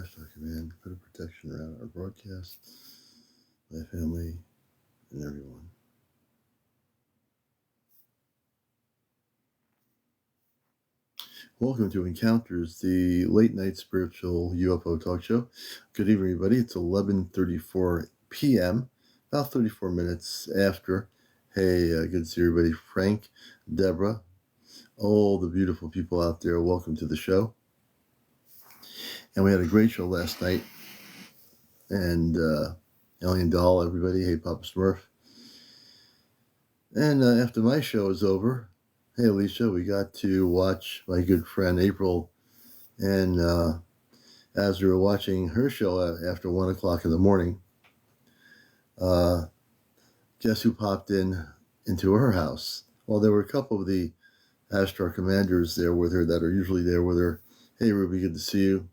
Ashtar Command, put a protection around our broadcast, my family, and everyone. Welcome to Encounters, the late night spiritual UFO talk show. Good evening, everybody. It's 11:34 p.m., about 34 minutes after. Hey, good to see everybody. Frank, Deborah, all the beautiful people out there, welcome to the show. And we had a great show last night. And Alien Doll, everybody. Hey, Papa Smurf. And after my show is over, hey, Alicia, we got to watch my good friend April. And as we were watching her show after 1 o'clock in the morning, guess who popped into her house? Well, there were a couple of the Ashtar commanders there with her that are usually there with her. Hey, Ruby, good to see you.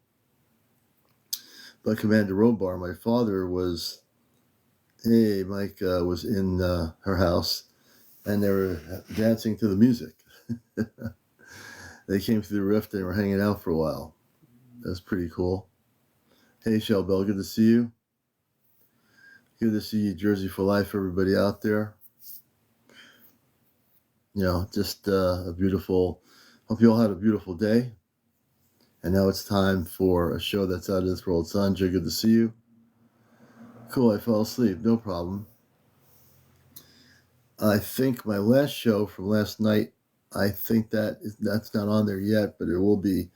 But Commander Robar, my father, was, hey, Mike was in her house, and they were dancing to the music. They came through the rift and were hanging out for a while. That's pretty cool. Hey, Shell Bell, good to see you. Good to see you, Jersey for life, everybody out there. You know, just a beautiful, hope you all had a beautiful day. And now it's time for a show that's out of this world. Sanjay, good to see you. Cool, I fell asleep, no problem. I think my last show from last night, I think that's not on there yet, but it will be.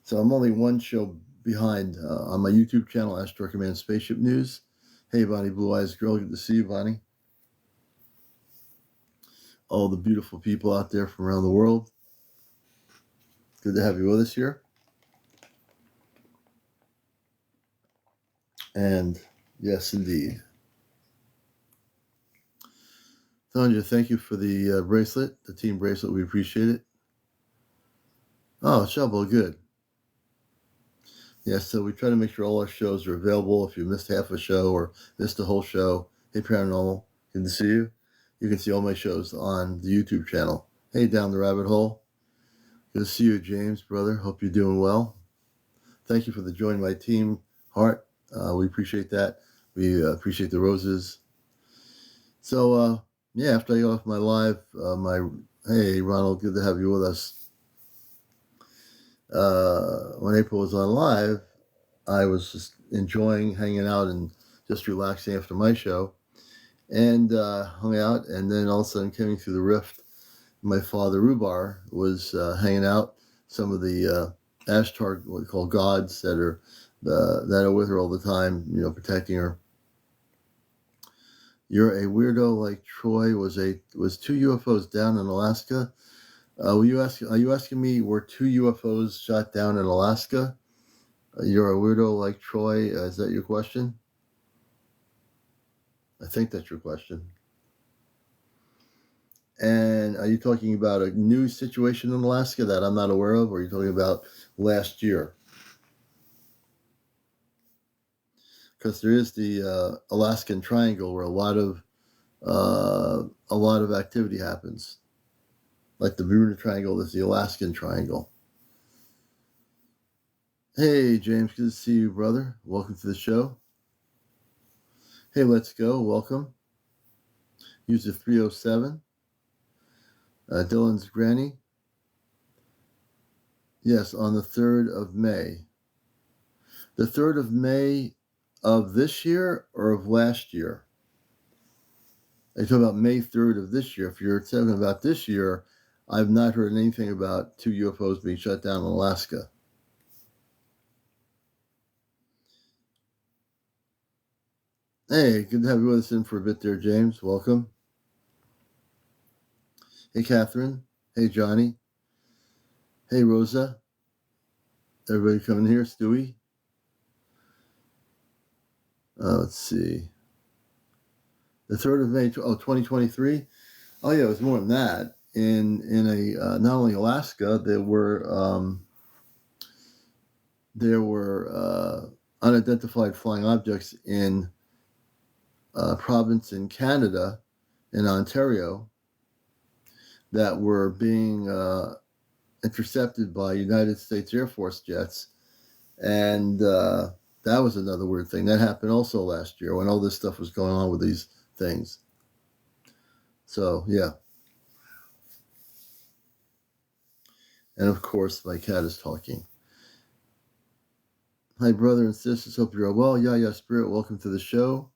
So I'm only one show behind on my YouTube channel, Ashtar Command Spaceship News. Hey, Bonnie Blue Eyes Girl, good to see you, Bonnie. All the beautiful people out there from around the world. Good to have you with us here. And yes, indeed. Tanya, thank you for the bracelet, the team bracelet. We appreciate it. Oh, Shovel, good. Yes, so we try to make sure all our shows are available. If you missed half a show or missed the whole show, hey, Paranormal, good to see you. You can see all my shows on the YouTube channel. Hey, Down the Rabbit Hole. Good to see you, James, brother. Hope you're doing well. Thank you for the join my team heart. We appreciate that. We appreciate the roses. So, yeah, after I got off my live, hey, Ronald, good to have you with us. When April was on live, I was just enjoying hanging out and just relaxing after my show, and hung out. And then all of a sudden, coming through the rift, my father Rubar was hanging out. Some of the Ashtar, what we call gods, that are with her all the time, you know, protecting her. You're a weirdo like Troy. Was 2 UFOs down in Alaska? Are you asking me, were 2 UFOs shot down in Alaska? You're a weirdo like Troy. Is that your question? I think that's your question. And are you talking about a new situation in Alaska that I'm not aware of, or are you talking about last year? Because there is the Alaskan Triangle where a lot of activity happens. Like the Bermuda Triangle, there's the Alaskan Triangle. Hey, James, good to see you, brother. Welcome to the show. Hey, let's go. Welcome. User 307. Dylan's granny. Yes, on the 3rd of May. The 3rd of May of this year or of last year? Are you talking about May 3rd of this year? If you're talking about this year, I've not heard anything about 2 UFOs being shut down in Alaska. Hey, good to have you with us in for a bit there, James. Welcome. Hey, Catherine. Hey, Johnny. Hey, Rosa. Everybody coming here? Stewie. Let's see. The 3rd of May, 2023. Oh, yeah, it was more than that. In a not only Alaska, there were unidentified flying objects in a province in Canada, in Ontario, that were being intercepted by United States Air Force jets And that was another weird thing. That happened also last year when all this stuff was going on with these things. So, yeah. And of course, my cat is talking. Hi, brother and sisters. Hope you're all well. Yeah, Spirit. Welcome to the show.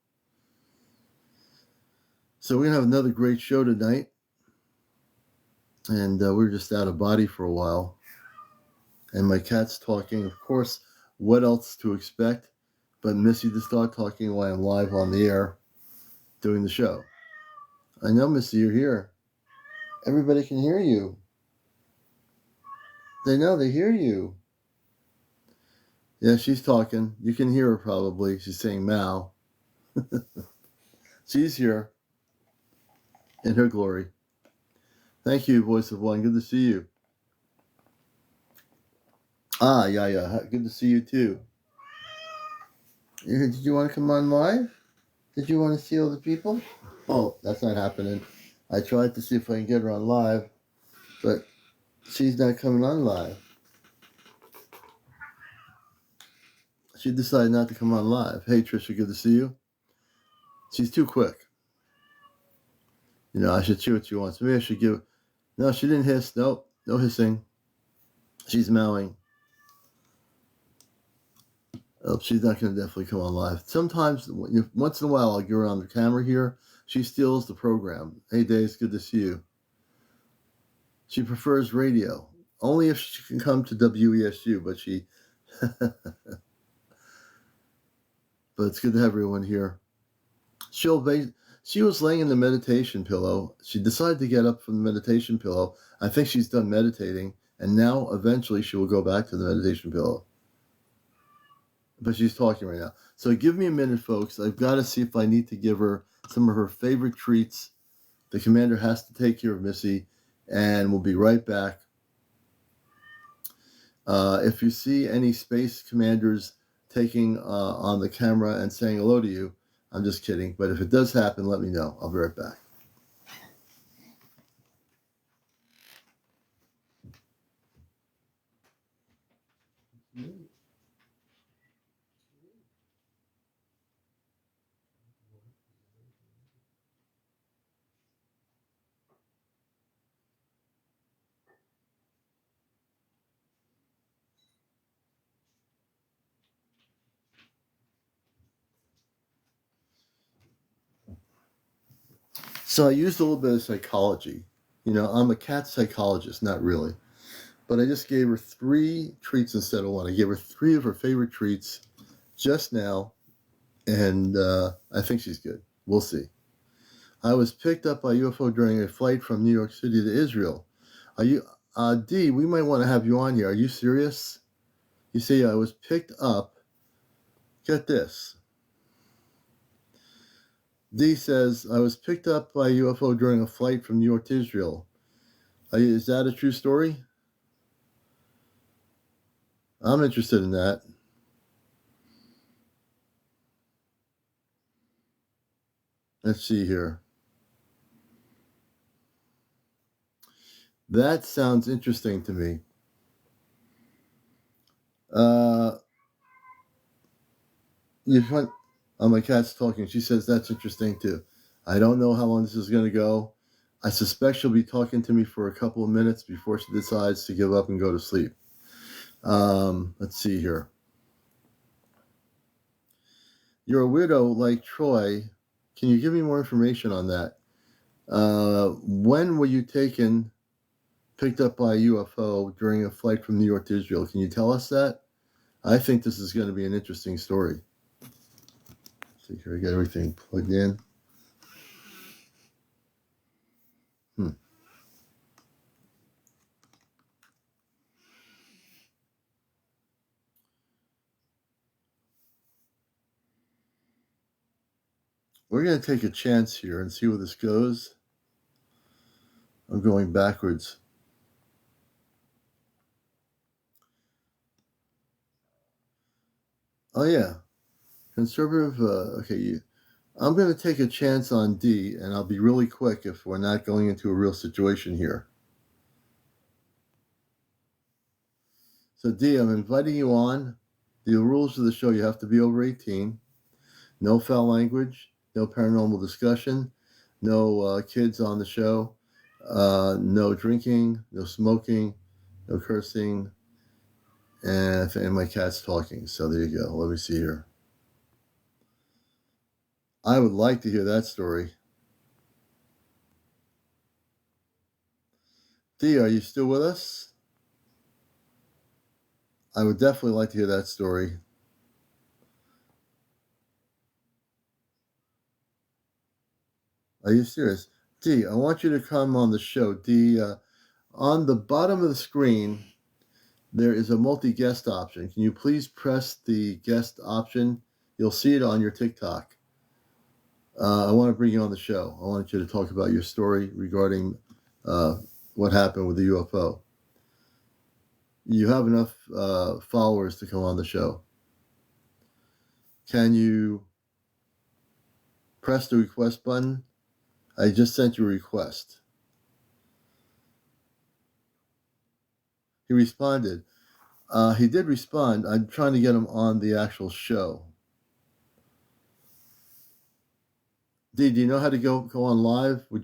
So we're going to have another great show tonight. And we're just out of body for a while. And my cat's talking. Of course, what else to expect but Missy to start talking while I'm live on the air doing the show. I know, Missy, you're here. Everybody can hear you. They know, they hear you. Yeah, she's talking. You can hear her probably. She's saying Mao. She's here in her glory. Thank you, Voice of One. Good to see you. Yeah. Good to see you too. Did you want to come on live? Did you want to see all the people? Oh, that's not happening. I tried to see if I can get her on live, but she's not coming on live. She decided not to come on live. Hey, Trisha, good to see you. She's too quick. You know, I should see what she wants. Maybe I should give... No, she didn't hiss. Nope, no hissing. She's mowing. Oh, she's not going to definitely come on live. Sometimes, once in a while, I'll get her on the camera here. She steals the program. Hey, Days, good to see you. She prefers radio. Only if she can come to WESU, but she... But it's good to have everyone here. She was laying in the meditation pillow. She decided to get up from the meditation pillow. I think she's done meditating, and now eventually she will go back to the meditation pillow. But she's talking right now. So give me a minute, folks. I've got to see if I need to give her some of her favorite treats. The commander has to take care of Missy, and we'll be right back. If you see any space commanders taking on the camera and saying hello to you, I'm just kidding. But if it does happen, let me know. I'll be right back. So I used a little bit of psychology. You know, I'm a cat psychologist, not really. But I just gave her 3 treats instead of 1. I gave her 3 of her favorite treats just now, and I think she's good. We'll see. I was picked up by UFO during a flight from New York City to Israel. Are you, D, we might want to have you on here. Are you serious? You say I was picked up. Get this. D says, I was picked up by UFO during a flight from New York to Israel. Is that a true story? I'm interested in that. Let's see here. That sounds interesting to me. My cat's talking. She says that's interesting too. I don't know how long this is going to go. I suspect she'll be talking to me for a couple of minutes before she decides to give up and go to sleep. Let's see here. You're a weirdo like Troy. Can you give me more information on that? When were you picked up by a UFO during a flight from New York to Israel? Can you tell us that? I think this is going to be an interesting story. Let's see here, I got everything plugged in. We're going to take a chance here and see where this goes. I'm going backwards. Oh, yeah. Conservative, okay. I'm going to take a chance on D, and I'll be really quick if we're not going into a real situation here. So, D, I'm inviting you on. The rules of the show: you have to be over 18, no foul language, no paranormal discussion, no kids on the show, no drinking, no smoking, no cursing, and my cat's talking. So there you go. Let me see here. I would like to hear that story. Dee, are you still with us? I would definitely like to hear that story. Are you serious? Dee, I want you to come on the show. Dee, on the bottom of the screen, there is a multi-guest option. Can you please press the guest option? You'll see it on your TikTok. I want to bring you on the show. I want you to talk about your story regarding what happened with the UFO. You have enough followers to come on the show. Can you press the request button? I just sent you a request. He responded. He did respond. I'm trying to get him on the actual show. Dee, do you know how to go on live? Do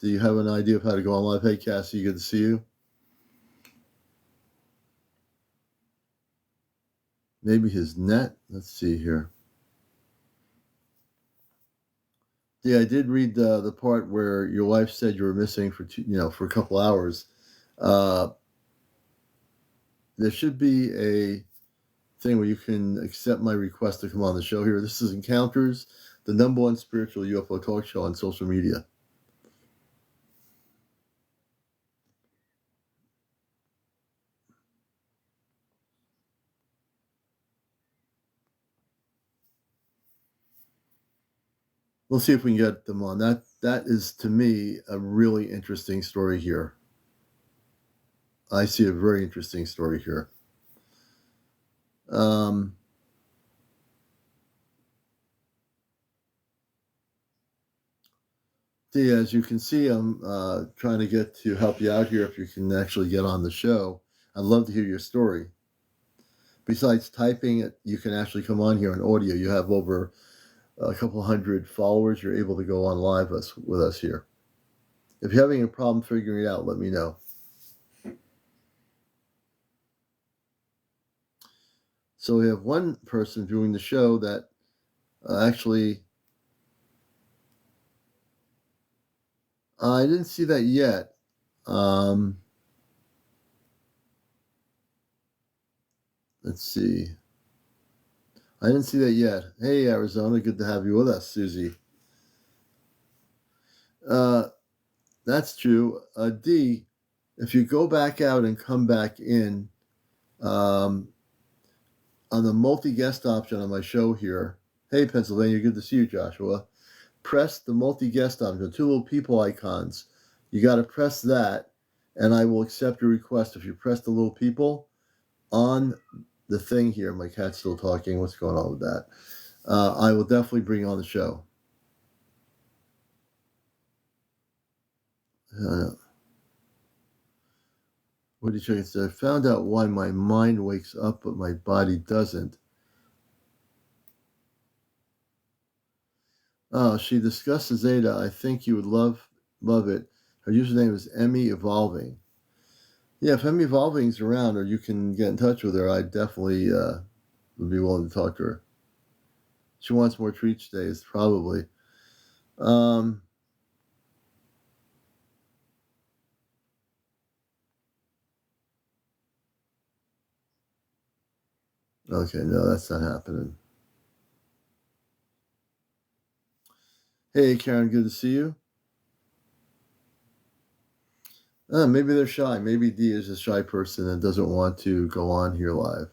you have an idea of how to go on live? Hey, Cassie, good to see you. Maybe his net. Let's see here. Yeah, I did read the part where your wife said you were missing for for a couple hours. There should be a thing where you can accept my request to come on the show here. This is Encounters, the #1 spiritual UFO talk show on social media. We'll see if we can get them on. That is, to me, a really interesting story here. I see a very interesting story here. See, as you can see, I'm trying to help you out here. If you can actually get on the show, I'd love to hear your story. Besides typing it, you can actually come on here on audio. You have over a couple hundred followers. You're able to go on live with us here. If you're having a problem figuring it out, let me know. So we have one person viewing the show that actually, I didn't see that yet. Let's see. I didn't see that yet. Hey, Arizona, good to have you with us, Susie. That's true. D, if you go back out and come back in, on the multi-guest option on my show here. Hey, Pennsylvania, good to see you, Joshua. Press the multi-guest option, 2 little people icons. You got to press that, and I will accept your request. If you press the little people on the thing here, my cat's still talking. What's going on with that? I will definitely bring you on the show. What did you say? I found out why my mind wakes up, but my body doesn't. She discusses Zeta. I think you would love it. Her username is Emmy Evolving. Yeah, if Emmy Evolving's around, or you can get in touch with her, I definitely would be willing to talk to her. She wants more treat days, probably. Okay, no, that's not happening. Hey, Karen, good to see you. Maybe they're shy. Maybe Dee is a shy person and doesn't want to go on here live.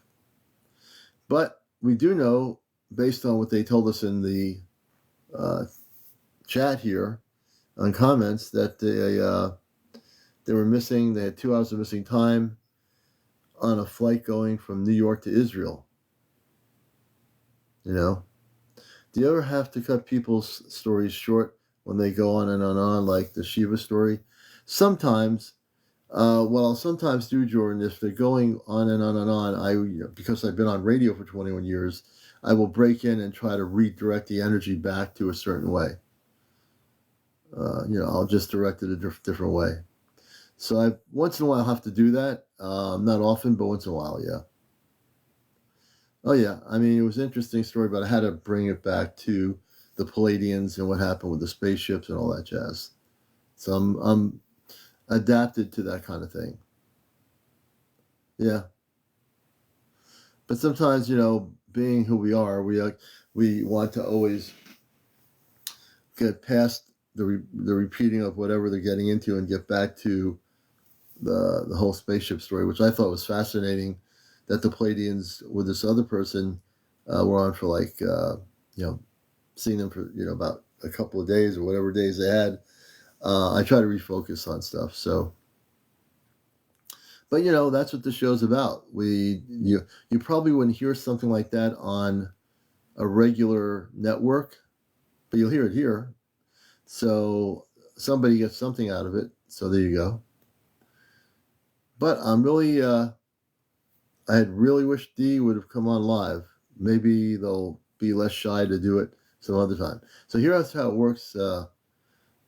But we do know, based on what they told us in the chat here on comments, that they were missing. They had 2 hours of missing time on a flight going from New York to Israel. Do you ever have to cut people's stories short when they go on and on, like the Shiva story? Sometimes What I'll sometimes do, Jordan, if they're going on and on and on, because I've been on radio for 21 years, I will break in and try to redirect the energy back to a certain way. I'll just direct it a different way. So I once in a while have to do that. Not often, but once in a while, yeah. Oh yeah, I mean it was an interesting story, but I had to bring it back to the Palladians and what happened with the spaceships and all that jazz. So I'm adapted to that kind of thing. Yeah, but sometimes being who we are, we want to always get past the repeating of whatever they're getting into and get back to the whole spaceship story, which I thought was fascinating. That the Palladians with this other person were on for seeing them for about a couple of days or whatever days they had. I try to refocus on stuff. So, but that's what the show's about. You probably wouldn't hear something like that on a regular network, but you'll hear it here. So somebody gets something out of it. So there you go. But I'm really, I had really wished Dee would have come on live. Maybe they'll be less shy to do it some other time. So here's how it works.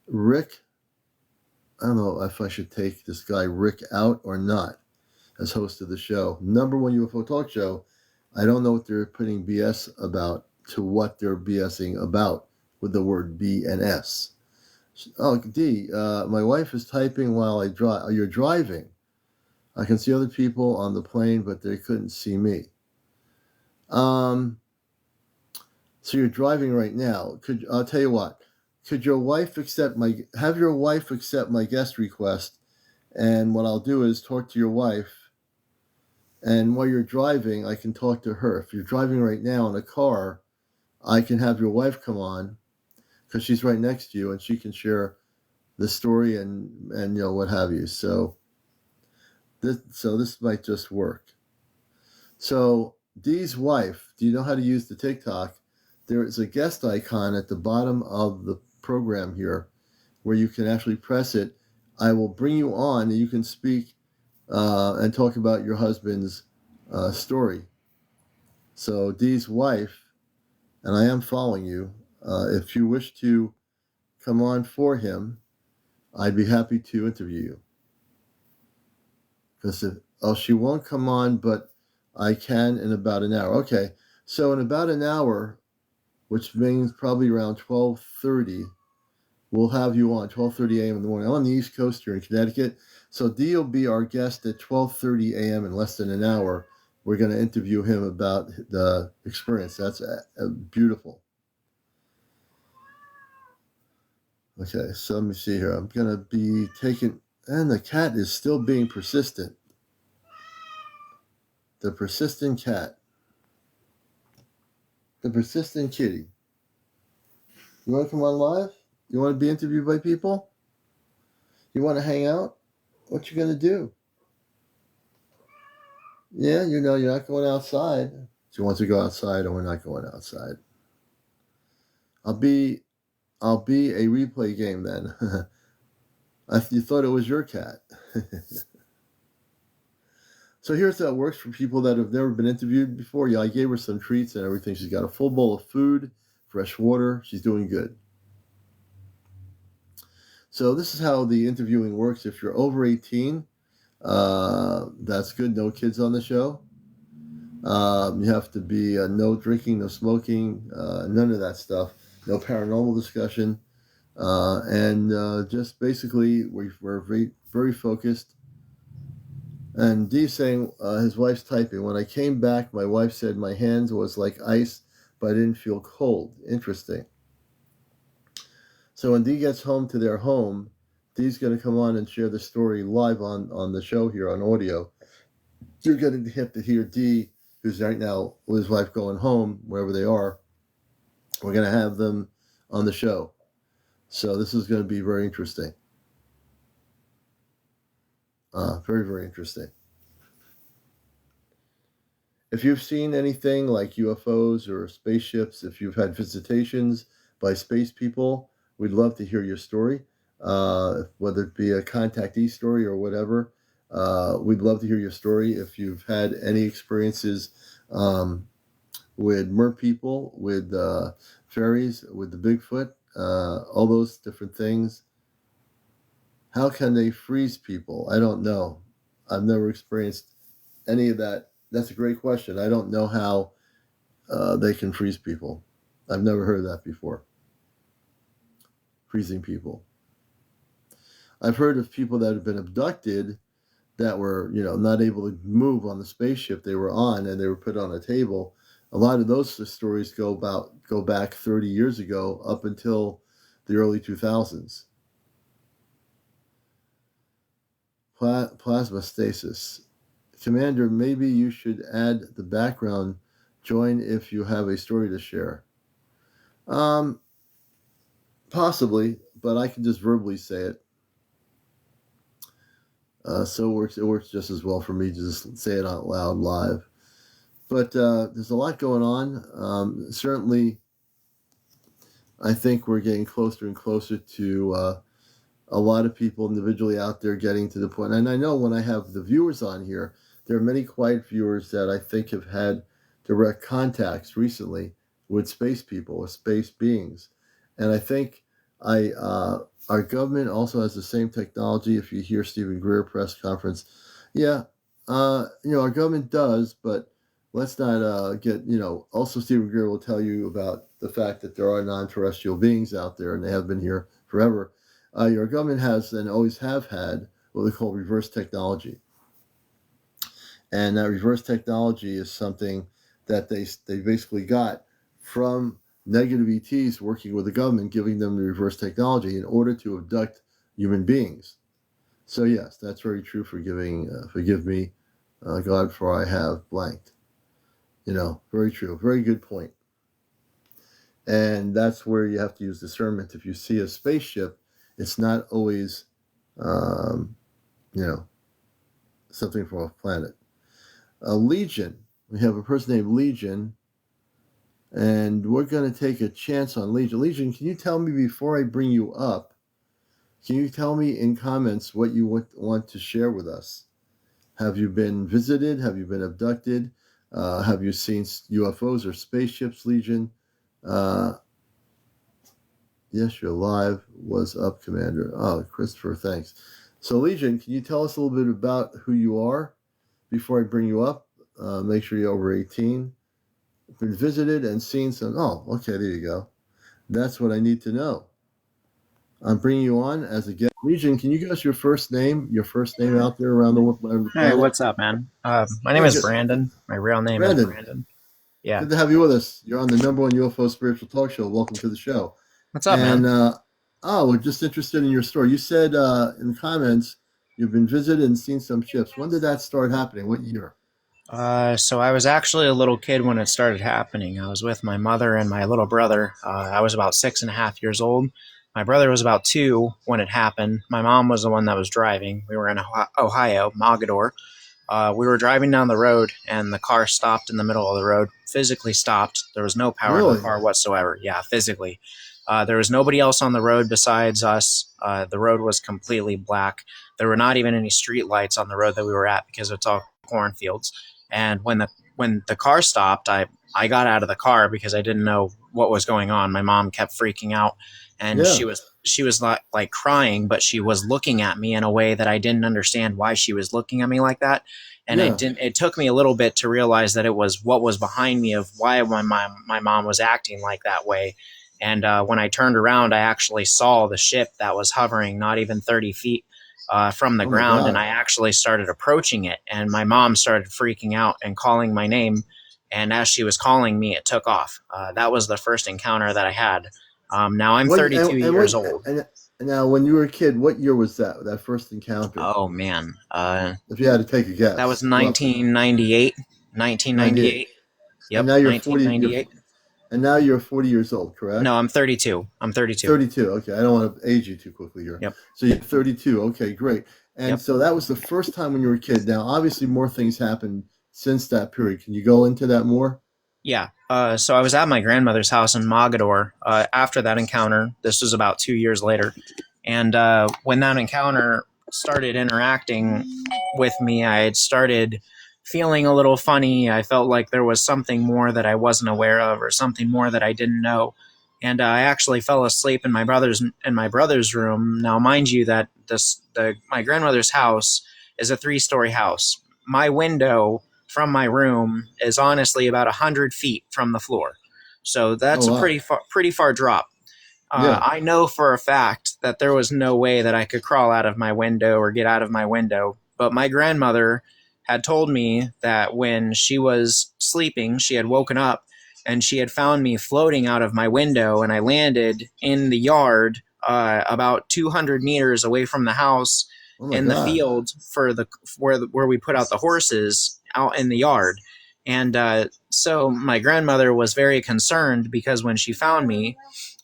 Rick, I don't know if I should take this guy Rick out or not as host of the show. Number one UFO talk show. I don't know what they're putting BS about to what they're BSing about with the word B and S. Oh, D, my wife is typing while I drive. Oh, you're driving. I can see other people on the plane, but they couldn't see me. So you're driving right now. I'll tell you what. Could your wife have your wife accept my guest request? And what I'll do is talk to your wife. And while you're driving, I can talk to her. If you're driving right now in a car, I can have your wife come on because she's right next to you and she can share the story and what have you. So this might just work. So Dee's wife, do you know how to use the TikTok? There is a guest icon at the bottom of the program here where you can actually press it. I will bring you on and you can speak and talk about your husband's story. So Dee's wife, and I am following you. If you wish to come on for him, I'd be happy to interview you. Because she won't come on, but I can in about an hour. Okay, so in about an hour, which means probably around 12:30, we'll have you on 12:30 a.m. in the morning. I'm on the East Coast here in Connecticut, so Dee will be our guest at 12:30 a.m. in less than an hour. We're going to interview him about the experience. That's beautiful. Okay, so let me see here. I'm going to be taking, and the cat is still being persistent. The persistent cat. The persistent kitty. You want to come on live? You want to be interviewed by people? You want to hang out? What you going to do? Yeah, you're not going outside. She wants to go outside, and we're not going outside. I'll be a replay game then. You thought it was your cat. So here's how it works for people that have never been interviewed before. Yeah, I gave her some treats and everything. She's got a full bowl of food, fresh water. She's doing good. So this is how the interviewing works. If you're over 18, that's good. No kids on the show. You have to be no drinking, no smoking, none of that stuff. No paranormal discussion. And just basically, we're very, very focused. And Dee's saying his wife's typing. When I came back, my wife said my hands was like ice, but I didn't feel cold. Interesting. So when Dee gets home to their home, Dee's going to come on and share the story live on the show here on audio. You're going to have to hear Dee, who's right now with his wife going home, wherever they are. We're going to have them on the show. So this is going to be very interesting. Very, very interesting. If you've seen anything like UFOs or spaceships, if you've had visitations by space people, we'd love to hear your story. whether it be a contactee story or whatever. We'd love to hear your story if you've had any experiences with mer people, with fairies, with the Bigfoot, all those different things. How can they freeze people? I don't know. I've never experienced any of that. That's a great question. I don't know how they can freeze people. I've never heard of that before. Freezing people. I've heard of people that have been abducted that were, not able to move on the spaceship they were on, and they were put on a table. A lot of those stories go back 30 years ago up until the early 2000s. Plasma stasis. Commander, maybe you should add the background. Join if you have a story to share. Possibly, but I can just verbally say it. So it works just as well for me to just say it out loud live. But there's a lot going on. Certainly, I think we're getting closer and closer to a lot of people individually out there getting to the point. And I know when I have the viewers on here, there are many quiet viewers that I think have had direct contacts recently with space people or space beings. And I think our government also has the same technology. If you hear Stephen Greer press conference, yeah, our government does, but let's not get, also Stephen Greer will tell you about the fact that there are non-terrestrial beings out there, and they have been here forever. Your government has and always have had what they call reverse technology. And that reverse technology is something that they basically got from negative ETs working with the government, giving them the reverse technology in order to abduct human beings. So yes, that's very true. Forgive me, God, for I have blanked. Very true. Very good point. And that's where you have to use discernment. If you see a spaceship, it's not always, something from a planet. Legion. We have a person named Legion, and we're going to take a chance on Legion. Legion, can you tell me before I bring you up, can you tell me in comments what you want to share with us? Have you been visited? Have you been abducted? Have you seen UFOs or spaceships, Legion? Yes, you're live. What's up, Commander? Oh, Christopher, thanks. So, Legion, can you tell us a little bit about who you are before I bring you up? Make sure you're over 18. Been visited and seen some. Oh, okay, there you go. That's what I need to know. I'm bringing you on as a guest. Legion, can you give us your first name out there around the planet? Hey, what's up, man? My name Oh, is good. Brandon. My real name is Brandon, Brandon. Yeah. good to have you with us. You're on the #1 UFO spiritual talk show. Welcome to the show. What's up, And man? we're just interested in your story. You said in the comments you've been visited and seen some ships. When did that start happening? What year? So I was actually a little kid when it started happening. I was with my mother and my little brother. I was about 6.5 years old. My brother was about 2 when it happened. My mom was the one that was driving. We were in Ohio, Mogador. We were driving down the road, and the car stopped in the middle of the road. Physically stopped. There was no power to the Really? car whatsoever. Yeah, physically. There was nobody else on the road besides us. The road was completely black. There were not even any street lights on the road that we were at because it's all cornfields. And when the car stopped, I got out of the car because I didn't know what was going on. My mom kept freaking out, and Yeah. she was like crying, but she was looking at me in a way that I didn't understand why she was looking at me like that. And Yeah. it took me a little bit to realize that it was what was behind me of why my mom was acting like that way. And when I turned around, I actually saw the ship that was hovering not even 30 feet from the Oh my ground. And God. I actually started approaching it. And my mom started freaking out and calling my name. And as she was calling me, it took off. That was the first encounter that I had. Now I'm What 32 and years what old. and now when you were a kid, what year was that first encounter? Oh, man. If you had to take a That was guess, roughly. 1998. 98. 1998. And Yep, now you're 40 1998. and now you're 40 years old, No, correct? I'm 32. I'm 32. 32. Okay, I don't want to age you too quickly here. Yep, So you're 32. Okay, great. And yep. so that was the first time when you were a kid. Now, obviously, more things happened since that period. Can you go into that more? Yeah. So I was at my grandmother's house in Mogador after that encounter. This was about 2 years later. And when that encounter started interacting with me, I had started feeling a little funny. I felt like there was something more that I wasn't aware of, or something more that I didn't know. And I actually fell asleep in my brother's room. Now, mind you, that my grandmother's house is a 3-story house. My window from my room is honestly about 100 feet from the floor, so that's Oh, a wow. pretty far drop. Yeah. I know for a fact that there was no way that I could crawl out of my window or get out of my window. But my grandmother had told me that when she was sleeping, she had woken up and she had found me floating out of my window, and I landed in the yard about 200 meters away from the house Oh, my in the God. field where we put out the horses out in the yard. And so my grandmother was very concerned because when she found me,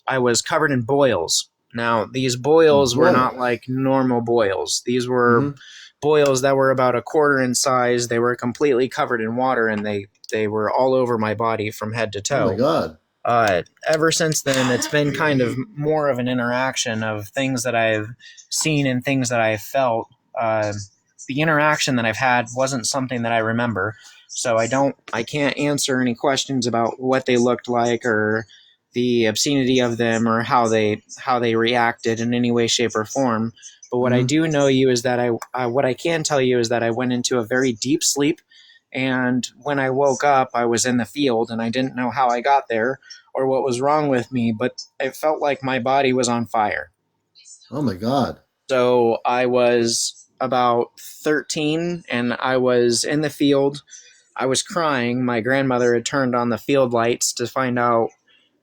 I was covered in boils. Now, these boils were not Boils. like normal boils. These were Mm-hmm. boils that were about a quarter in size. They were completely covered in water, and they were all over my body from head to Oh, my toe. God. Ever since then, it's been kind of more of an interaction of things that I've seen and things that I've felt. The interaction that I've had wasn't something that I remember, so I can't answer any questions about what they looked like or the obscenity of them or how they reacted in any way, shape, or form. But what I Mm-hmm. do know you is that what I can tell you is that I went into a very deep sleep, and when I woke up, I was in the field, and I didn't know how I got there or what was wrong with me, but it felt like my body was on fire. Oh, my God. So I was about 13 and I was in the field. I was crying. My grandmother had turned on the field lights to find out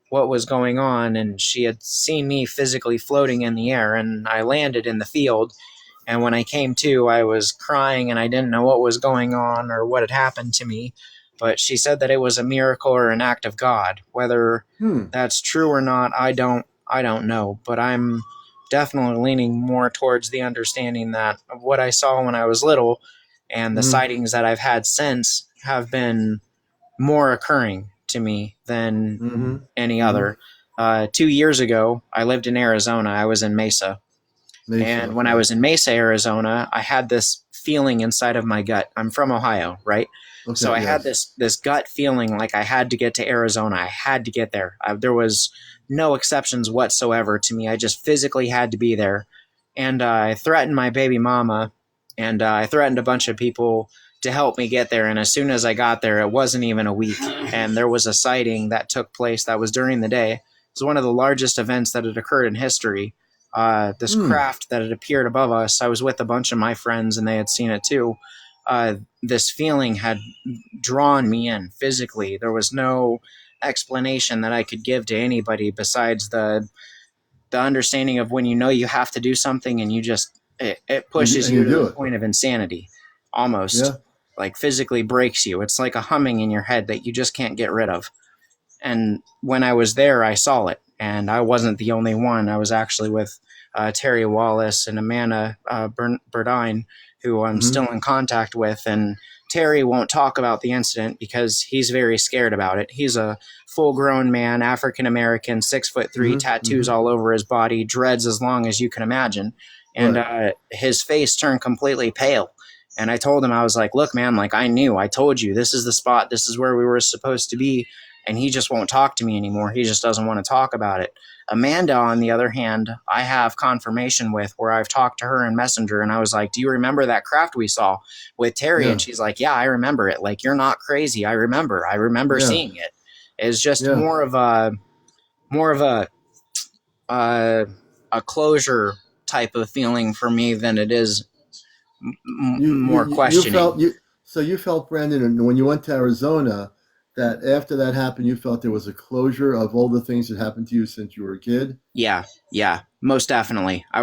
what was going on, and she had seen me physically floating in the air, and I landed in the field. And when I came to, I was crying and I didn't know what was going on or what had happened to me. But she said that it was a miracle or an act of God. Whether Hmm. that's true or not, I don't know. But I'm definitely leaning more towards the understanding that of what I saw when I was little and the Mm-hmm. sightings that I've had since have been more occurring to me than Mm-hmm. any Mm-hmm. other. 2 years ago, I lived in Arizona. I was in Mesa. Mesa. And when I Okay. was in Mesa, Arizona, I had this feeling inside of my gut. I'm from Ohio, right? So Okay. I had Yes. this gut feeling like I had to get to Arizona. I had to get there. There was no exceptions whatsoever to me. I just physically had to be there. And I threatened my baby mama, and I threatened a bunch of people to help me get there. And as soon as I got there, it wasn't even a week, and there was a sighting that took place that was during the day. It was one of the largest events that had occurred in history. This Hmm. craft that had appeared above us. I was with a bunch of my friends, and they had seen it too. This feeling had drawn me in physically. There was no explanation that I could give to anybody besides the understanding of when you know you have to do something and you just it pushes And you you to the do it. point of insanity, almost Yeah. like physically breaks you. It's like a humming in your head that you just can't get rid of. And when I was there, I saw it, and I wasn't the only one. I was actually with Terry Wallace and Amanda Burdine, who I'm Mm-hmm. still in contact with. And Terry won't talk about the incident because he's very scared about it. He's a full-grown man, African American, 6'3", Mm-hmm. tattoos Mm-hmm. all over his body, dreads as long as you can imagine, and Right. his face turned completely pale. And I told him, I was like, "Look, man, like I told you, this is the spot, this is where we were supposed to be." And he just won't talk to me anymore. He just doesn't want to talk about it. Amanda, on the other hand, I have confirmation with where I've talked to her in Messenger, and I was like, "Do you remember that craft we saw with Terry?" And Yeah. she's like, "Yeah, I remember it. Like, you're not crazy. I remember Yeah. seeing it." It's just Yeah. more of uh, a closure type of feeling for me than it is more You questioning. felt you so you felt, Brandon, and when you went to Arizona, that after that happened, you felt there was a closure of all the things that happened to you since you were a kid. Yeah, yeah, most definitely. Mm-hmm.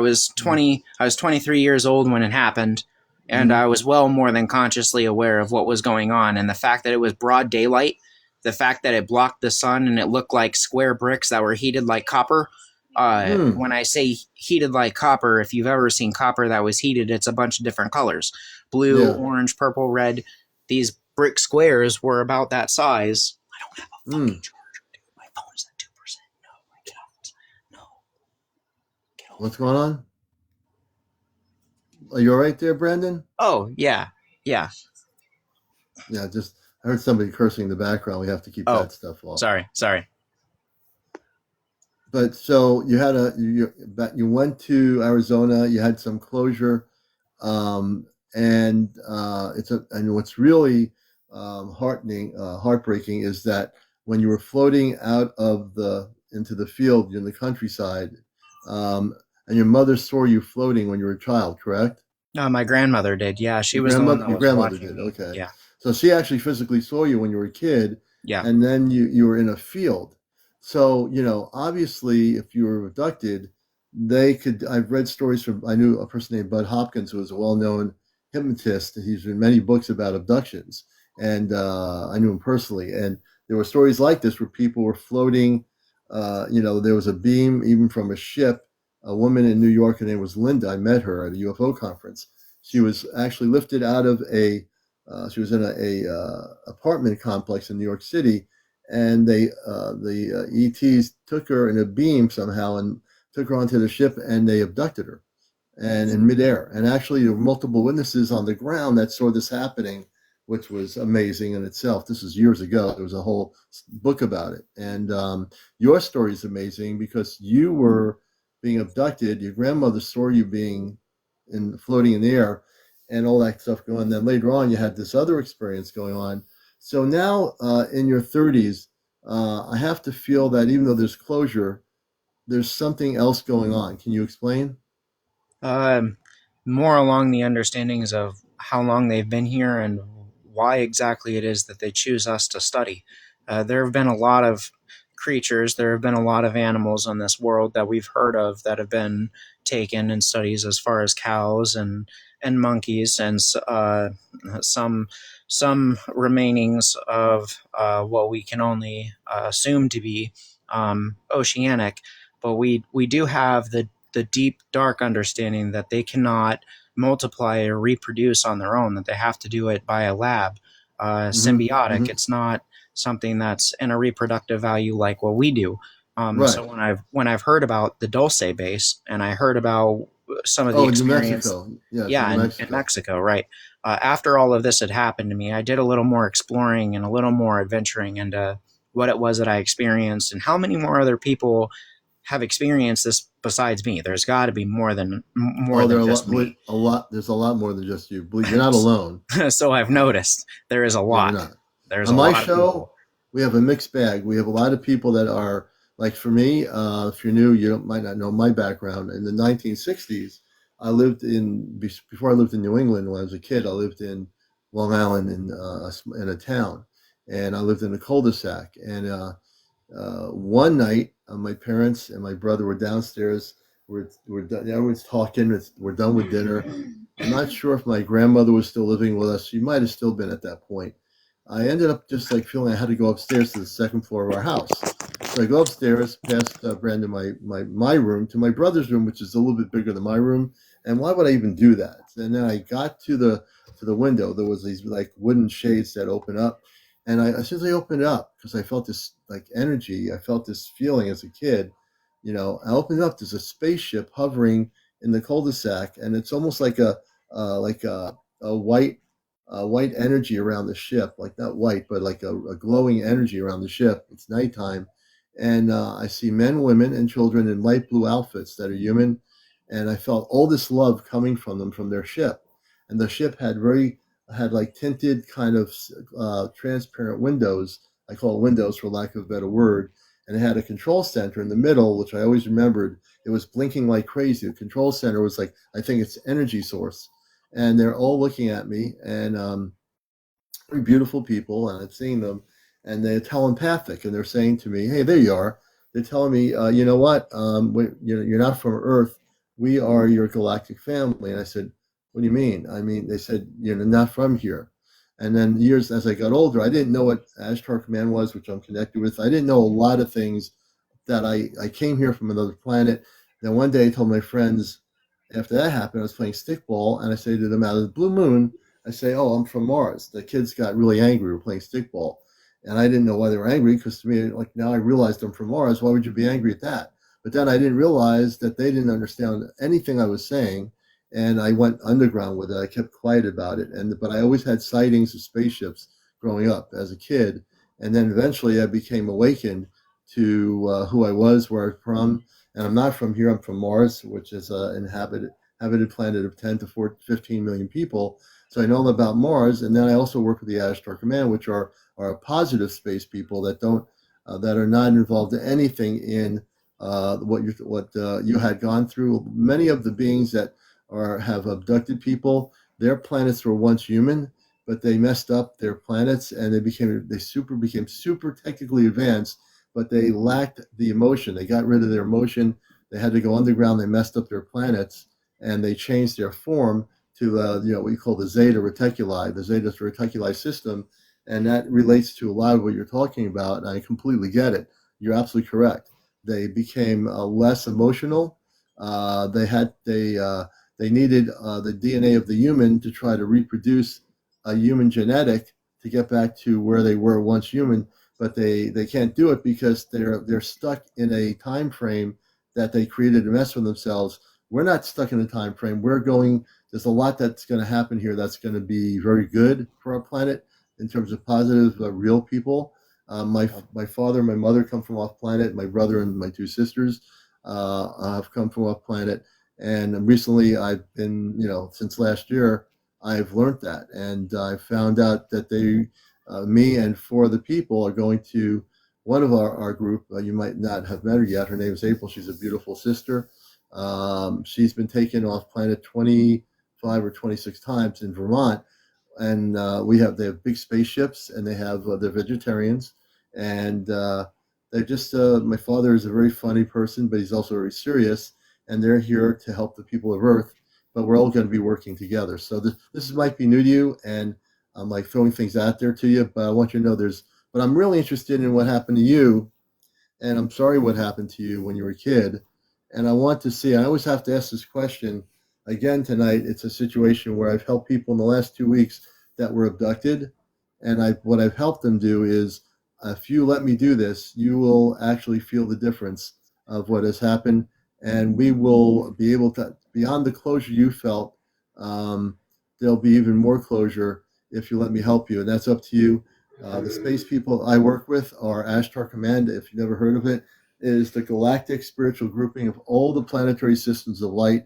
I was 23 years old when it happened, and Mm-hmm. I was well more than consciously aware of what was going on. And the fact that it was broad daylight, the fact that it blocked the sun and it looked like square bricks that were heated like copper. Hmm. When I say heated like copper, if you've ever seen copper that was heated, it's a bunch of different colors: blue, Yeah. orange, purple, red. These brick squares were about that size. I don't have a Hmm. fucking charger, dude. My phone is at 2%. No, I cannot. No. Get over What's going on? Are you all right there, Brandon? Oh, yeah. Yeah. Yeah, just I heard somebody cursing in the background. We have to keep Oh, that stuff off. sorry. But so you had you went to Arizona. You had some closure, and and what's really heartening, heartbreaking is that when you were floating out of the into the field in the countryside, um, and your mother saw you floating when you were a child, correct? No, my grandmother did. Yeah, she was the one that Your was grandmother watching did. me. Okay, Yeah. so she actually physically saw you when you were a kid, Yeah. and then you were in a field. So obviously, if you were abducted, they could. I've read stories from. I knew a person named Bud Hopkins who was a well-known hypnotist. He's written many books about abductions, and I knew him personally. And there were stories like this where people were floating. There was a beam even from a ship. A woman in New York, her name was Linda. I met her at a UFO conference. She was actually lifted out of she was in a apartment complex in New York City, and the ETs took her in a beam somehow and took her onto the ship, and they abducted her, and in midair. And actually, there were multiple witnesses on the ground that saw this happening, which was amazing in itself. This was years ago. There was a whole book about it, and your story is amazing because you were being abducted. Your grandmother saw you being floating in the air and all that stuff going on. Then later on, you had this other experience going on. So now in your 30s, I have to feel that even though there's closure, there's something else going on. Can you explain? Um, More along the understandings of how long they've been here and why exactly it is that they choose us to study. There have been a lot of creatures, there have been a lot of animals on this world that we've heard of that have been taken in studies, as far as cows and monkeys and some remainings of what we can only assume to be oceanic. But we do have the deep, dark understanding that they cannot multiply or reproduce on their own, that they have to do it by a lab. Hmm. Symbiotic. Hmm. It's not something that's in a reproductive value like what we do. So Right. when I've heard about the Dulce base and I heard about some of the Oh, New experience, Mexico. Yes, yeah, New in Mexico. Mexico, right? After all of this had happened to me, I did a little more exploring and a little more adventuring into what it was that I experienced and how many more other people have experienced this besides me. There's got to be more Oh, there than are just me. a lot. There's a lot more than just you. Believe you're not alone. So I've Uh, noticed there is a no, you're lot. not. There's On a my lot of show, people. we have a mixed bag. We have a lot of people that are like for me. If you're new, might not know my background. In the 1960s, I lived before I lived in New England. When I was a kid, I lived in Long Island in a town, and I lived in a cul-de-sac. And one night, my parents and my brother were downstairs. We're done, everyone's talking. We're done with dinner. I'm not sure if my grandmother was still living with us. She might have still been at that point. I ended up just like feeling I had to go upstairs to the second floor of our house. So I go upstairs, past Brandon, my room, to my brother's room, which is a little bit bigger than my room. And why would I even do that? And then I got to the window. There was these like wooden shades that open up, and as soon as I opened it up, because I felt this like energy, I felt this feeling as a kid. I opened it up. There's a spaceship hovering in the cul-de-sac, and it's almost like like a white energy around the ship, like not white, but like a glowing energy around the ship. It's nighttime, and I see men, women, and children in light blue outfits that are human, and I felt all this love coming from them from their ship, and the ship had like tinted kind of transparent windows. I call it windows for lack of a better word. And it had a control center in the middle, which I always remembered. It was blinking like crazy. The control center was like, I think it's energy source. And they're all looking at me, and very beautiful people, and I've seen them, and they're telepathic, and they're saying to me, "Hey, there you are." They're telling me, "You know what? You're not from Earth. We are your galactic family." And I said, "What do you mean?" I mean, they said, "You're not from here." And then years as I got older, I didn't know what Ashtar Command was, which I'm connected with. I didn't know a lot of things that I came here from another planet. Then one day I told my friends after that happened, I was playing stickball, and I say to them out of the blue moon, I say, "Oh, I'm from Mars." The kids got really angry. We were playing stickball, and I didn't know why they were angry because to me, like now I realized I'm from Mars. Why would you be angry at that? But then I didn't realize that they didn't understand anything I was saying, and I went underground with it. I kept quiet about it, but I always had sightings of spaceships growing up as a kid, and then eventually I became awakened to who I was, where I'm from, and I'm not from here. I'm from Mars, which is an inhabited planet of 10 to 15 million people. So I know about Mars, and then I also work with the Ashtar Command, which are positive space people that don't that are not involved in anything in what you had gone through. Many of the beings that have abducted people, their planets were once human, but they messed up their planets and became super technically advanced, but they lacked the emotion. They got rid of their emotion. They had to go underground. They messed up their planets and they changed their form to what we call the Zeta reticuli system, and that relates to a lot of what you're talking about. And I completely get it. You're absolutely correct. They became less emotional. They needed the DNA of the human to try to reproduce a human genetic to get back to where they were once human, but they can't do it because they're stuck in a time frame that they created to mess with themselves. We're not stuck in a time frame. We're going. There's a lot that's going to happen here that's going to be very good for our planet in terms of positive, real people. My father and my mother come from off planet. My brother and my two sisters have come from off planet. And recently, I've been, since last year, I've learned that, and I found out that me and four of the people are going to one of our group. You might not have met her yet. Her name is April. She's a beautiful sister. She's been taken off planet 25 or 26 times in Vermont, and they have big spaceships, and they're vegetarians, and they just my father is a very funny person, but he's also very serious, and they're here to help the people of Earth. But we're all going to be working together. So this might be new to you, and I'm like throwing things out there to you, but I want you to know But I'm really interested in what happened to you, and I'm sorry what happened to you when you were a kid. And I want to see, I always have to ask this question again tonight. It's a situation where I've helped people in the last 2 weeks that were abducted. And what I've helped them do is if you let me do this, you will actually feel the difference of what has happened. And we will be able to, beyond the closure you felt, um, there'll be even more closure if you let me help you. And that's up to you. The space people I work with are Ashtar Command. If you've never heard of it, is the galactic spiritual grouping of all the planetary systems of light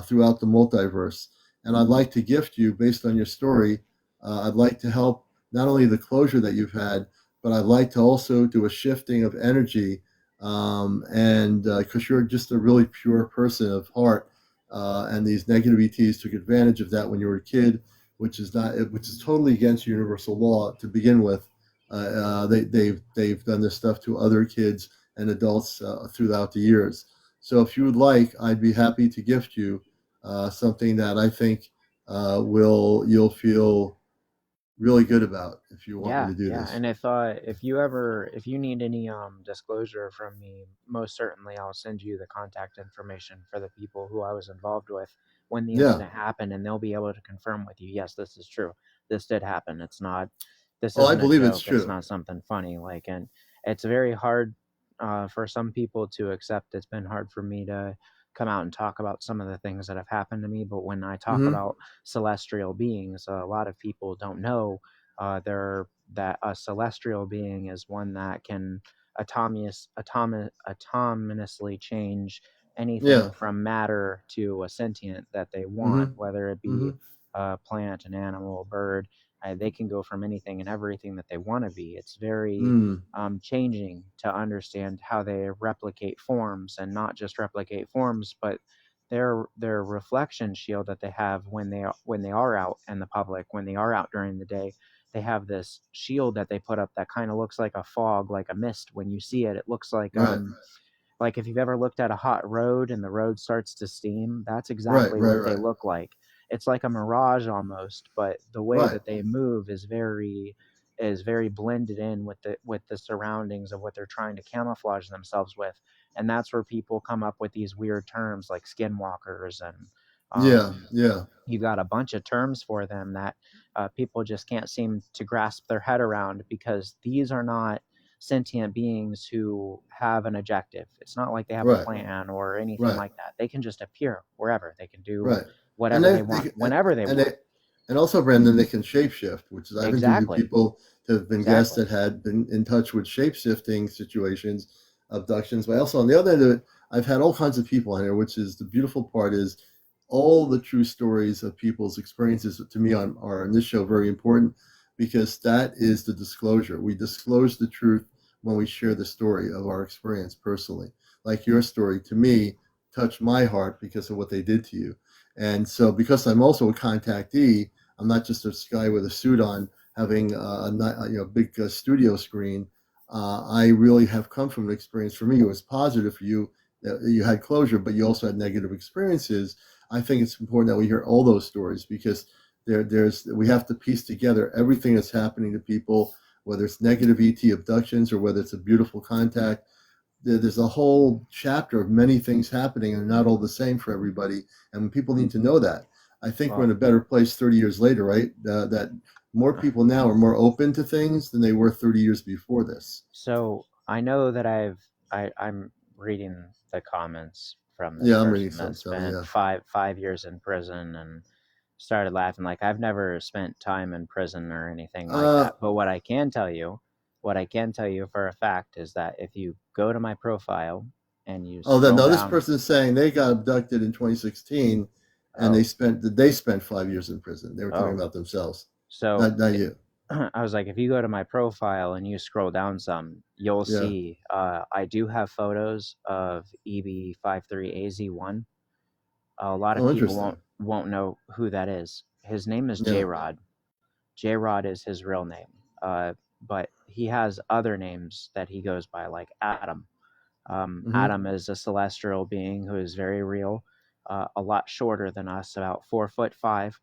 throughout the multiverse. And I'd like to gift you, based on your story, I'd like to help not only the closure that you've had, but I'd like to also do a shifting of energy. And because you're just a really pure person of heart, and these negative ETs took advantage of that when you were a kid, which is totally against universal law to begin with. They've done this stuff to other kids and adults throughout the years. So if you would like, I'd be happy to gift you something that I think will you'll feel really good about if you want me Yeah, to do yeah. this. And if you need any disclosure from me, most certainly I'll send you the contact information for the people who I was involved with when the Yeah. incident happened, and they'll be able to confirm with you, yes, this is true. This did happen. This Oh, I isn't a believe it's joke. It's true. not something funny. And it's very hard for some people to accept. It's been hard for me to come out and talk about some of the things that have happened to me. But when I talk Mm-hmm. about celestial beings, a lot of people don't know that a celestial being is one that can autonomously change Yeah. anything from matter to a sentient that they want, Mm-hmm. whether it be Mm-hmm. a plant, an animal, a bird. They can go from anything and everything that they want to be. It's very Mm. changing to understand how they replicate forms, and not just replicate forms, but their reflection shield that they have when they are out in the public, when they are out during the day. They have this shield that they put up that kind of looks like a fog, like a mist. When you see it, it looks Right. like if you've ever looked at a hot road and the road starts to steam. That's Right. exactly Right. what they Right. look like. It's like a mirage almost, but the way Right. that they move is very blended in with the surroundings of what they're trying to camouflage themselves with. And that's where people come up with these weird terms like skinwalkers, and Yeah. um, Yeah. you got a bunch of terms for them that people just can't seem to grasp their head around, because these are not sentient beings who have an objective. It's not like they have a Right. plan or anything Right. like that. They can just appear wherever. They can do Right. And whatever they want, whenever they and want. and also, Brandon, they can shapeshift, which is I've interviewed Exactly. people that have been guests Exactly. that had been in touch with shapeshifting situations, abductions. But also on the other end of it, I've had all kinds of people on here, which is the beautiful part is all the true stories of people's experiences to me are on this show very important because that is the disclosure. We disclose the truth when we share the story of our experience personally. Like your story to me touched my heart because of what they did to you. And so, because I'm also a contactee, I'm not just this guy with a suit on having big studio screen. I really have come from an experience. For me, it was positive. For you, you had closure, but you also had negative experiences. I think it's important that we hear all those stories because there's we have to piece together everything that's happening to people, whether it's negative ET abductions or whether it's a beautiful contact. There's a whole chapter of many things happening and not all the same for everybody, and people need to know that. I think we're in Well, a better place 30 years later, right? That more people now are more open to things than they were 30 years before this. so I know that I'm reading the comments from this Yeah, I'm reading person some that stuff. spent Yeah. five years in prison and started laughing. Like, I've never spent time in prison or anything like Uh, that. But what I can tell you for a fact is that if you go to my profile and you oh, that scroll no, this down, person is saying they got abducted in 2016, and oh, they spent 5 years in prison. They were talking oh, about themselves, so not you. I was like, if you go to my profile and you scroll down some, you'll Yeah. see I do have photos of EB53AZ1. A lot of Oh, people interesting. won't know who that is. His name is Yeah. J Rod. J Rod is his real name, but he has other names that he goes by, like Adam. Mm-hmm. Adam is a celestial being who is very real, a lot shorter than us, about 4'5".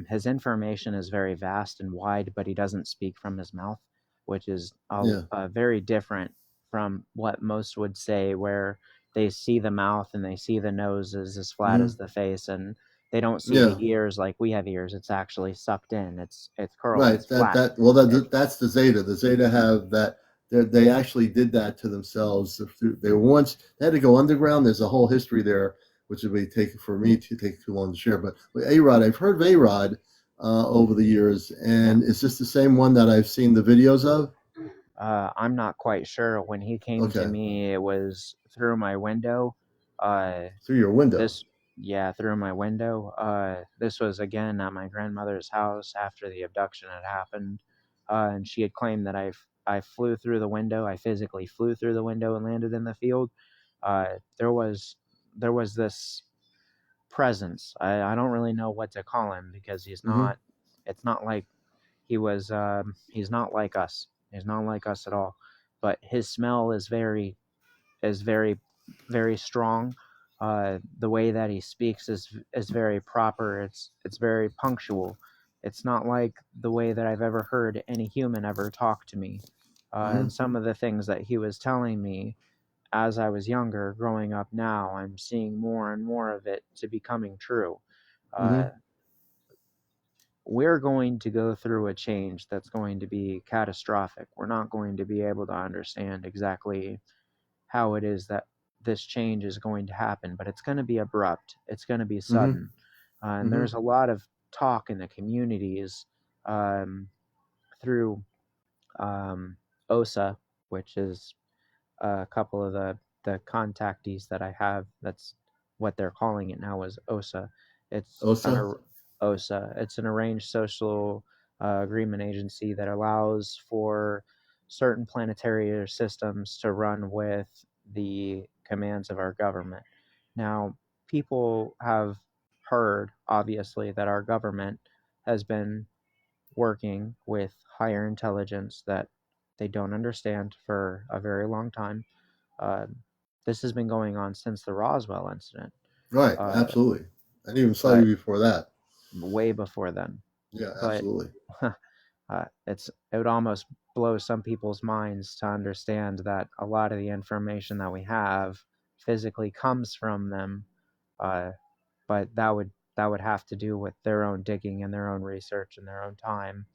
His information is very vast and wide, but he doesn't speak from his mouth, which is Yeah. very different from what most would say, where they see the mouth and they see the nose is as flat Mm-hmm. as the face, and they don't see the Yeah. ears like we have ears. It's actually sucked in. It's curled. Right. It's flat. It, That's the Zeta. The Zeta have that. They actually did that to themselves. They were once they had to go underground. There's a whole history there, which would be taken for me to take too long to share. But A Rod, I've heard of A Rod over the years, yeah. and is this the same one that I've seen the videos of? I'm not quite sure. When he came to Okay, me, it was through my window. Uh, through your window. this, yeah, through my window. This was again at my grandmother's house after the abduction had happened, and she had claimed that I flew through the window. I physically flew through the window and landed in the field. There was this presence. I don't really know what to call him because he's Mm-hmm. not. It's not like he was. He's not like us. He's not like us at all. But his smell is very strong. The way that he speaks is very proper. It's very punctual. It's not like the way that I've ever heard any human ever talk to me. Mm-hmm. And some of the things that he was telling me as I was younger, growing up now, I'm seeing more and more of it to becoming true. Mm-hmm. Uh, we're going to go through a change that's going to be catastrophic. We're not going to be able to understand exactly how it is that this change is going to happen, but it's going to be abrupt. It's going to be Mm-hmm. sudden. And Mm-hmm. there's a lot of talk in the communities um, through OSA, which is a couple of the contactees that I have. That's what they're calling it now, is OSA. It's an Osa. OSA. It's an arranged social agreement agency that allows for certain planetary systems to run with the commands of our government. Now, people have heard, obviously, that our government has been working with higher intelligence that they don't understand for a very long time. Uh, this has been going on since the Roswell incident, Right. uh, Absolutely. I even saw you but before that. way before then. Yeah. But Absolutely. it would almost blow some people's minds to understand that a lot of the information that we have physically comes from them, uh, but that would have to do with their own digging and their own research and their own time.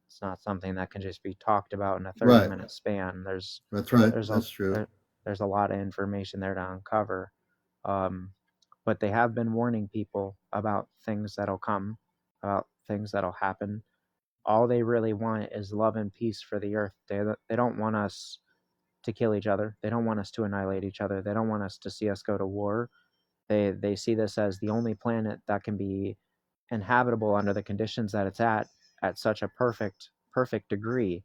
It's not something that can just be talked about in a Right. 30-minute span. That's right. There's a That's true. there's a lot of information there to uncover. Um, but they have been warning people about things that'll come, about things that'll happen. All they really want is love and peace for the earth. They don't want us to kill each other. They don't want us to annihilate each other. They don't want us to see us go to war. They see this as the only planet that can be inhabitable under the conditions that it's at such a perfect degree,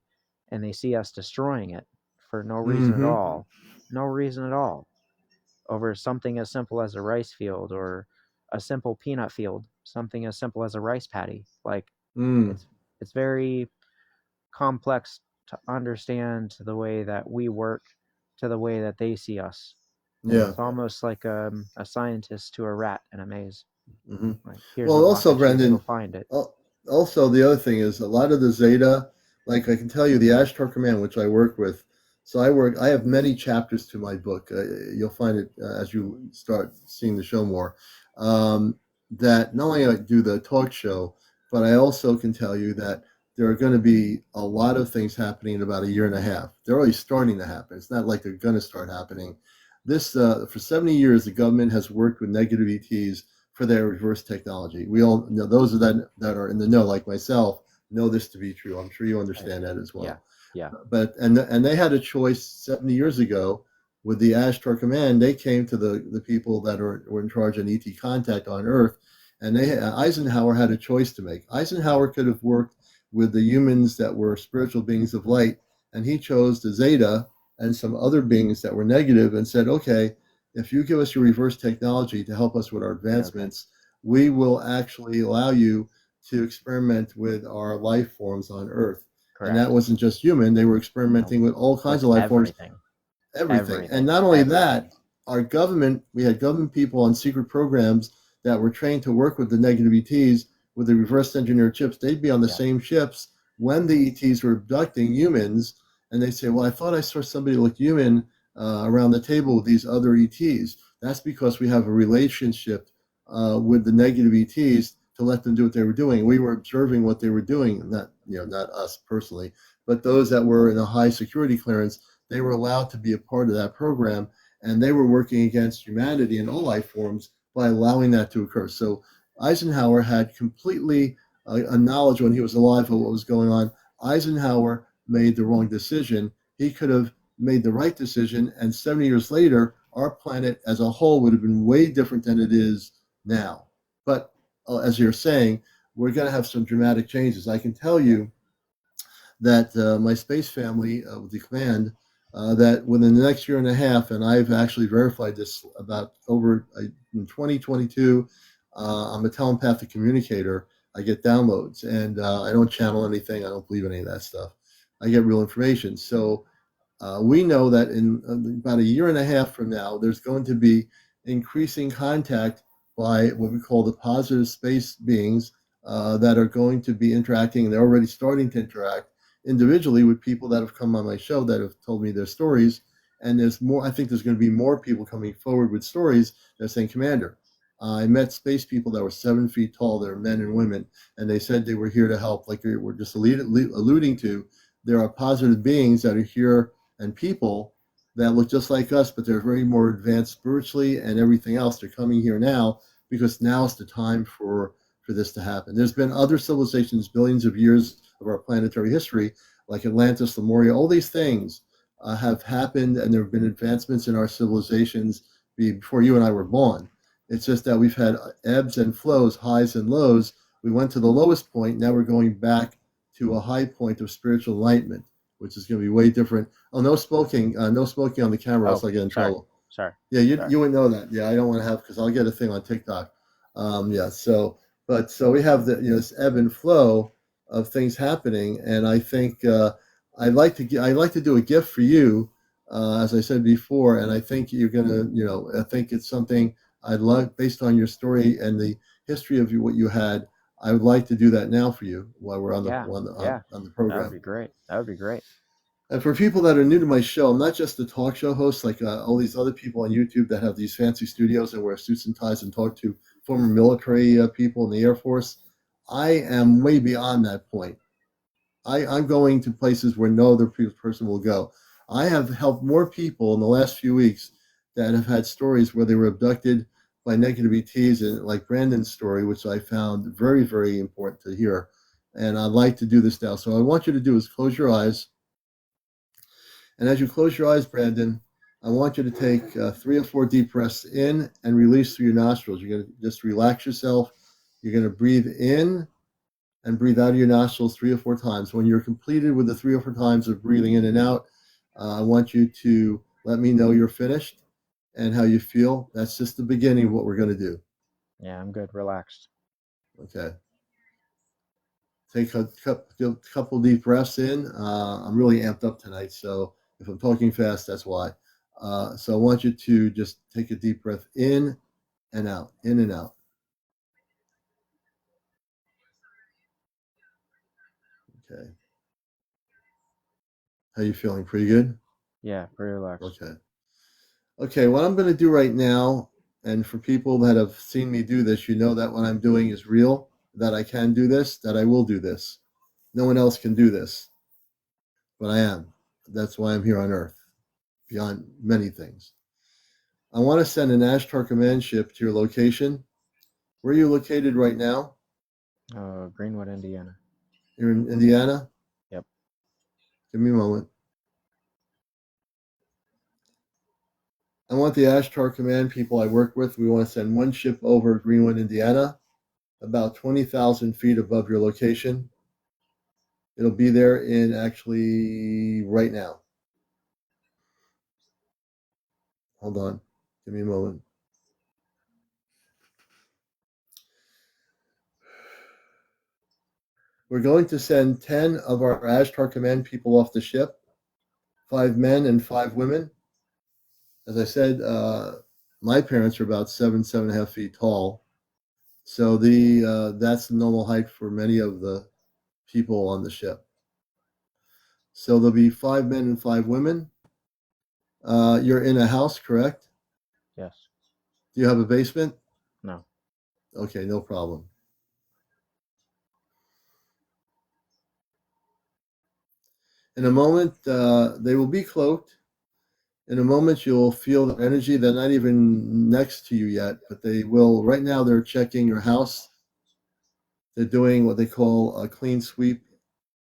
and they see us destroying it for no reason at Mm-hmm. all. No reason at all, over something as simple as a rice field or a simple peanut field, something as simple as a rice paddy. Like, Mm. it's very complex to understand the way that we work to the way that they see us. Yeah. It's almost like a scientist to a rat in a maze. Mm-hmm. Like, here's a Well, rock also, and shoot, go Brendan, find it. also the other thing is a lot of the Zeta, like I can tell you, the Ashtar Command, which I work with. So I have many chapters to my book. You'll find it as you start seeing the show more. That not only I do the talk show, but I also can tell you that there are going to be a lot of things happening in about a year and a half. They're already starting to happen. It's not like they're going to start happening. This for 70 years, the government has worked with negative ETs for their reverse technology. We all know, those that are in the know, like myself, know this to be true. I'm sure you understand that as Yeah, well. yeah, But and they had a choice 70 years ago with the Ashtar Command. They came to the people that were in charge of ET contact on Earth, and Eisenhower had a choice to make. Eisenhower could have worked with the humans that were spiritual beings of light, and he chose the Zeta and some other beings that were negative, and said, okay, if you give us your reverse technology to help us with our advancements, we will actually allow you to experiment with our life forms on Earth. And correct. that wasn't just human; they were experimenting with all kinds of With life forms, everything, everything. And everything, not only everything. that, our government, we had government people on secret programs that were trained to work with the negative ETs with the reverse engineered chips. They'd be on the Yeah. same ships when the ETs were abducting humans, and they say, "Well, I thought I saw somebody look human around the table with these other ETs." That's because we have a relationship with the negative ETs to let them do what they were doing. We were observing what they were doing, not us personally, but those that were in a high security clearance. They were allowed to be a part of that program, and they were working against humanity and all life forms by allowing that to occur. So Eisenhower had completely a knowledge when he was alive of what was going on. Eisenhower made the wrong decision. He could have made the right decision, and 70 years later, our planet as a whole would have been way different than it is now. But as you're saying, we're going to have some dramatic changes. I can tell you that my space family with the command, that within the next year and a half, and I've actually verified this about in 2022, I'm a telepathic communicator. I get downloads, and I don't channel anything. I don't believe any of that stuff. I get real information. So we know that in about a year and a half from now, there's going to be increasing contact by what we call the positive space beings that are going to be interacting, and they're already starting to interact individually with people that have come on my show that have told me their stories. And there's more. I think there's going to be more people coming forward with stories that are saying, "Commander, I met space people that were 7 feet tall. They're men and women, and they said they were here to help." Like we're just alluding to, there are positive beings that are here and people that look just like us, but they're very more advanced spiritually and everything else. They're coming here now because now is the time for this to happen. There's been other civilizations, billions of years of our planetary history, like Atlantis, Lemuria. All these things have happened, and there have been advancements in our civilizations before you and I were born. It's just that we've had ebbs and flows, highs and lows. We went to the lowest point. Now we're going back to a high point of spiritual enlightenment, which is going to be way different. Oh, no smoking, no smoking on the camera, else I get in trouble. Sorry. Yeah, you wouldn't know that. Yeah, I don't want to have because I'll get a thing on TikTok. Yeah, so we have this ebb and flow of things happening, and I think I'd like to do a gift for you, as I said before, and I think you're gonna I think it's something I'd love based on your story and the history of what you had. I would like to do that now for you while we're on the Yeah, on the that would program. be great. That would be great. And for people that are new to my show, I'm not just a talk show host like all these other people on YouTube that have these fancy studios and wear suits and ties and talk to former military people in the Air Force. I am way beyond that point. I'm going to places where no other person will go. I have helped more people in the last few weeks that have had stories where they were abducted by negative ETs, and like Brandon's story, which I found very, very important to hear. And I'd like to do this now. So I want you to do is close your eyes. And as you close your eyes, Brandon, I want you to take 3 or 4 deep breaths in and release through your nostrils. You're going to just relax yourself. You're going to breathe in and breathe out of your nostrils 3 or 4 times. When you're completed with the 3 or 4 times of breathing in and out, I want you to let me know you're finished and how you feel. That's just the beginning of what we're going to do. Yeah, I'm good. Relaxed. Okay. Take a couple deep breaths in. I'm really amped up tonight, so if I'm talking fast, that's why. So I want you to just take a deep breath in and out, in and out. Okay. How you feeling? Pretty good? Yeah, pretty relaxed. Okay. Okay, what I'm going to do right now, and for people that have seen me do this, you know that what I'm doing is real, that I can do this, that I will do this. No one else can do this, but I am. That's why I'm here on Earth, beyond many things. I want to send an Ashtar Command ship to your location. Where are you located right now? Greenwood, Indiana. You're in Indiana? Yep. Give me a moment. I want the Ashtar Command people I work with. We want to send one ship over Greenwood, Indiana, about 20,000 feet above your location. It'll be there in actually right now. Hold on. Give me a moment. We're going to send 10 of our Ashtar Command people off the ship, 5 men and 5 women. As I said, my parents are about 7.5 feet tall. So that's the normal height for many of the people on the ship. So there'll be 5 men and 5 women. You're in a house, correct? Yes. Do you have a basement? No. Okay, no problem. In a moment, they will be cloaked. In a moment, you'll feel their energy. They're not even next to you yet, but they will. Right now, they're checking your house. They're doing what they call a clean sweep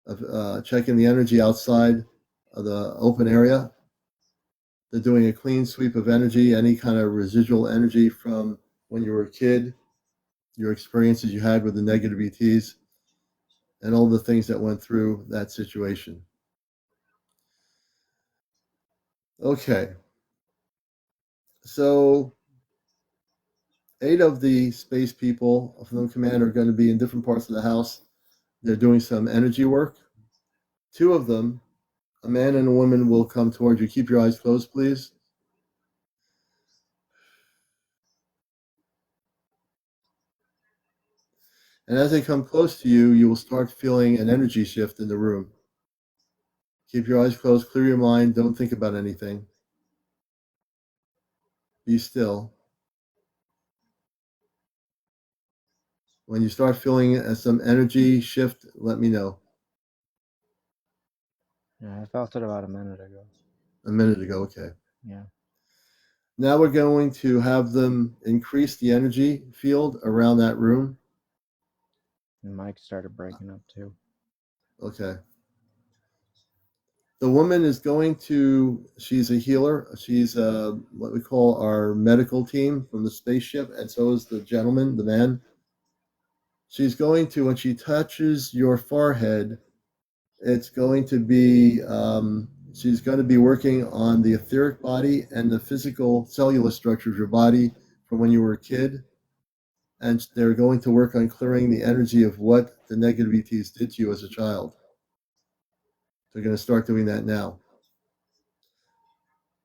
of checking the energy outside of the open area. They're doing a clean sweep of energy, any kind of residual energy from when you were a kid, your experiences you had with the negative ETs, and all the things that went through that situation. Okay. So 8 of the space people from the command are going to be in different parts of the house. They're doing some energy work. 2 of them, a man and a woman, will come towards you. Keep your eyes closed, please. And as they come close to you, you will start feeling an energy shift in the room. Keep your eyes closed, clear your mind, don't think about anything. Be still. When you start feeling some energy shift, let me know. Yeah, I felt it about a minute ago. A minute ago, okay. Yeah. Now we're going to have them increase the energy field around that room. And Mike started breaking up too. Okay. The woman is going to, she's a healer. She's what we call our medical team from the spaceship, and so is the gentleman, the man. She's going to, when she touches your forehead, it's going to be, she's going to be working on the etheric body and the physical cellular structure of your body from when you were a kid. And they're going to work on clearing the energy of what the negative ETs did to you as a child. They're going to start doing that now.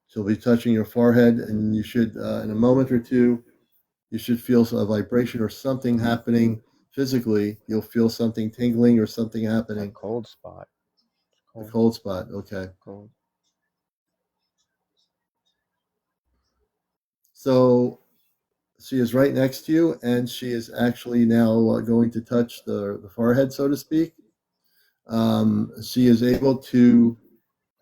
She'll be touching your forehead, and you should, in a moment or two, you should feel a vibration or something happening physically. You'll feel something tingling or something happening. A cold spot. A cold spot, okay. Cold. So she is right next to you, and she is actually now going to touch the forehead, so to speak. She is able to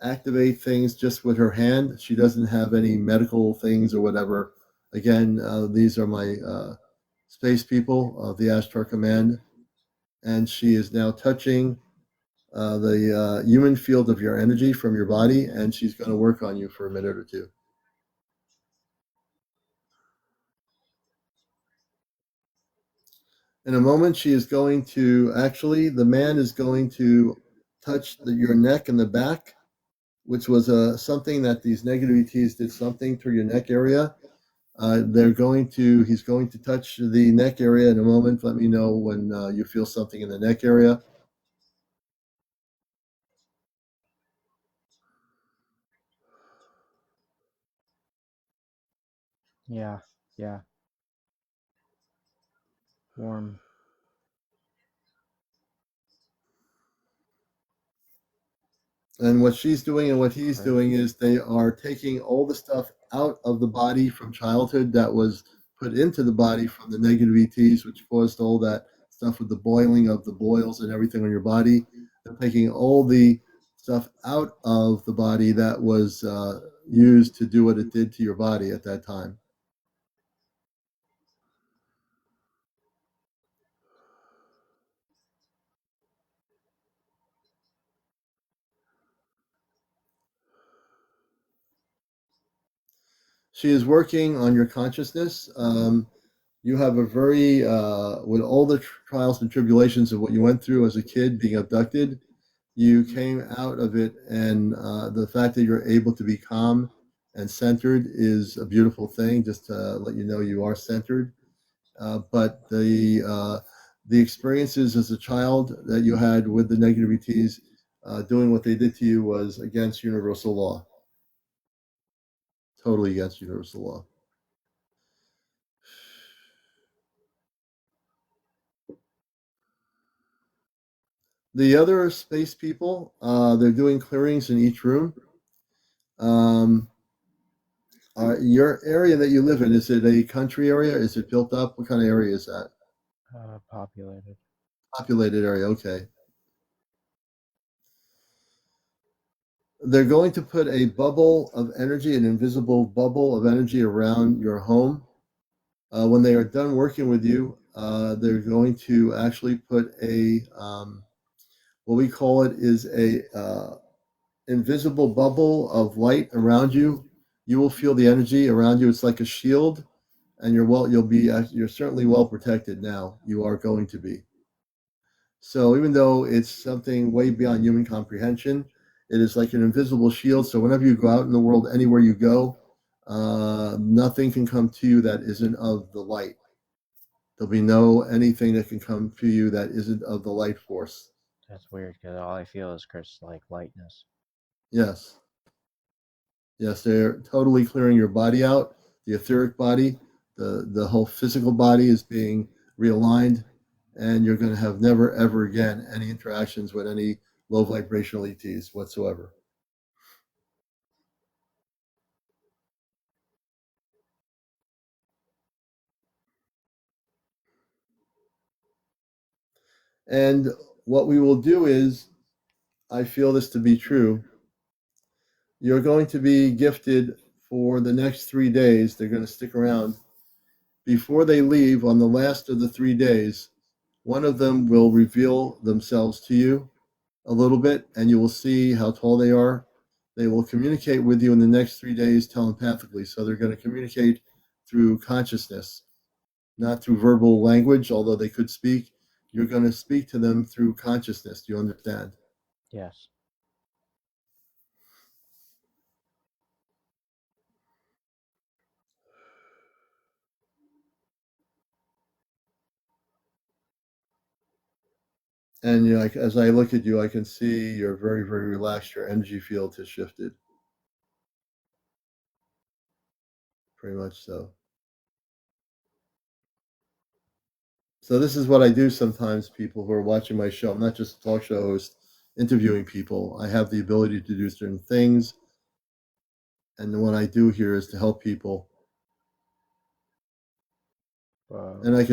activate things just with her hand. She doesn't have any medical things or whatever. Again, these are my space people of the Ashtar Command, and she is now touching the human field of your energy from your body, and she's going to work on you for a minute or two. In a moment, she is going to actually, the man is going to touch your neck and the back, which was something that these negative ETs did something to your neck area. He's going to touch the neck area in a moment. Let me know when you feel something in the neck area. Yeah, yeah. Warm. And what she's doing and what he's Right. doing is they are taking all the stuff out of the body from childhood that was put into the body from the negative ETs, which caused all that stuff with the boiling of the boils and everything on your body. They're taking all the stuff out of the body that was used to do what it did to your body at that time. She is working on your consciousness. You have a very, with all the trials and tribulations of what you went through as a kid being abducted, you came out of it, and the fact that you're able to be calm and centered is a beautiful thing. Just to let you know, you are centered. But the experiences as a child that you had with the negative ETs doing what they did to you was against universal law, totally against universal law. The other space people, they're doing clearings in each room. Um, your area that you live in, is it a country area? Is it built up? What kind of area is that? Populated. Populated area, okay. They're going to put a bubble of energy, an invisible bubble of energy around your home. When they are done working with you, they're going to actually put what we call it is a invisible bubble of light around you. You will feel the energy around you. It's like a shield, and you're certainly well protected now. You are going to be. So even though it's something way beyond human comprehension, it is like an invisible shield. So whenever you go out in the world, anywhere you go, nothing can come to you that isn't of the light. There'll be no anything that can come to you that isn't of the light force. That's weird because all I feel is like lightness. Yes. Yes, they're totally clearing your body out, the etheric body, the whole physical body is being realigned, and you're going to have never ever again any interactions with any low vibrational ETs whatsoever. And what we will do is, I feel this to be true. You're going to be gifted for the next 3 days. They're going to stick around. Before they leave on the last of the 3 days, one of them will reveal themselves to you a little bit, and you will see how tall they are. They will communicate with you in the next 3 days telepathically. So they're going to communicate through consciousness, not through verbal language, although they could speak. You're going to speak to them through consciousness. Do you understand? Yes. And like as I look at you, I can see you're very, very relaxed. Your energy field has shifted. Pretty much so. So this is what I do sometimes, people who are watching my show. I'm not just a talk show host interviewing people. I have the ability to do certain things. And what I do here is to help people. And Whoa. I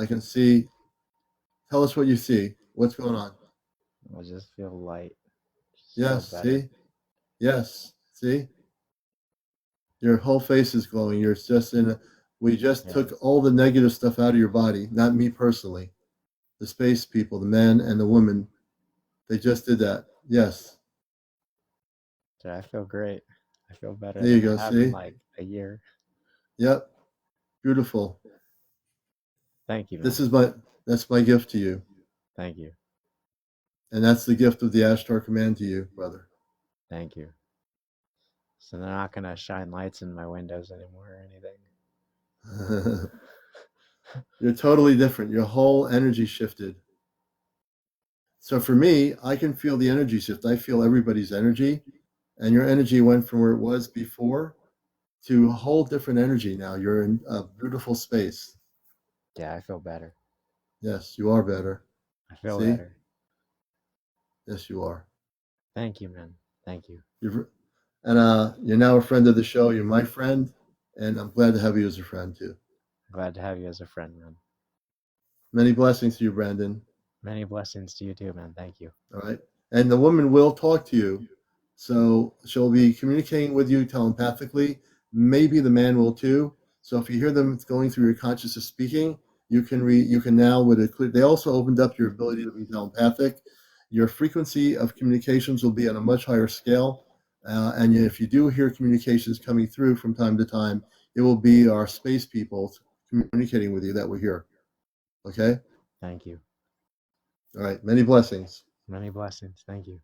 can see, tell us what you see. What's going on? I just feel light. Just feel Yes, better. see? Yes, see? Your whole face is glowing. You're just in. We just Yeah. took all the negative stuff out of your body. Not me personally. The space people, the man and the woman, they just did that. Yes. Yeah, I feel great. I feel better There you than I go. have in See? like a year. Yep. Beautiful. Thank you, This man. is my. That's my gift to you, Thank you. and that's the gift of the Ashtar Command to you, brother. Thank you. So they're not gonna shine lights in my windows anymore or anything. You're totally different. Your whole energy shifted. So for me, I can feel the energy shift. I feel everybody's energy, and your energy went from where it was before to a whole different energy now. You're in a beautiful space. Yeah, I feel better. Yes, you are better. I feel See? better. Yes, you are. Thank you, man. Thank you. You're, and you're now a friend of the show. You're my friend, and I'm glad to have you as a friend too. Glad to have you as a friend, man. Many blessings to you, Brandon. Many blessings to you too, man. Thank you. All right. And the woman will talk to you. So she'll be communicating with you telepathically. Maybe the man will too. So if you hear them going through your consciousness speaking, you can now with a clear, they also opened up your ability to be telepathic. Your frequency of communications will be at a much higher scale. And if you do hear communications coming through from time to time, it will be our space people communicating with you that we're here. Okay? Thank you. All right. Many blessings. Many blessings. Thank you.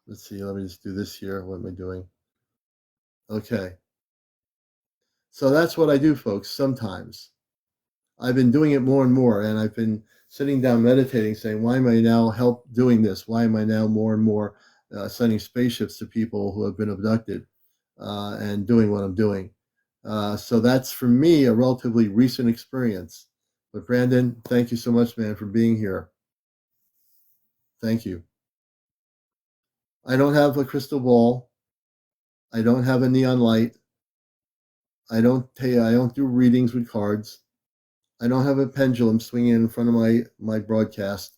Let's see, let me just do this here. What am I doing? Okay. So that's what I do, folks, sometimes. I've been doing it more and more, and I've been sitting down meditating, saying, why am I now doing this? Why am I now more and more sending spaceships to people who have been abducted and doing what I'm doing? So that's, for me, a relatively recent experience. But Brandon, thank you so much, man, for being here. Thank you. I don't have a crystal ball. I don't have a neon light. I don't do readings with cards. I don't have a pendulum swinging in front of my broadcast.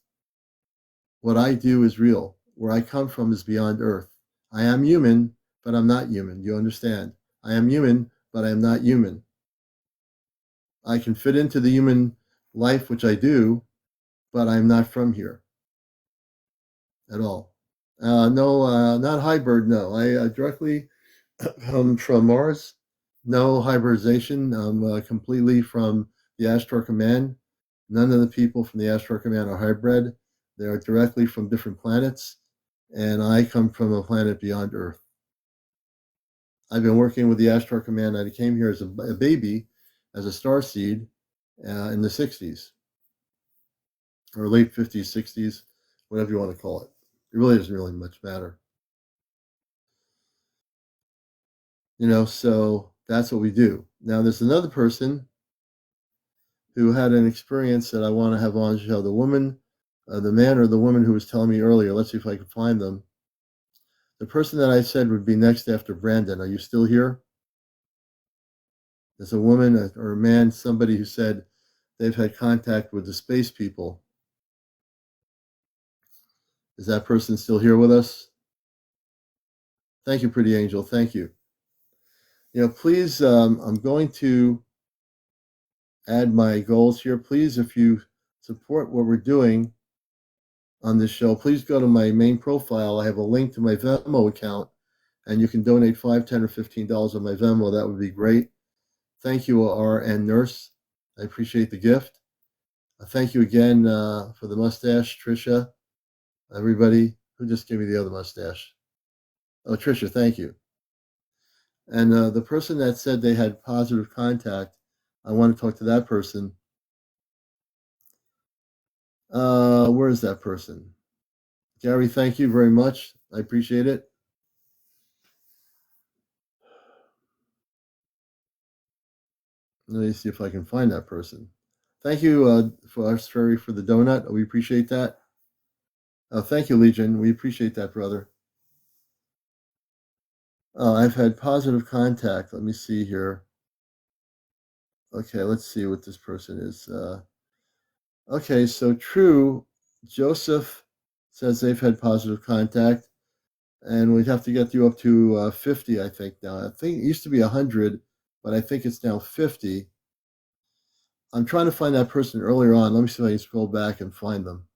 What I do is real. Where I come from is beyond Earth. I am human, but I'm not human. You understand? I am human, but I am not human. I can fit into the human life, which I do, but I'm not from here at all. No, not hybrid. No, I directly come from Mars. No hybridization. I'm completely from the Ashtar Command. None of the people from the Ashtar Command are hybrid. They are directly from different planets, and I come from a planet beyond Earth. I've been working with the Ashtar Command. I came here as a baby, as a star seed in the 60s, or late 50s, 60s, whatever you want to call it. It really doesn't really much matter. So that's what we do. Now, there's another person who had an experience that I want to have on the show. The woman, the man or the woman who was telling me earlier, let's see if I can find them. The person that I said would be next after Brandon. Are you still here? There's a woman or a man, somebody who said they've had contact with the space people. Is that person still here with us? Thank you, pretty angel. Thank you. Please, I'm going to add my goals here. Please, if you support what we're doing on this show, please go to my main profile. I have a link to my Venmo account, and you can donate $5, $10, or $15 on my Venmo. That would be great. Thank you, RN Nurse. I appreciate the gift. Thank you again for the mustache, Trisha. Everybody who just gave me the other mustache. Oh, Trisha, thank you. And the person that said they had positive contact, I want to talk to that person. Where is that person? Gary, thank you very much. I appreciate it. Let me see if I can find that person. Thank you for the donut. We appreciate that. Thank you, Legion. We appreciate that, brother. I've had positive contact. Let me see here. Okay, let's see what this person is. Okay, so True Joseph says they've had positive contact. And we'd have to get you up to 50, I think now. I think it used to be 100, but I think it's now 50. I'm trying to find that person earlier on. Let me see if I can scroll back and find them.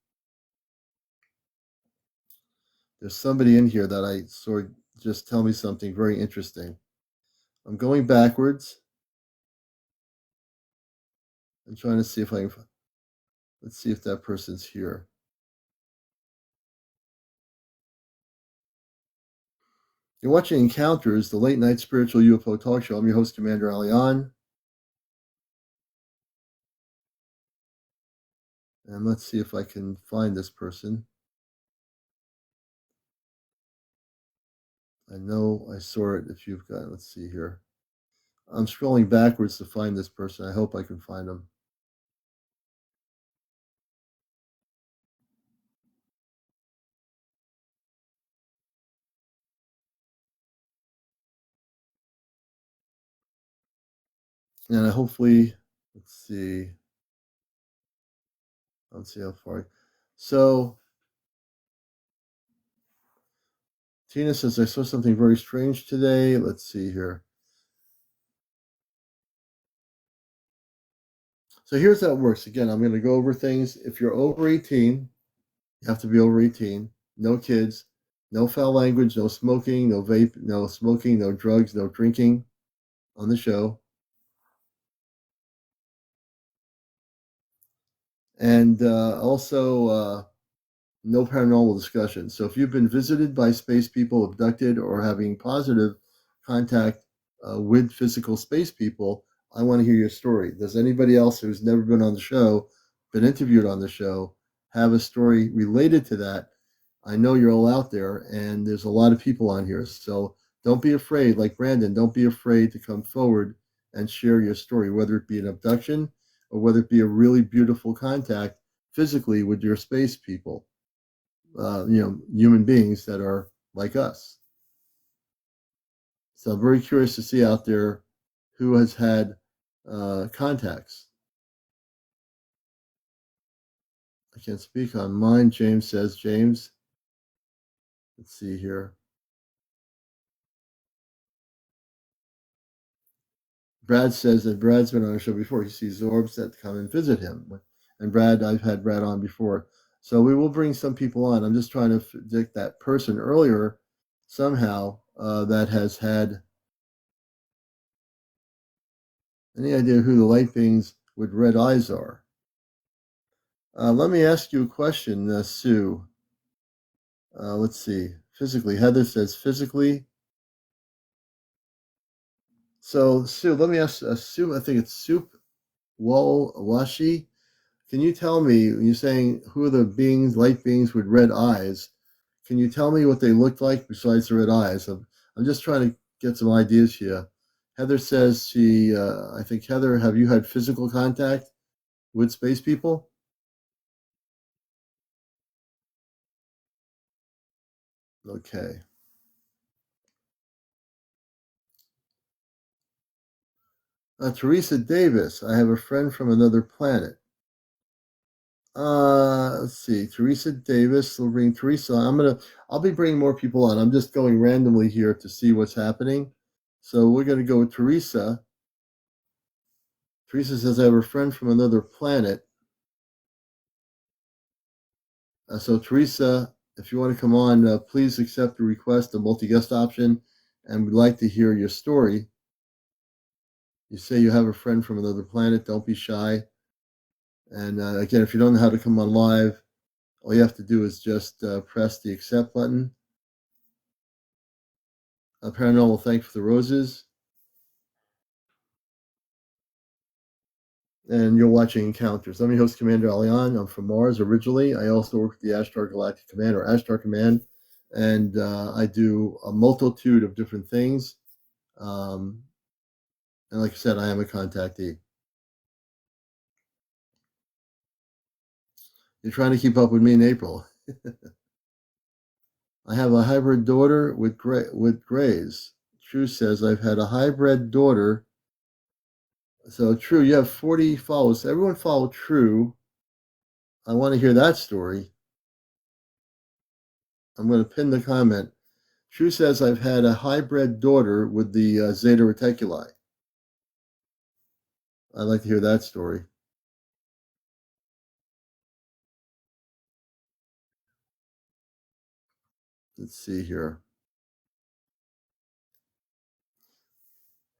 There's somebody in here that I saw just tell me something very interesting. I'm going backwards and trying to see if I can. Let's see if that person's here. You're watching Encounters, the late night spiritual UFO talk show. I'm your host, CmdrAleon. And let's see if I can find this person. I know I saw it if you've got, let's see here. I'm scrolling backwards to find this person. I hope I can find him. And I hopefully, let's see. Let's see how far. So Tina says, I saw something very strange today. Let's see here. So here's how it works. Again, I'm going to go over things. If you're over 18, you have to be over 18. No kids, no foul language, no smoking, no vape, no smoking, no drugs, no drinking on the show. And also no paranormal discussion. So if you've been visited by space people, abducted, or having positive contact with physical space people, I want to hear your story. Does anybody else who's never been on the show, been interviewed on the show, have a story related to that? I know you're all out there, and there's a lot of people on here. So don't be afraid, like Brandon, don't be afraid to come forward and share your story, whether it be an abduction or whether it be a really beautiful contact physically with your space people, human beings that are like us. So I'm very curious to see out there who has had contacts. I can't speak on mine, James says. James, let's see here. Brad says that Brad's been on a show before. He sees orbs that come and visit him. And Brad, I've had Brad on before. So we will bring some people on. I'm just trying to predict that person earlier somehow that has had any idea who the light beings with red eyes are. Let me ask you a question, Sue. Let's see. Physically, Heather says physically. So, Sue, let me ask Sue. I think it's Soup Washi. Can you tell me, when you're saying who are the beings, light beings with red eyes, can you tell me what they looked like besides the red eyes? I'm just trying to get some ideas here. Heather says I think, Heather, have you had physical contact with space people? Okay. Teresa Davis, I have a friend from another planet. Let's see. Teresa Davis. We'll bring Teresa. I'll be bringing more people on. I'm just going randomly here to see what's happening. So we're going to go with Teresa. Teresa says, I have a friend from another planet. So Teresa, if you want to come on, please accept the request, the multi-guest option, and we'd like to hear your story. You say you have a friend from another planet. Don't be shy. And again, if you don't know how to come on live, all you have to do is just press the accept button. Paranormal, thanks for the roses. And you're watching Encounters. I'm your host, CmdrAleon. I'm from Mars originally. I also work with the Ashtar Galactic Command, or Ashtar Command, and I do a multitude of different things. And like I said, I am a contactee. You're trying to keep up with me in April. I have a hybrid daughter with grays. True says, I've had a hybrid daughter. So True, you have 40 followers. Everyone follow True. I want to hear that story. I'm going to pin the comment. Shu says, I've had a hybrid daughter with the Zeta Reticuli. I'd like to hear that story. Let's see here.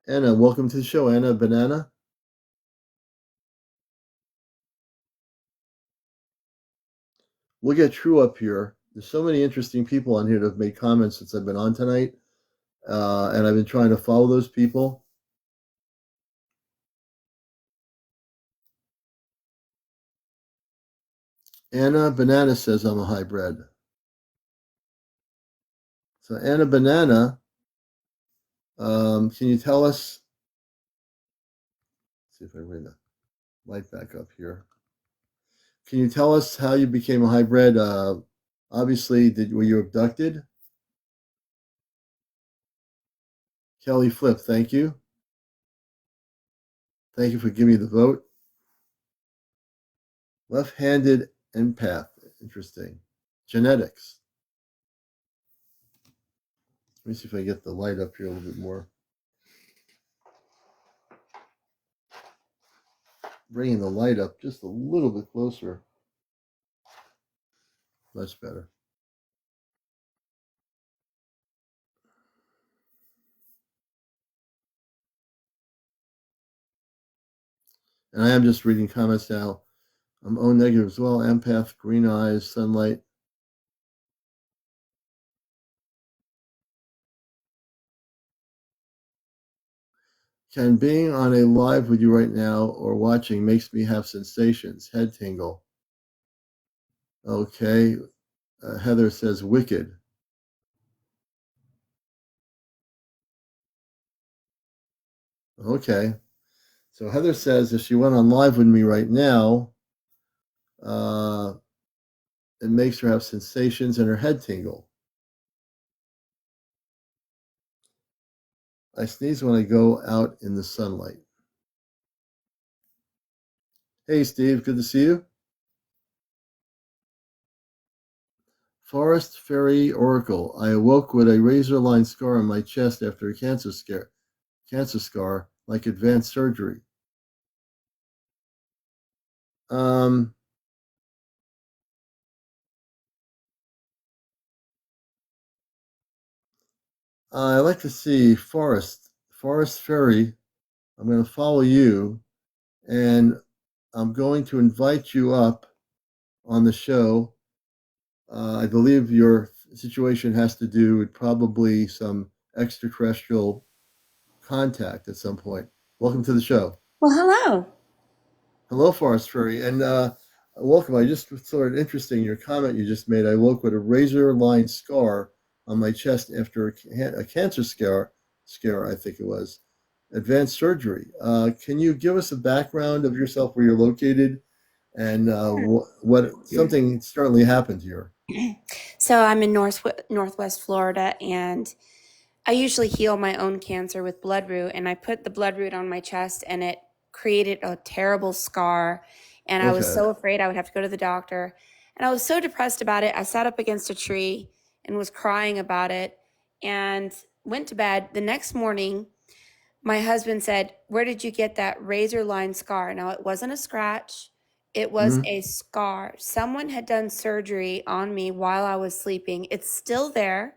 Anna, welcome to the show. Anna Banana. We'll get True up here. There's so many interesting people on here that have made comments since I've been on tonight. And I've been trying to follow those people. Anna Banana says I'm a hybrid. So Anna Banana, can you tell us? Let's see if I bring the light back up here. Can you tell us how you became a hybrid? Obviously, were you abducted? Kelly Flip, thank you. Thank you for giving me the vote. Left-handed empath, interesting. Genetics. Let me see if I get the light up here a little bit more. Bringing the light up just a little bit closer. Much better. And I am just reading comments now. I'm O negative as well. Empath, green eyes, sunlight. Can being on a live with you right now or watching makes me have sensations, head tingle. Okay. Heather says wicked. Okay. So Heather says if she went on live with me right now, it makes her have sensations and her head tingle. I sneeze when I go out in the sunlight. Hey, Steve, good to see you. Forest Fairy Oracle. I awoke with a razor-line scar on my chest after a cancer scar, like advanced surgery. I like to see Forest Fairy. I'm going to follow you, and I'm going to invite you up on the show. I believe your situation has to do with probably some extraterrestrial contact at some point. Welcome to the show. Well, hello. Hello, Forest Fairy, and welcome. I just thought it interesting your comment you just made. I woke with a razor-line scar on my chest after a cancer scare, I think it was, advanced surgery. Can you give us a background of yourself, where you're located, and what something certainly happened here? So I'm in Northwest Florida, and I usually heal my own cancer with bloodroot, and I put the bloodroot on my chest, and it created a terrible scar. And I was Okay. so afraid I would have to go to the doctor. And I was so depressed about it. I sat up against a tree and was crying about it and went to bed. The next morning, my husband said, "Where did you get that razor line scar?" Now, it wasn't a scratch. It was Mm-hmm. a scar. Someone had done surgery on me while I was sleeping. It's still there,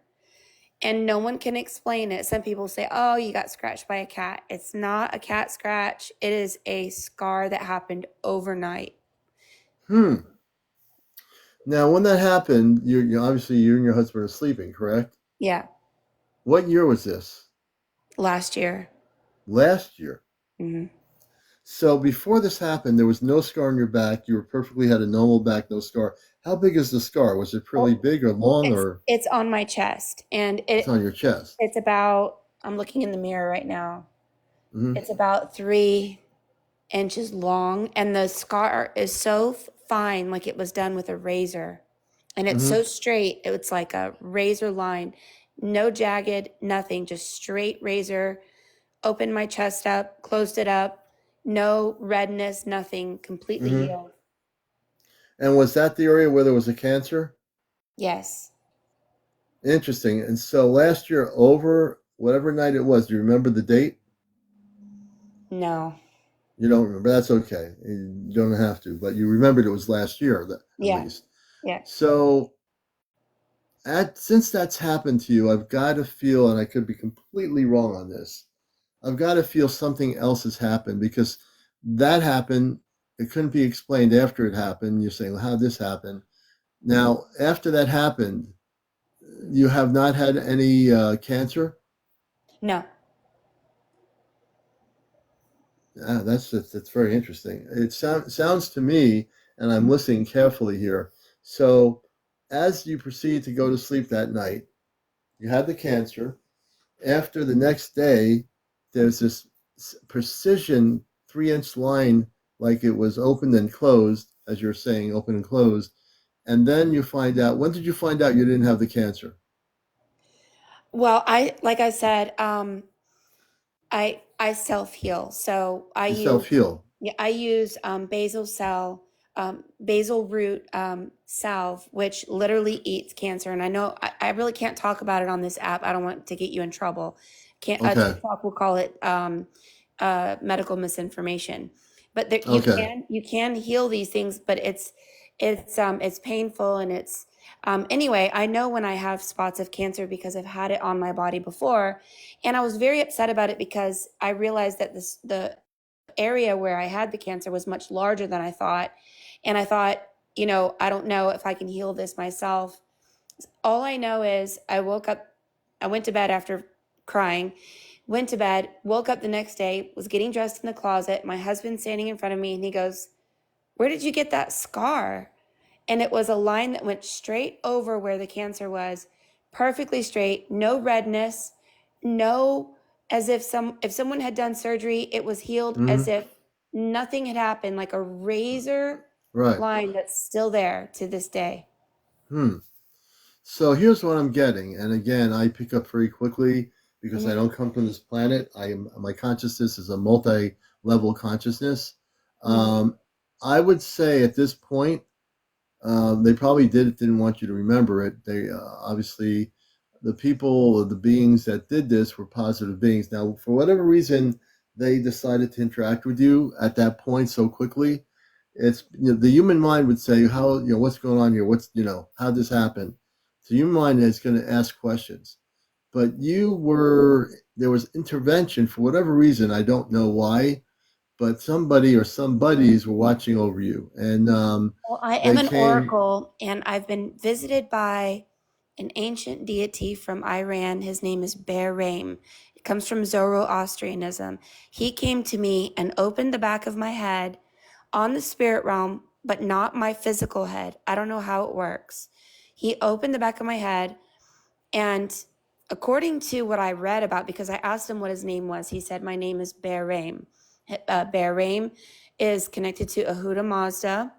and no one can explain it. Some people say, "Oh, you got scratched by a cat." It's not a cat scratch. It is a scar that happened overnight. Now, when that happened, you obviously you and your husband are sleeping, correct? Yeah, What year was this? last year. Last year. Hmm. So before this happened, there was no scar on your back. You were perfectly had a normal back, no scar. How big is the scar? Was it pretty Oh, big or long, it's or it's on my chest, and it's on your chest? it's about. I'm looking in the mirror right now. Mm-hmm. It's about 3 inches long, and the scar is so fine, like it was done with a razor, and it's Mm-hmm. so straight. It's like a razor line, no jagged, nothing, just straight razor. Opened my chest up, closed it up, no redness, nothing, completely Mm-hmm. healed. And was that the area where there was a cancer? Yes. Interesting. And so last year, over whatever night it was, do you remember the date? No. You don't remember. That's okay. You don't have to, but you remembered it was last year, at Yeah. least. Yeah. So, since that's happened to you, I've got to feel, and I could be completely wrong on this, I've got to feel something else has happened because that happened. It couldn't be explained after it happened. You're saying, well, how did this happen? Now, after that happened, you have not had any cancer? No. That's very interesting. It sounds to me, and I'm listening carefully here. So, as you proceed to go to sleep that night, you had the cancer. After the next day, there's this precision 3-inch line, like it was opened and closed, as you're saying, open and closed. And then you find out. When did you find out you didn't have the cancer? Well, like I said, I self heal. So I You use, self heal. yeah, I use basil root salve, which literally eats cancer. And I know I really can't talk about it on this app. I don't want to get you in trouble. Can't Okay. TikTok will call it medical misinformation. But there, Okay. you can heal these things, but it's painful and it's anyway. I know when I have spots of cancer because I've had it on my body before, and I was very upset about it because I realized that the area where I had the cancer was much larger than I thought. And I thought, I don't know if I can heal this myself. All I know is I woke up, I went to bed after crying, went to bed, woke up the next day, was getting dressed in the closet. My husband standing in front of me, and he goes, "Where did you get that scar?" And it was a line that went straight over where the cancer was, perfectly straight, no redness, no, as if someone had done surgery, it was healed as Hmm. if nothing had happened, like a razor Right. line that's still there to this day. Hmm. So here's what I'm getting, and again, I pick up very quickly because I Mhm. don't come from this planet. My consciousness is a multi-level consciousness. Mhm. Um, I would say at this point, they probably didn't want you to remember it. They obviously, the people, the beings that did this were positive beings. Now, for whatever reason, they decided to interact with you at that point so quickly. It's the human mind would say, how what's going on here? What's how this happened? So human mind is going to ask questions. But there was intervention for whatever reason. I don't know why, but somebody or some buddies were watching over you, and Well, I am they an came. oracle, and I've been visited by an ancient deity from Iran. His name is Bear Rame. It comes from Zoroastrianism. He came to me and opened the back of my head on the spirit realm, but not my physical head. I don't know how it works. He opened the back of my head, and according to what I read about, because I asked him what his name was, he said, "My name is Bear Rame." Bear Rame is connected to Ahuda Mazda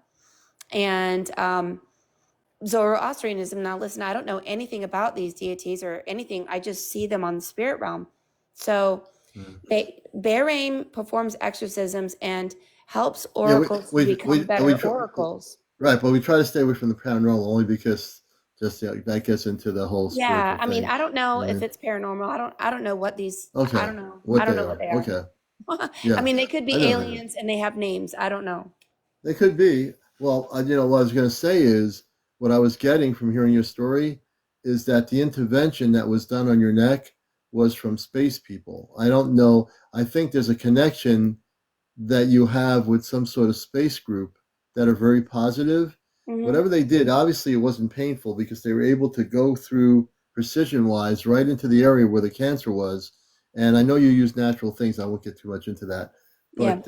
and Zoroastrianism. Now, listen, I don't know anything about these deities or anything. I just see them on the spirit realm. So, Bahrain performs exorcisms and helps Yeah, oracles to become we better try, oracles. right, but we try to stay away from the paranormal only because just that gets into the whole Yeah, spiritual I mean, thing. I don't You know know what I if mean? it's paranormal. I don't know what these. I Okay, don't know. I what don't they know what are. they are. Okay, I yeah, mean, they could I be know they are. aliens and they have names. I don't know. They could be. Well, what I was going to say is what I was getting from hearing your story is that the intervention that was done on your neck was from space people. I don't know. I think there's a connection that you have with some sort of space group that are very positive. Hmm. Whatever they did, obviously it wasn't painful because they were able to go through precision wise right into the area where the cancer was. And I know you use natural things. I won't get too much into that, Yeah.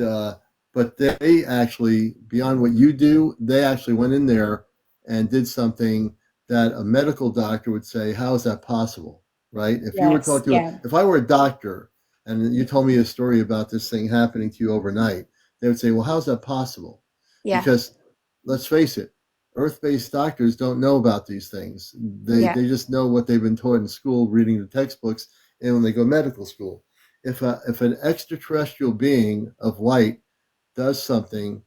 but they actually, beyond what you do, they actually went in there and did something that a medical doctor would say, "How is that possible?" Right? If you were Yes. talking to, Yeah. if I were a doctor and you told me a story about this thing happening to you overnight, they would say, well, how's that possible? Yeah. Because let's face it, earth-based doctors don't know about these things. Yeah. They just know what they've been taught in school, reading the textbooks, and when they go to medical school. If an extraterrestrial being of light does something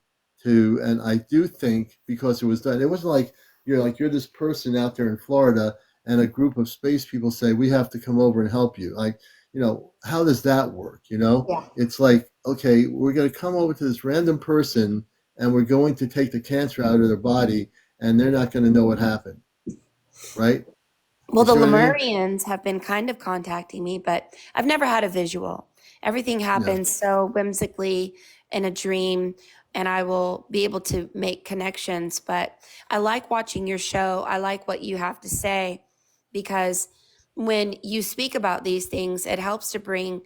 and I do think because it was done, it wasn't like you're this person out there in Florida and a group of space people say, we have to come over and help you. Like, how does that work? Yeah. It's like, okay, we're going to come over to this random person and we're going to take the cancer out of their body and they're not going to know what happened. Right? Well, You the see what I mean? Lemurians have been kind of contacting me, but I've never had a visual. Everything Yeah. happens so whimsically in a dream, and I will be able to make connections. But I like watching your show. I like what you have to say because when you speak about these things, it helps to bring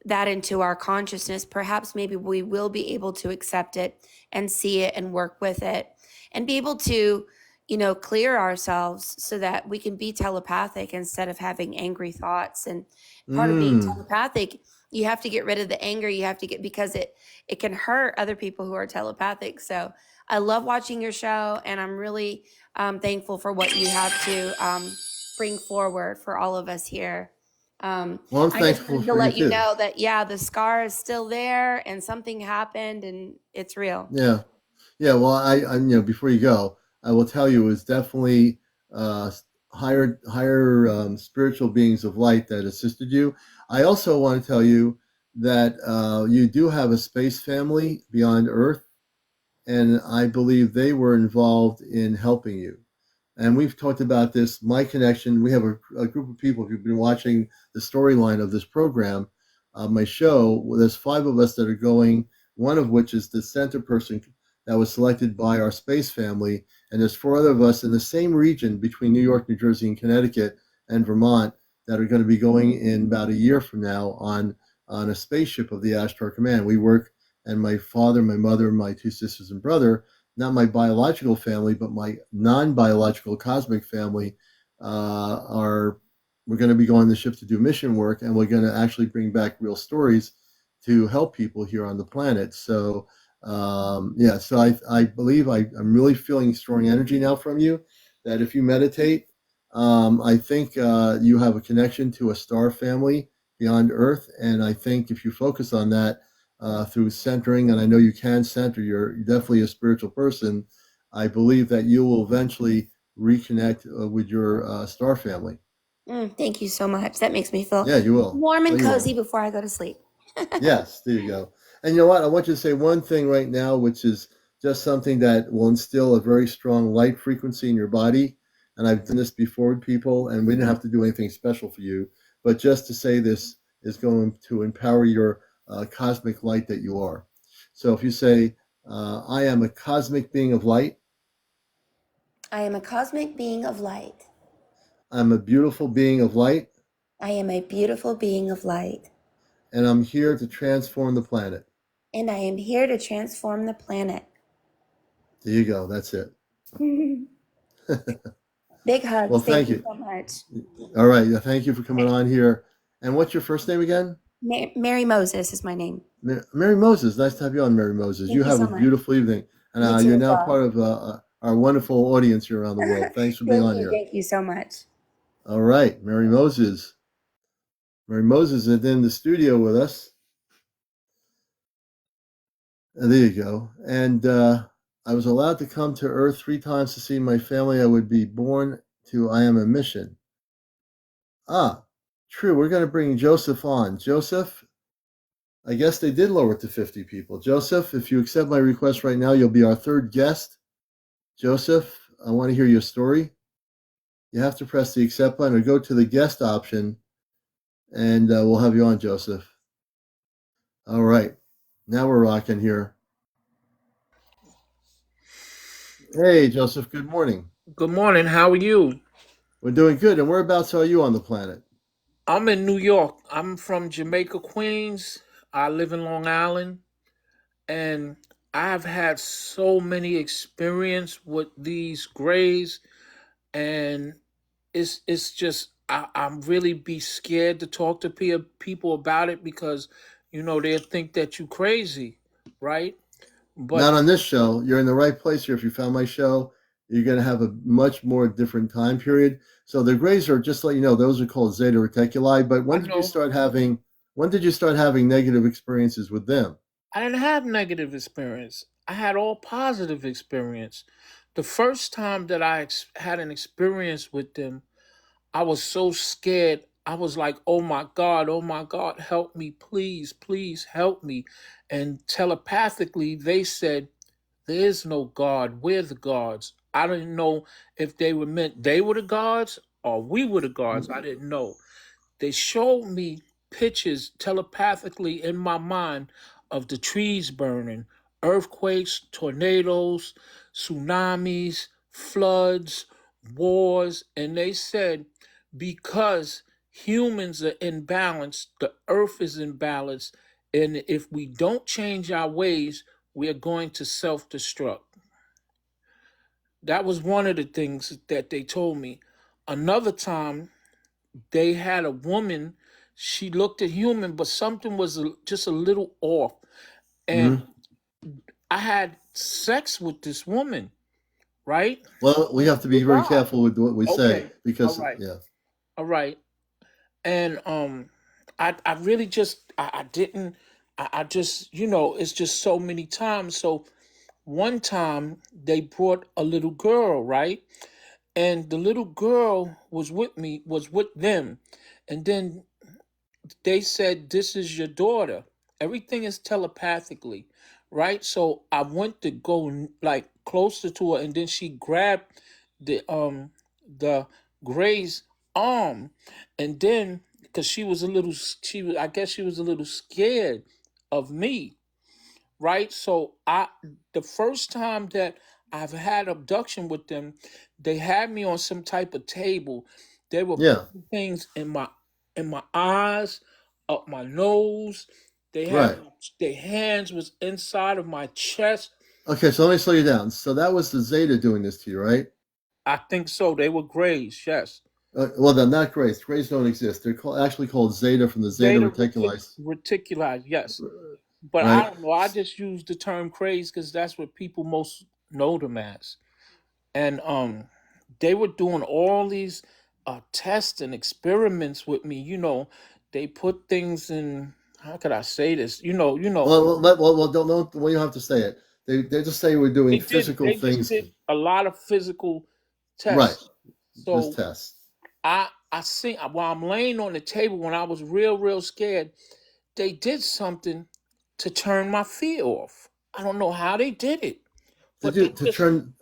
that into our consciousness. Perhaps maybe we will be able to accept it and see it and work with it and be able to clear ourselves so that we can be telepathic instead of having angry thoughts. And part of being Mm. telepathic, you have to get rid of the anger. You have to get, because it can hurt other people who are telepathic. So I love watching your show, and I'm really thankful for what you have to bring forward for all of us here. Well, I'm I just thankful wanted to for you let you too. know that, yeah, the scar is still there and something happened and it's real. Yeah. Yeah, well, before you go, I will tell you, it was definitely uh, higher spiritual beings of light that assisted you. I also want to tell you that you do have a space family beyond Earth, and I believe they were involved in helping you. And we've talked about this. My connection. We have a group of people. If you've been watching the storyline of this program, my show, well, there's 5 of us that are going. One of which is the center person that was selected by our space family, and there's 4 other of us in the same region between New York, New Jersey, and Connecticut and Vermont that are going to be going in about a year from now on a spaceship of the Ashtar Command. We work, and my father, my mother, my 2 sisters and brother, not my biological family, but my non-biological cosmic family, are we're going to be going on the ship to do mission work, and we're going to actually bring back real stories to help people here on the planet. So, yeah, so I believe I'm really feeling strong energy now from you. That if you meditate, I think you have a connection to a star family beyond Earth, and I think if you focus on that, through centering, and I know you can center, you're definitely a spiritual person. I believe that you will eventually reconnect with your star family. Thank you so much. That makes me feel Yeah, you will. warm Oh, and you cozy will. before I go to sleep. Yes, there you go. And you know what? I want you to say one thing right now, which is just something that will instill a very strong light frequency in your body. And I've done this before with people, and we didn't have to do anything special for you. But just to say this is going to empower your cosmic light that you are. So if you say, I am a cosmic being of light, I am a cosmic being of light. I'm a beautiful being of light, I am a beautiful being of light. and I'm here to transform the planet. And I am here to transform the planet. There you go. That's it. Big Well, hugs. Thank thank you you. so much. All right. Yeah, thank you for coming on here. And what's your first name again? Mary Moses is my name. Mary Moses. Nice to have you on, Mary Moses. You Thank you have so a much. beautiful evening. And You too you're as now well. part of our wonderful audience here around the world. Thanks for being Thank on you. here. Thank you so much. All right. Mary Moses. Mary Moses is in the studio with us. There you go. And I was allowed to come to Earth 3 times to see my family. I would be born to I am a mission. Ah, true. We're going to bring Joseph on. Joseph, I guess they did lower it to 50 people. Joseph, if you accept my request right now, you'll be our 3rd guest. Joseph, I want to hear your story. You have to press the accept button or go to the guest option, and we'll have you on, Joseph. All right. Now we're rocking here. Hey, Joseph, good morning. Good morning. How are you? We're doing good. And whereabouts are you on the planet? I'm in New York. I'm from Jamaica, Queens. I live in Long Island, and I've had so many experience with these grays, and it's just I'm really be scared to talk to people about it because they'll think that you crazy, right? Not But on this show. You're in the right place here. If you found my show, you're going to have a much more different time period. So the grays are, just to let you know, those are called Zeta reticuli. But I know when did you start having negative experiences with them? I didn't have negative experience. I had all positive experience. The first time that I had an experience with them, I was so scared. I was like, oh my God, help me, please, please help me. And telepathically, they said, there is no God. We're the gods. I didn't know if they were meant they were the gods or we were the gods. I didn't know. They showed me pictures telepathically in my mind of the trees burning, earthquakes, tornadoes, tsunamis, floods, wars, and they said because humans are in balance, the earth is in balance, and if we don't change our ways, we are going to self destruct. That was one of the things that they told me. Another time, they had a woman, she looked at human, but something was just a little off. And Hmm. I had sex with this woman, right? Well, we have to be With very God. careful with what we say Okay. All because, right. yeah. All right. And I really just I didn't I just it's just so many times. So one time they brought a little girl, right? And the little girl was with me, was with them. And then they said, this is your daughter. Everything is telepathically, right? So I went to go like closer to her, and then she grabbed the Gray's arm, and then because she was a little, she was, I guess she was a little scared of me, right? So the first time that I've had abduction with them, they had me on some type of table. They were Yeah. putting things in my eyes, up my nose. They had Right. their hands was inside of my chest. Okay, so let me slow you down. So that was the Zeta doing this to you, right? I think so. They were grays, yes. Well, they're not Grays. Grays don't exist. They're actually called Zeta from the Zeta Zeta Reticuli, reticuli, yes. But I right? don't know. I just use the term craze because that's what people most know them as. And they were doing all these tests and experiments with me. They put things in. How could I say this? Well, don't. Well, you don't have to say it. They just say we're doing They did. physical They just things, did a lot of physical right? tests. Just So tests. I see while I'm laying on the table when I was real scared, they did something to turn my fear off. I don't know how they did it, Did but you to turn?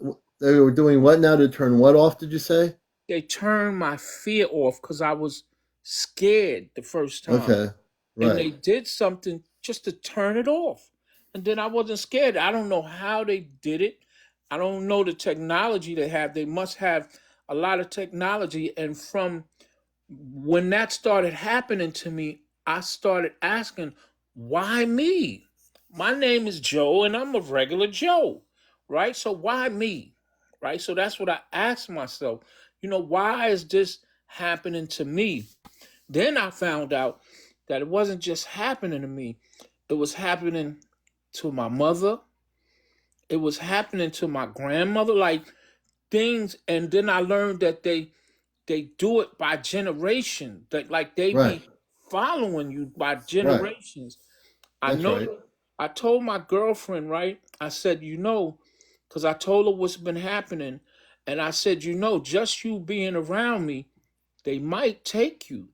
They were doing what now to turn what off? Did you say? they turned my fear off because I was scared the first time. Okay, And right. they did something just to turn it off. And then I wasn't scared. I don't know how they did it. I don't know the technology they have. They must have a lot of technology. And from when that started happening to me, I started asking, why me? My name is Joe and I'm a regular Joe, right? So why me? Right? So that's what I asked myself. Why is this happening to me? Then I found out that it wasn't just happening to me, it was happening to my mother, it was happening to my grandmother, like things. And then I learned that they do it by generation, that like they Right. be following you by Right. generations. I That's know. right. I told my girlfriend, right? I said, because I told her what's been happening. And I said, just you being around me, they might take you,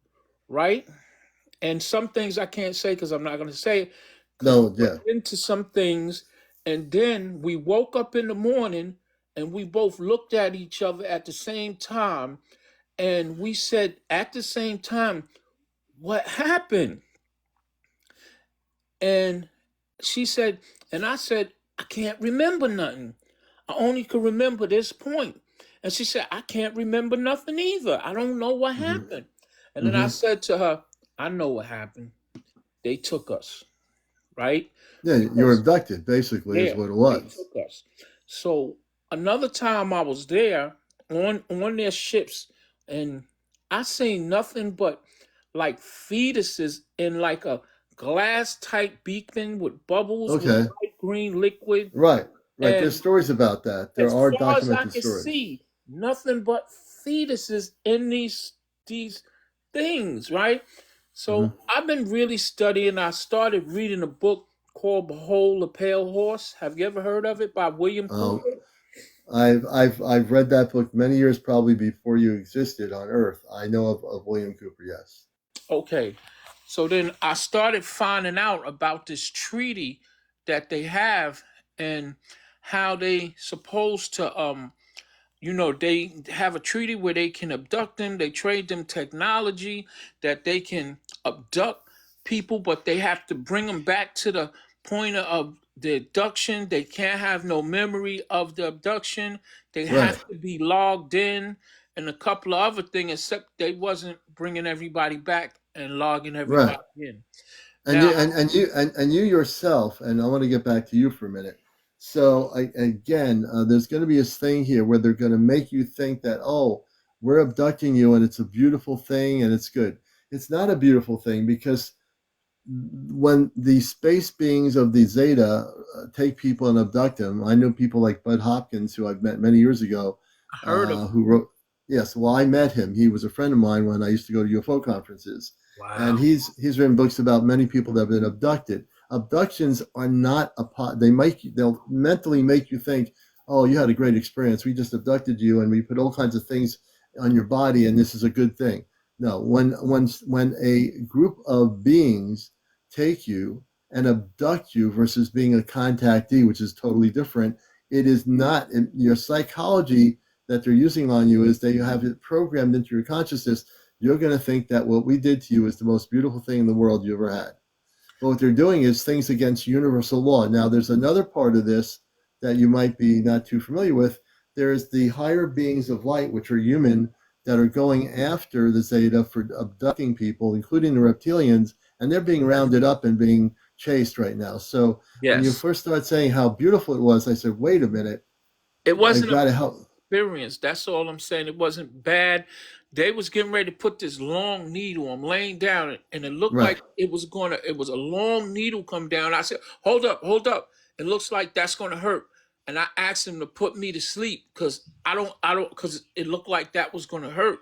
right? And some things I can't say because I'm not going to say it because we No. went Yeah. into some things. And then we woke up in the morning and we both looked at each other at the same time. And we said at the same time, what happened? And she said, and I said, I can't remember nothing. I only could remember this point. And she said, I can't remember nothing either. I don't know what Hmm. happened. And then I Hmm. said to her, I know what happened. They took us, right? Yeah, you were Because abducted. Basically, is yeah, what it they was. took us. So another time I was there on their ships, and I seen nothing but like fetuses in like a glass type beacon with bubbles with Okay. bright green liquid. Right. Right. There's And stories about that. There as are far as I documented can stories. see, nothing but fetuses in these things, right? Hmm. So I've been really studying. I started reading a book called Behold the Pale Horse. Have you ever heard of it by William Um, Cooper? I've read that book many years, probably before you existed on Earth. I know of William Cooper. Yes. Okay. So then I started finding out about this treaty that they have and how they supposed to they have a treaty where they can abduct them, they trade them technology that they can abduct people, but they have to bring them back to the point of the abduction. They can't have no memory of the abduction. They Right. have to be logged in and a couple of other things, except they wasn't bringing everybody back and logging everybody Right. in. And Now, you yourself, and I want to get back to you for a minute. So again, there's going to be this thing here where they're going to make you think that, oh, we're abducting you and it's a beautiful thing and it's good. It's not a beautiful thing, because when the space beings of the Zeta take people and abduct them, I know people like Bud Hopkins, who I've met many years ago, I heard of who wrote. Yes, well, I met him. He was a friend of mine when I used to go to UFO conferences, and wow. he's written books about many people that have been abducted. Abductions are not a pot. They'll mentally make you think, oh, you had a great experience. We just abducted you, and we put all kinds of things on your body, and this is a good thing. No, when a group of beings take you and abduct you versus being a contactee, which is totally different. It is not in your psychology that they're using on you, is they have it programmed into your consciousness. You're going to think that what we did to you is the most beautiful thing in the world you ever had. But what they're doing is things against universal law. Now, there's another part of this that you might be not too familiar with. There's the higher beings of light, which are human, that are going after the Zeta for abducting people, including the reptilians, and they're being rounded up and being chased right now. So when you Yes. first started saying how beautiful it was, I said, wait a minute, It I wasn't a got to help. experience. That's all I'm saying. It wasn't bad. They was getting ready to put this long needle. I'm laying down, and it looked Right, like it was a long needle come down. I said, hold up, hold up. It looks like that's gonna hurt. And I asked him to put me to sleep because because it looked like that was gonna hurt.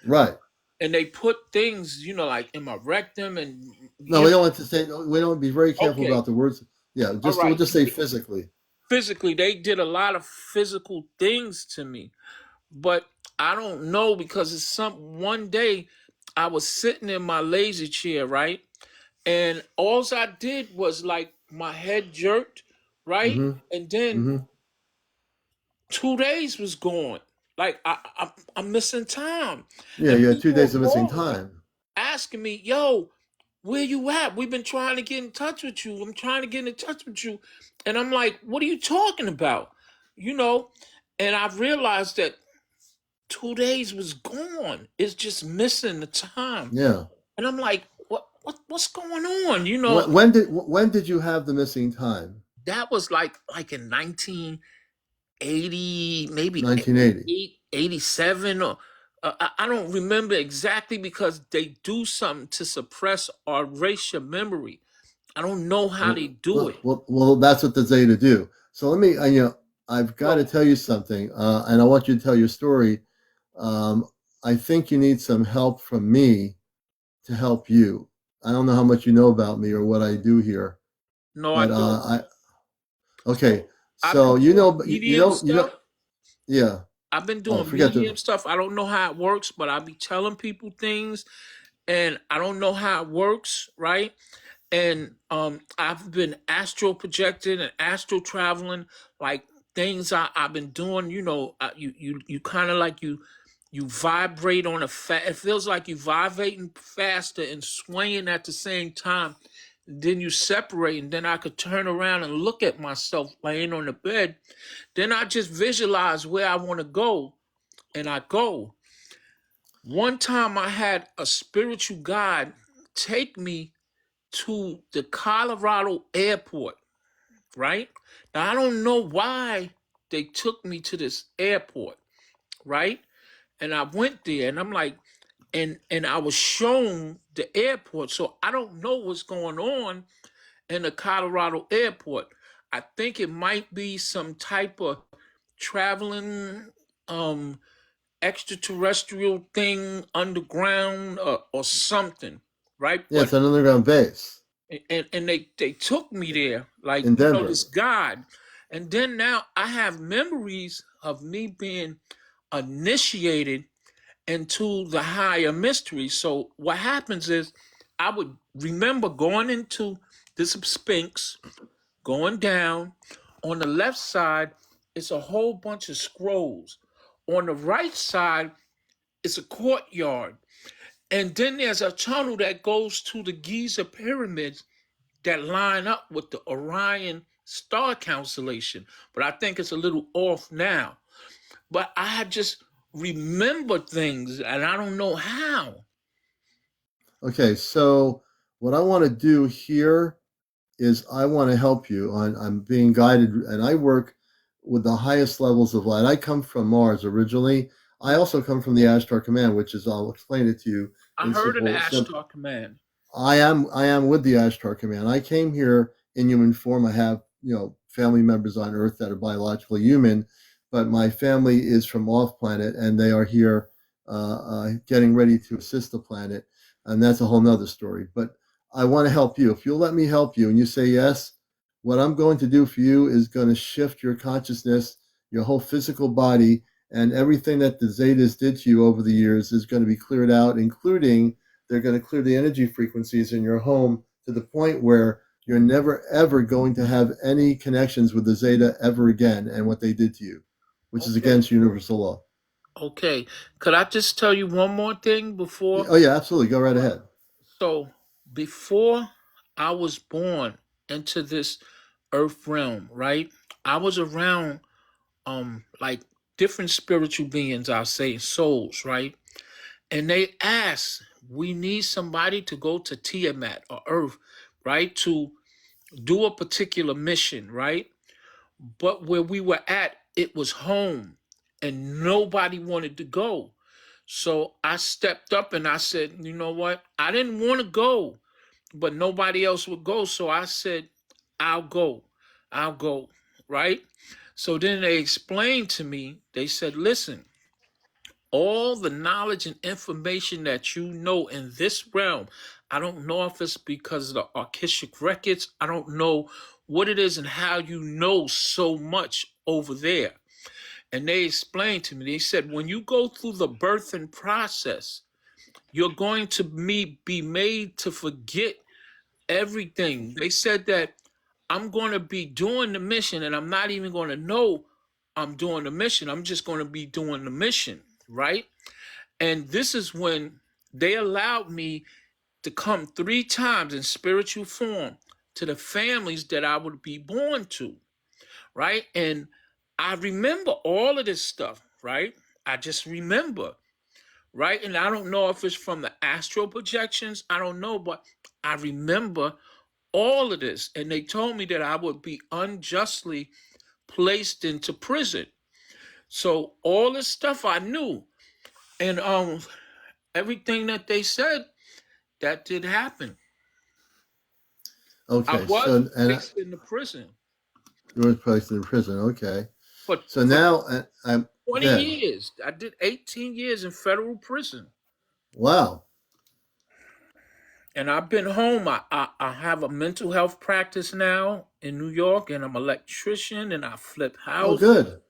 right. And they put things, like in my rectum and No, we don't want to say, we don't be very careful okay, about the words. Yeah, all we'll right. just say physically. Physically, they did a lot of physical things to me. But I don't know because it's one day I was sitting in my lazy chair, right? And all I did was like my head jerked, right? Mm-hmm. And then Mm-hmm. 2 days was gone. Like I'm missing time. Yeah, And you had two people are days of missing calling time. asking me, yo, where you at? We've been trying to get in touch with you. I'm trying to get in touch with you. And I'm like, what are you talking about? You know? And I've realized that 2 days was gone. It's just missing the time. Yeah. And I'm like, what's going on? When did you have the missing time? That was like in 1980, maybe 1980. 88, 87, or I don't remember exactly because they do something to suppress or erase your memory. I don't know how they do it. Well, that's what the Zeta do. So let me, I've got to Well, tell you something, and I want you to tell your story. Um, I think you need some help from me to help you. I don't know how much you know about me or what I do here, no, I but don't. okay. So I've been So doing medium you know, stuff. yeah. I've been Oh, doing forget medium the. stuff. I don't know how it works, but I be telling people things and I don't know how it works, right? And I've been astral projecting and astral traveling, like things I've been doing. You kind of like you vibrate on it feels like you vibrating faster and swaying at the same time. Then you separate, and then I could turn around and look at myself laying on the bed. Then I just visualize where I want to go, and I go. One time I had a spiritual guide take me to the Colorado airport, right? Now I don't know why they took me to this airport, right? And I went there and I'm like, and I was shown the airport. So I don't know what's going on in the Colorado airport. I think it might be some type of traveling extraterrestrial thing underground or something, right? Yeah, it's an underground base And they took me there, like in this Denver. guide, And then now I have memories of me being initiated into the higher mystery. So what happens is I would remember going into this Sphinx, going down. On the left side, it's a whole bunch of scrolls. On the right side, it's a courtyard. And then there's a tunnel that goes to the Giza pyramids that line up with the Orion star constellation. But I think it's a little off now. But I just remember things and I don't know how. Okay, so what I want to do here is I want to help you. I'm being guided, and I work with the highest levels of light. I come from Mars originally. I also come from the Ashtar Command, which is, I'll explain it to you I in heard of the simple. Ashtar Command. I am with the Ashtar Command. I came here in human form. I have, family members on Earth that are biologically human, but my family is from off planet, and they are here getting ready to assist the planet, and that's a whole nother story. But I want to help you. If you'll let me help you, and you say yes, what I'm going to do for you is going to shift your consciousness, your whole physical body, and everything that the Zetas did to you over the years is going to be cleared out, including they're going to clear the energy frequencies in your home to the point where you're never ever going to have any connections with the Zeta ever again and what they did to you, which is Okay. against universal law. Okay. Could I just tell you one more thing before? Oh, yeah, absolutely. Go right ahead. So, before I was born into this earth realm, right? I was around like different spiritual beings, I'll say souls, right? And they asked, we need somebody to go to Tiamat or Earth, right? To do a particular mission, right? But where we were at, it was home and nobody wanted to go. So I stepped up and I said, you know what? I didn't want to go, but nobody else would go. So I said, I'll go. I'll go. Right? So then they explained to me, they said, listen, all the knowledge and information that you know in this realm, I don't know if it's because of the Akashic records. I don't know what it is and how you know so much over there. And they explained to me, they said, when you go through the birthing process, you're going to be made to forget everything. They said that I'm going to be doing the mission and I'm not even going to know I'm doing the mission. I'm just going to be doing the mission, right? And this is when they allowed me to come 3 times in spiritual form to the families that I would be born to, right? And I remember all of this stuff, right? I just remember, right? And I don't know if it's from the astral projections, I don't know, but I remember all of this. And they told me that I would be unjustly placed into prison. So all this stuff I knew. And everything that they said, that did happen. I Okay, was so, and placed in the prison you were placed in prison. Okay. for So for now, I'm 20 good. years. I did 18 years in federal prison. Wow. And I've been home. I have a mental health practice now in New York, and I'm an electrician, and I flip Oh, houses, good.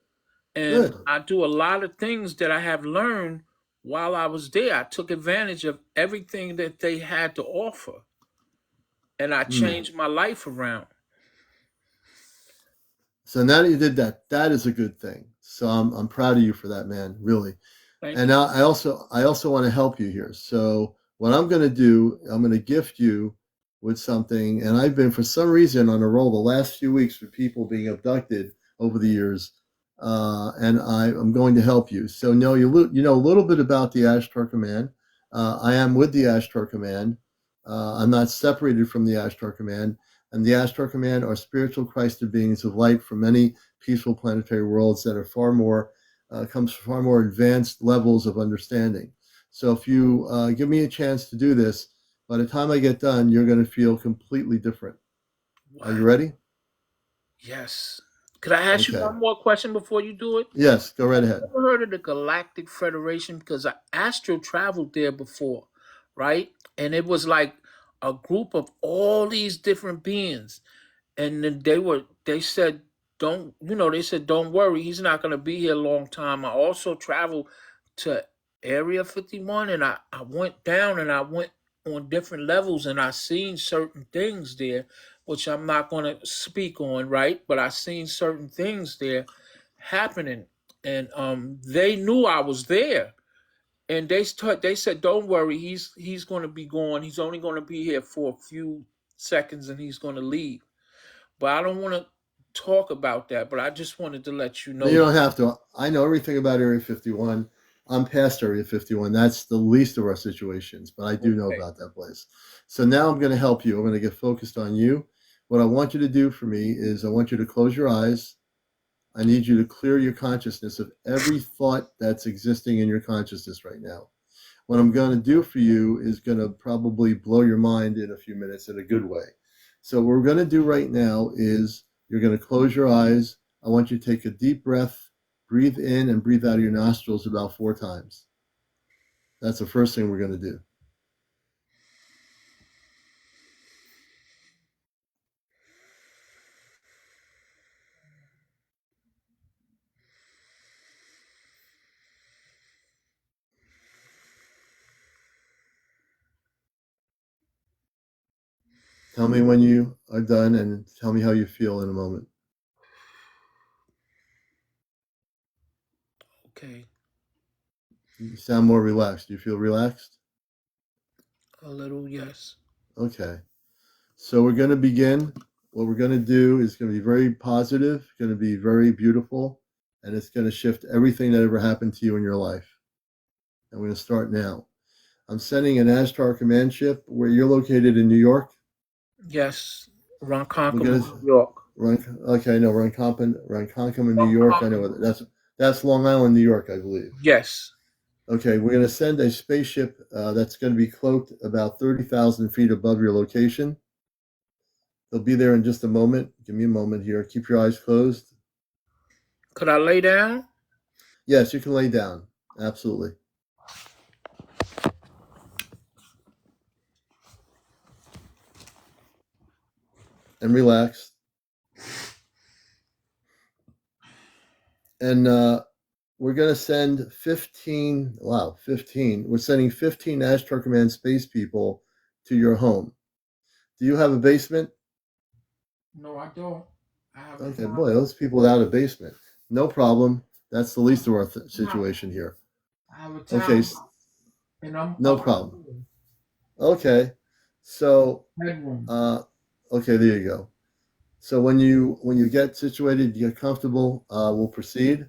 and Good. I do a lot of things that I have learned while I was there. I took advantage of everything that they had to offer, and I Hmm. changed my life around. So now that you did that, that is a good thing. So I'm proud of you for that, man. Really. Thank And you. now I also want to help you here. So what I'm going to do, I'm going to gift you with something. And I've been for some reason on a roll the last few weeks with people being abducted over the years, and I'm going to help you. So no, you know a little bit about the Ashtar Command. I am with the Ashtar Command. I'm not separated from the Ashtar Command. And the Ashtar Command are spiritual Christed beings of light from many peaceful planetary worlds that are comes from far more advanced levels of understanding. So if you give me a chance to do this, by the time I get done, you're going to feel completely different. Are you Wow. ready? Yes. Could I ask you Okay. one more question before you do it? Yes, go right Have ahead. you ever heard of the Galactic Federation? Because I astro traveled there before, right? And it was like a group of all these different beings. And then they said don't, they said, don't worry, he's not going to be here a long time. I also traveled to Area 51, and I went down and I went on different levels, and I seen certain things there, which I'm not going to speak on, right? But I seen certain things there happening, and they knew I was there, and they said, don't worry, he's going to be gone. He's only going to be here for a few seconds, and he's going to leave. But I don't want to talk about that. But I just wanted to let you No, know you that. don't have to. I know everything about Area 51. I'm past Area 51. That's the least of our situations, but I do know Okay. about that place. So now I'm going to help you. I'm going to get focused on you. What I want you to do for me is I want you to close your eyes. I need you to clear your consciousness of every thought that's existing in your consciousness right now. What I'm going to do for you is going to probably blow your mind in a few minutes in a good way. So what we're going to do right now is you're going to close your eyes. I want you to take a deep breath, breathe in and breathe out of your nostrils about 4 times. That's the first thing we're going to do. Tell me when you are done and tell me how you feel in a moment. Okay. You sound more relaxed. Do you feel relaxed? A little, yes. Okay. So we're going to begin. What we're going to do is going to be very positive, going to be very beautiful, and it's going to shift everything that ever happened to you in your life. And we're going to start now. I'm sending an Ashtar Command ship where you're located in New York. Yes. We're Ronkonkoma, going New York. okay, I know Ronkonkoma in New York. I know that's Long Island, New York, I believe. Yes. Okay, we're going to send a spaceship that's going to be cloaked about 30,000 feet above your location. They'll be there in just a moment. Give me a moment here. Keep your eyes closed. Could I lay down? Yes, you can lay down. Absolutely. And relax. And we're going to send 15. Wow, 15. We're sending 15 Ashtar Command space people to your home. Do you have a basement? No, I don't. I have a Okay, town. boy, those people without a basement. No problem. That's the least of our situation here. I have a Okay, town, and I'm no up problem. Okay, so bedroom. okay, there you go. So when you get situated, you get comfortable, we'll proceed.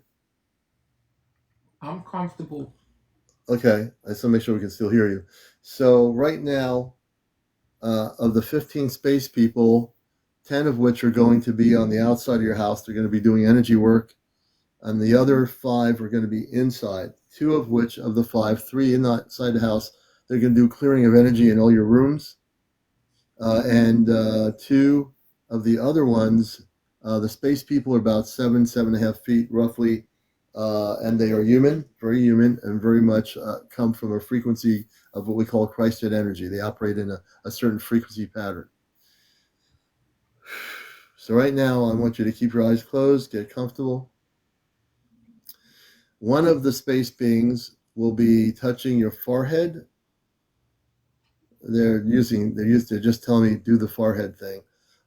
I'm comfortable. Okay, I just want to make sure we can still hear you. So right now, of the 15 space people, 10 of which are going to be on the outside of your house. They're going to be doing energy work, and the other 5 are going to be inside. 2 of which, of the 5, 3 inside the house, they're going to do clearing of energy in all your rooms. And 2 of the other ones, the space people are about 7.5 feet roughly, and they are human, very human, and very much come from a frequency of what we call Christed energy. They operate in a certain frequency pattern. So right now, I want you to keep your eyes closed, get comfortable. One of the space beings will be touching your forehead. They're just telling me do the forehead thing.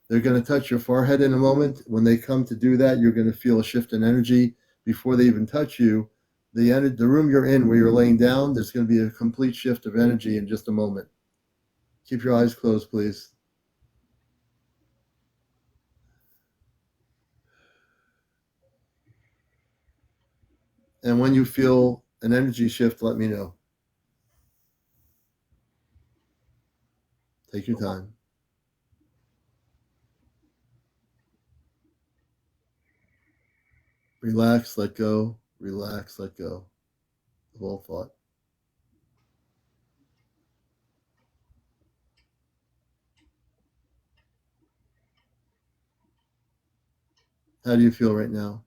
They're going to touch your forehead in a moment. When they come to do that, you're going to feel a shift in energy before they even touch you. The room you're in where you're laying down, there's going to be a complete shift of energy in just a moment. Keep your eyes closed, please. And when you feel an energy shift, let me know. Take your time. Relax, let go. Relax, let go of all thought. How do you feel right now?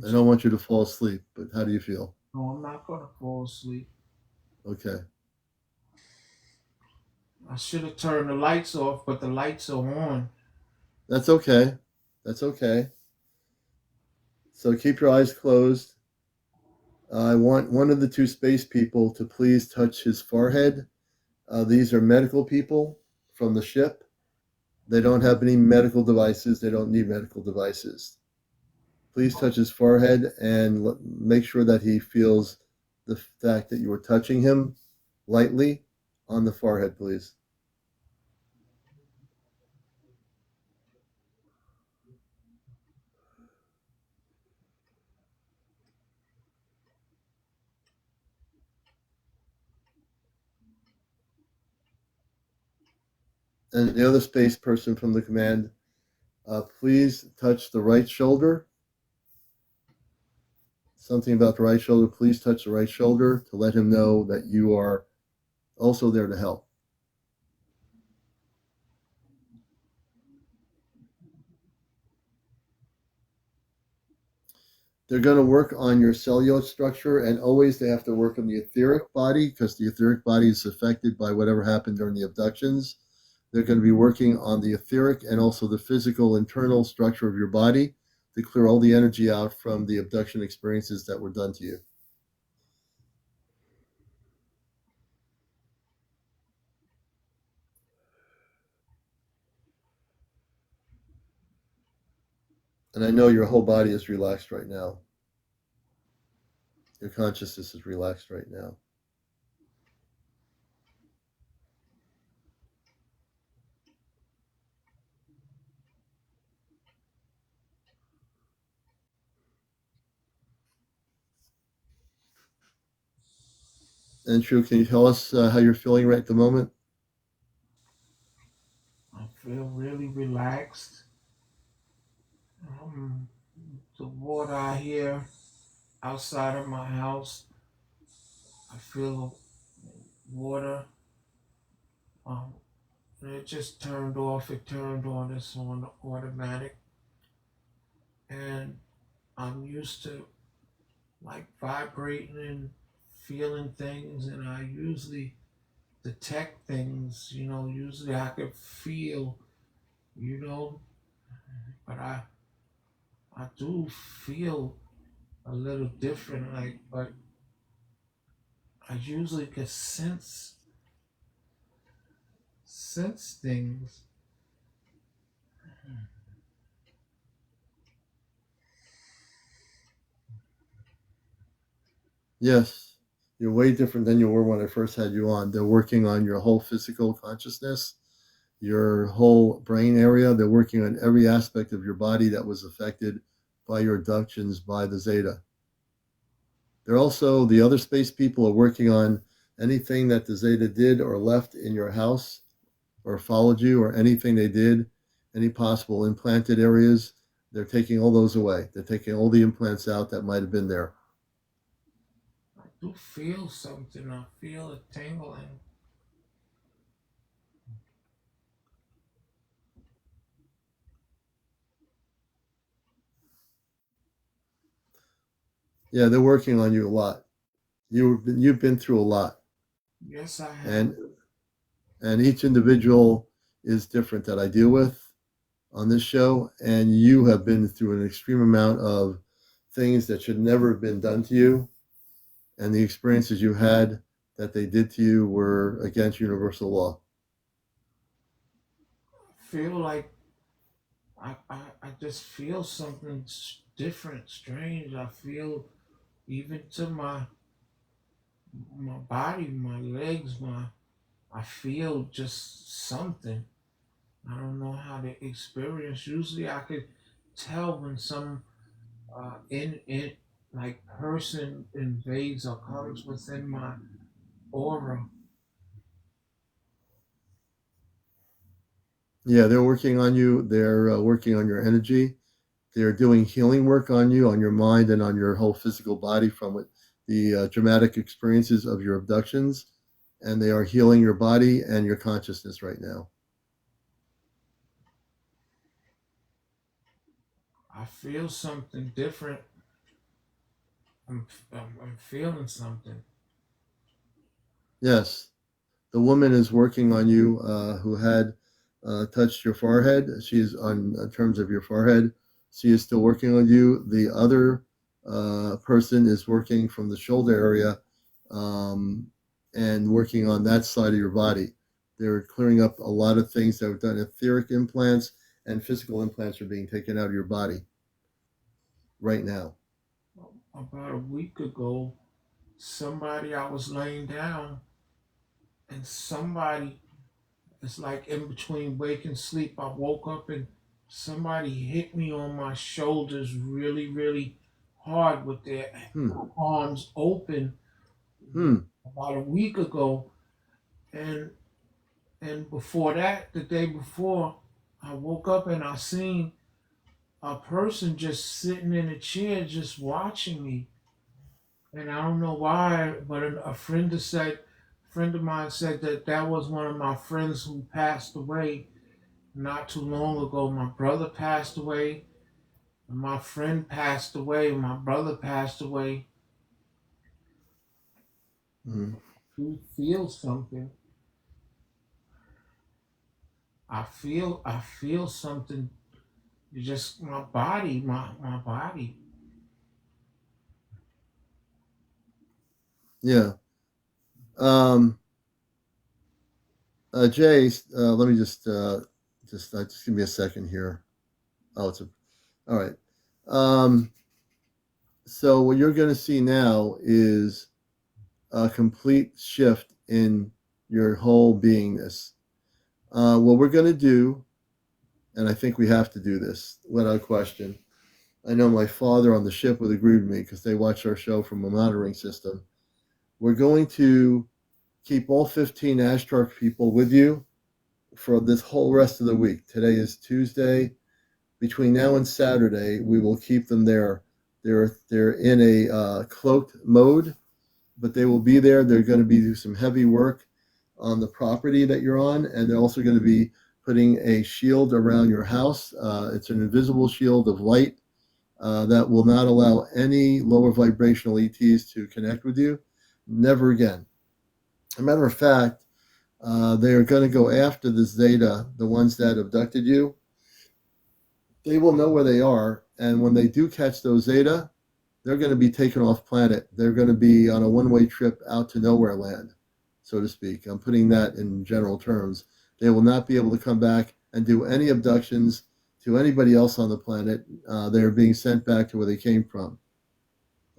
I don't want you to fall asleep, but how do you feel? No, I'm not gonna fall asleep. Okay. I should have turned the lights off, but the lights are on. That's okay. That's okay. So keep your eyes closed. I want one of the two space people to please touch his forehead. These are medical people from the ship. They don't have any medical devices. They don't need medical devices. Please touch his forehead and make sure that he feels the fact that you are touching him lightly on the forehead, please. And the other space person from the command, please touch the right shoulder. Something about the right shoulder. Please touch the right shoulder to let him know that you are also there to help. They're going to work on your cellular structure, and always they have to work on the etheric body because the etheric body is affected by whatever happened during the abductions. They're going to be working on the etheric and also the physical internal structure of your body to clear all the energy out from the abduction experiences that were done to you. And I know your whole body is relaxed right now. Your consciousness is relaxed right now. And True, can you tell us how you're feeling right at the moment? I feel really relaxed. The water I hear outside of my house, I feel water. Um, it just turned off. It turned on. It's on automatic, and I'm used to like vibrating and feeling things, and I usually detect things. Usually I could feel. You know, but I do feel a little different. But I usually can sense things. Yes, you're way different than you were when I first had you on. They're working on your whole physical consciousness, your whole brain area. They're working on every aspect of your body that was affected by your abductions by the Zeta. They're also, the other space people are working on anything that the Zeta did or left in your house or followed you or anything they did, any possible implanted areas. They're taking all those away. They're taking all the implants out that might have been there. I do feel something. I feel a tingling. Yeah, they're working on you a lot. You've been through a lot, Yes, I have. and each individual is different that I deal with on this show, and you have been through an extreme amount of things that should never have been done to you, and the experiences you had that they did to you were against universal law. I feel like I just feel something different, strange. I feel even to my body, my legs, I feel just something. I don't know how to experience. Usually, I could tell when some in like person invades or comes within my aura. Yeah, they're working on you. They're working on your energy. They're doing healing work on you, on your mind, and on your whole physical body from it, the dramatic experiences of your abductions. And they are healing your body and your consciousness right now. I feel something different. I'm feeling something. Yes, The woman is working on you who had touched your forehead. She's on in terms of your forehead. She is still working on you. The other person is working from the shoulder area and working on that side of your body. They're clearing up a lot of things that were done. Etheric implants and physical implants are being taken out of your body right now. About a week ago, I was laying down, and somebody, it's like in between wake and sleep, I woke up and somebody hit me on my shoulders really, really hard with their arms open about a week ago. And before that, the day before, I woke up and I seen a person just sitting in a chair just watching me. And I don't know why, but a friend of mine said that that was one of my friends who passed away not too long ago. My brother passed away, my friend passed away, my brother passed away. You feel something. I feel something. Just my body, my body. Yeah. Jay, let me just give me a second here. Oh, all right. So what you're going to see now is a complete shift in your whole beingness. What we're going to do, and I think we have to do this without question. I know my father on the ship would agree with me because they watch our show from a monitoring system. We're going to keep all 15 Ashtar people with you for this whole rest of the week. Today is Tuesday. Between now and Saturday, we will keep them there. They're in a cloaked mode, but they will be there. They're going to be doing some heavy work on the property that you're on, and they're also going to be putting a shield around your house. It's an invisible shield of light that will not allow any lower vibrational ETs to connect with you. Never again. As a matter of fact, they are going to go after the Zeta, the ones that abducted you. They will know where they are, and when they do catch those Zeta, they're going to be taken off planet. They're going to be on a one-way trip out to nowhere land, so to speak. I'm putting that in general terms. They will not be able to come back and do any abductions to anybody else on the planet. They're being sent back to where they came from.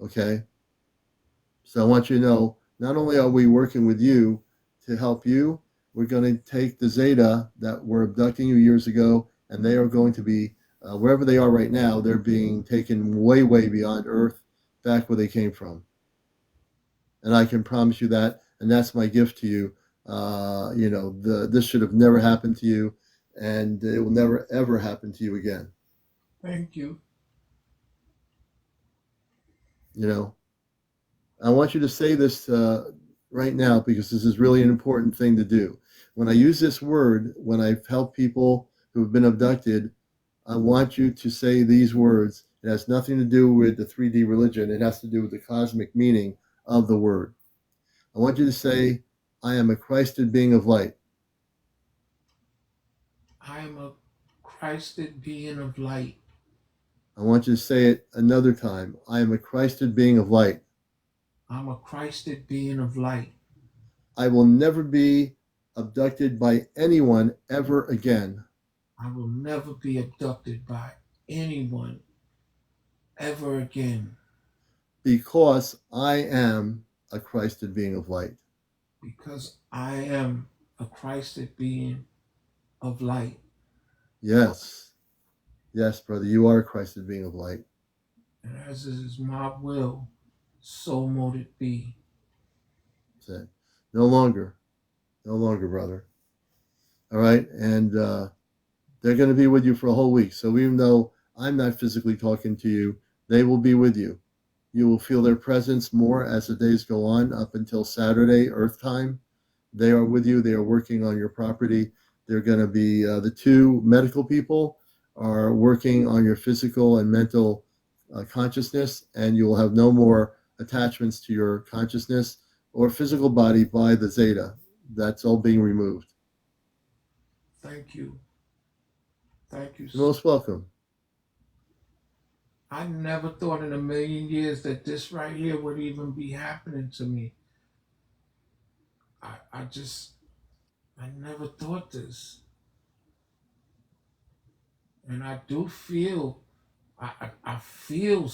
Okay? So I want you to know, not only are we working with you to help you, we're going to take the Zeta that were abducting you years ago, and they are going to be, wherever they are right now, they're being taken way, way beyond Earth, back where they came from. And I can promise you that, and that's my gift to you. This should have never happened to you, and it will never, ever happen to you again. Thank you. I want you to say this right now because this is really an important thing to do. When I use this word, when I've helped people who have been abducted, I want you to say these words. It has nothing to do with the 3D religion. It has to do with the cosmic meaning of the word. I want you to say, I am a Christed being of light. I am a Christed being of light. I want you to say it another time. I am a Christed being of light. I'm a Christed being of light. I will never be abducted by anyone ever again. I will never be abducted by anyone ever again. Because I am a Christed being of light. Because I am a Christed being of light. Yes. Yes, brother, you are a Christed being of light. And as it is my will, so mote it be. That's it. No longer, brother. All right, and they're going to be with you for a whole week. So even though I'm not physically talking to you, they will be with you. You will feel their presence more as the days go on up until Saturday, Earth time. They are with you. They are working on your property. They're going to be the two medical people are working on your physical and mental consciousness, and you will have no more attachments to your consciousness or physical body by the Zeta. that's all being removed. Thank you. Thank you. You're most welcome. I never thought in a million years that this right here would even be happening to me. I never thought this. And I do feel, I feel,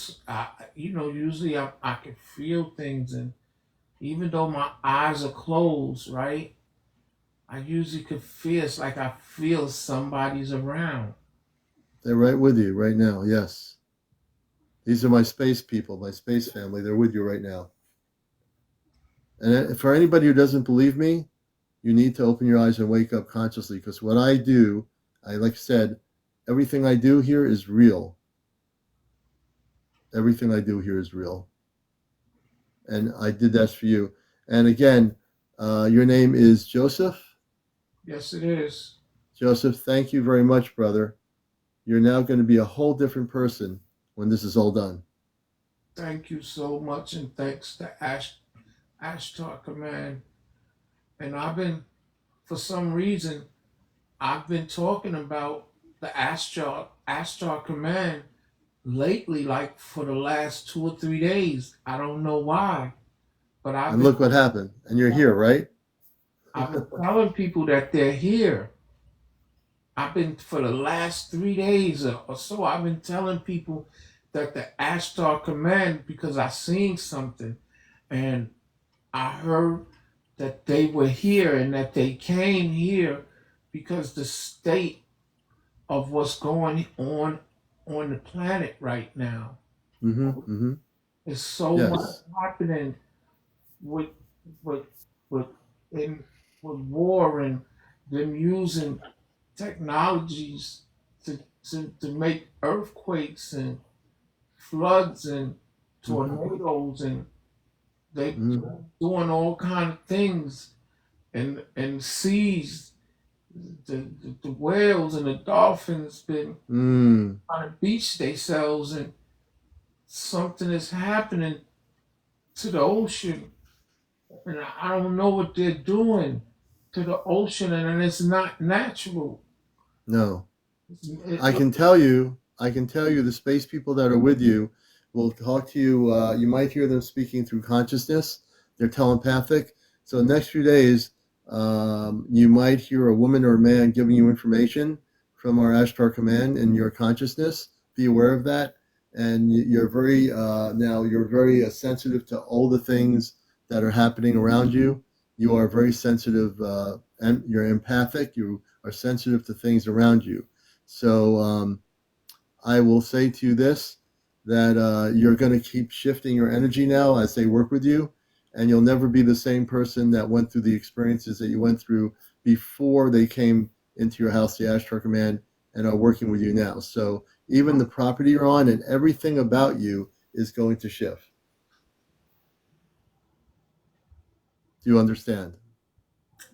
usually I can feel things. And even though my eyes are closed, right, I usually could feel, it's like I feel somebody's around. They're right with you right now, yes. These are my space people, my space family. They're with you right now. And for anybody who doesn't believe me, you need to open your eyes and wake up consciously, because what I do, like I said, everything I do here is real. Everything I do here is real. And I did that for you. And again, your name is Joseph? Yes, it is. Joseph, thank you very much, brother. You're now going to be a whole different person when this is all done. Thank you so much, and thanks to Ashtar Command. And for some reason, I've been talking about the Ashtar Command lately, like for the last 2 or 3 days. I don't know why, but And look what happened. And you're here, right? I've been telling people that they're here. For the last 3 days or so, I've been telling people that the Ashtar Command, because I seen something and I heard that they were here and that they came here because the state of what's going on the planet right now. There's so much happening with war and them using technologies to make earthquakes and floods and tornadoes, and they doing all kind of things, and seas, the whales and the dolphins been trying to beach themselves, and something is happening to the ocean, and I don't know what they're doing to the ocean, and it's not natural. No. I can tell you the space people that are with you will talk to you. You might hear them speaking through consciousness. They're telepathic. So the next few days, you might hear a woman or a man giving you information from our Ashtar Command in your consciousness. Be aware of that. And you're very sensitive to all the things that are happening around you. You are very sensitive, and you're empathic. You are sensitive to things around you. So I will say to you this, that you're going to keep shifting your energy now as they work with you, and you'll never be the same person that went through the experiences that you went through before they came into your house, the Ashtar Command, and are working with you now. So even the property you're on and everything about you is going to shift. Do you understand?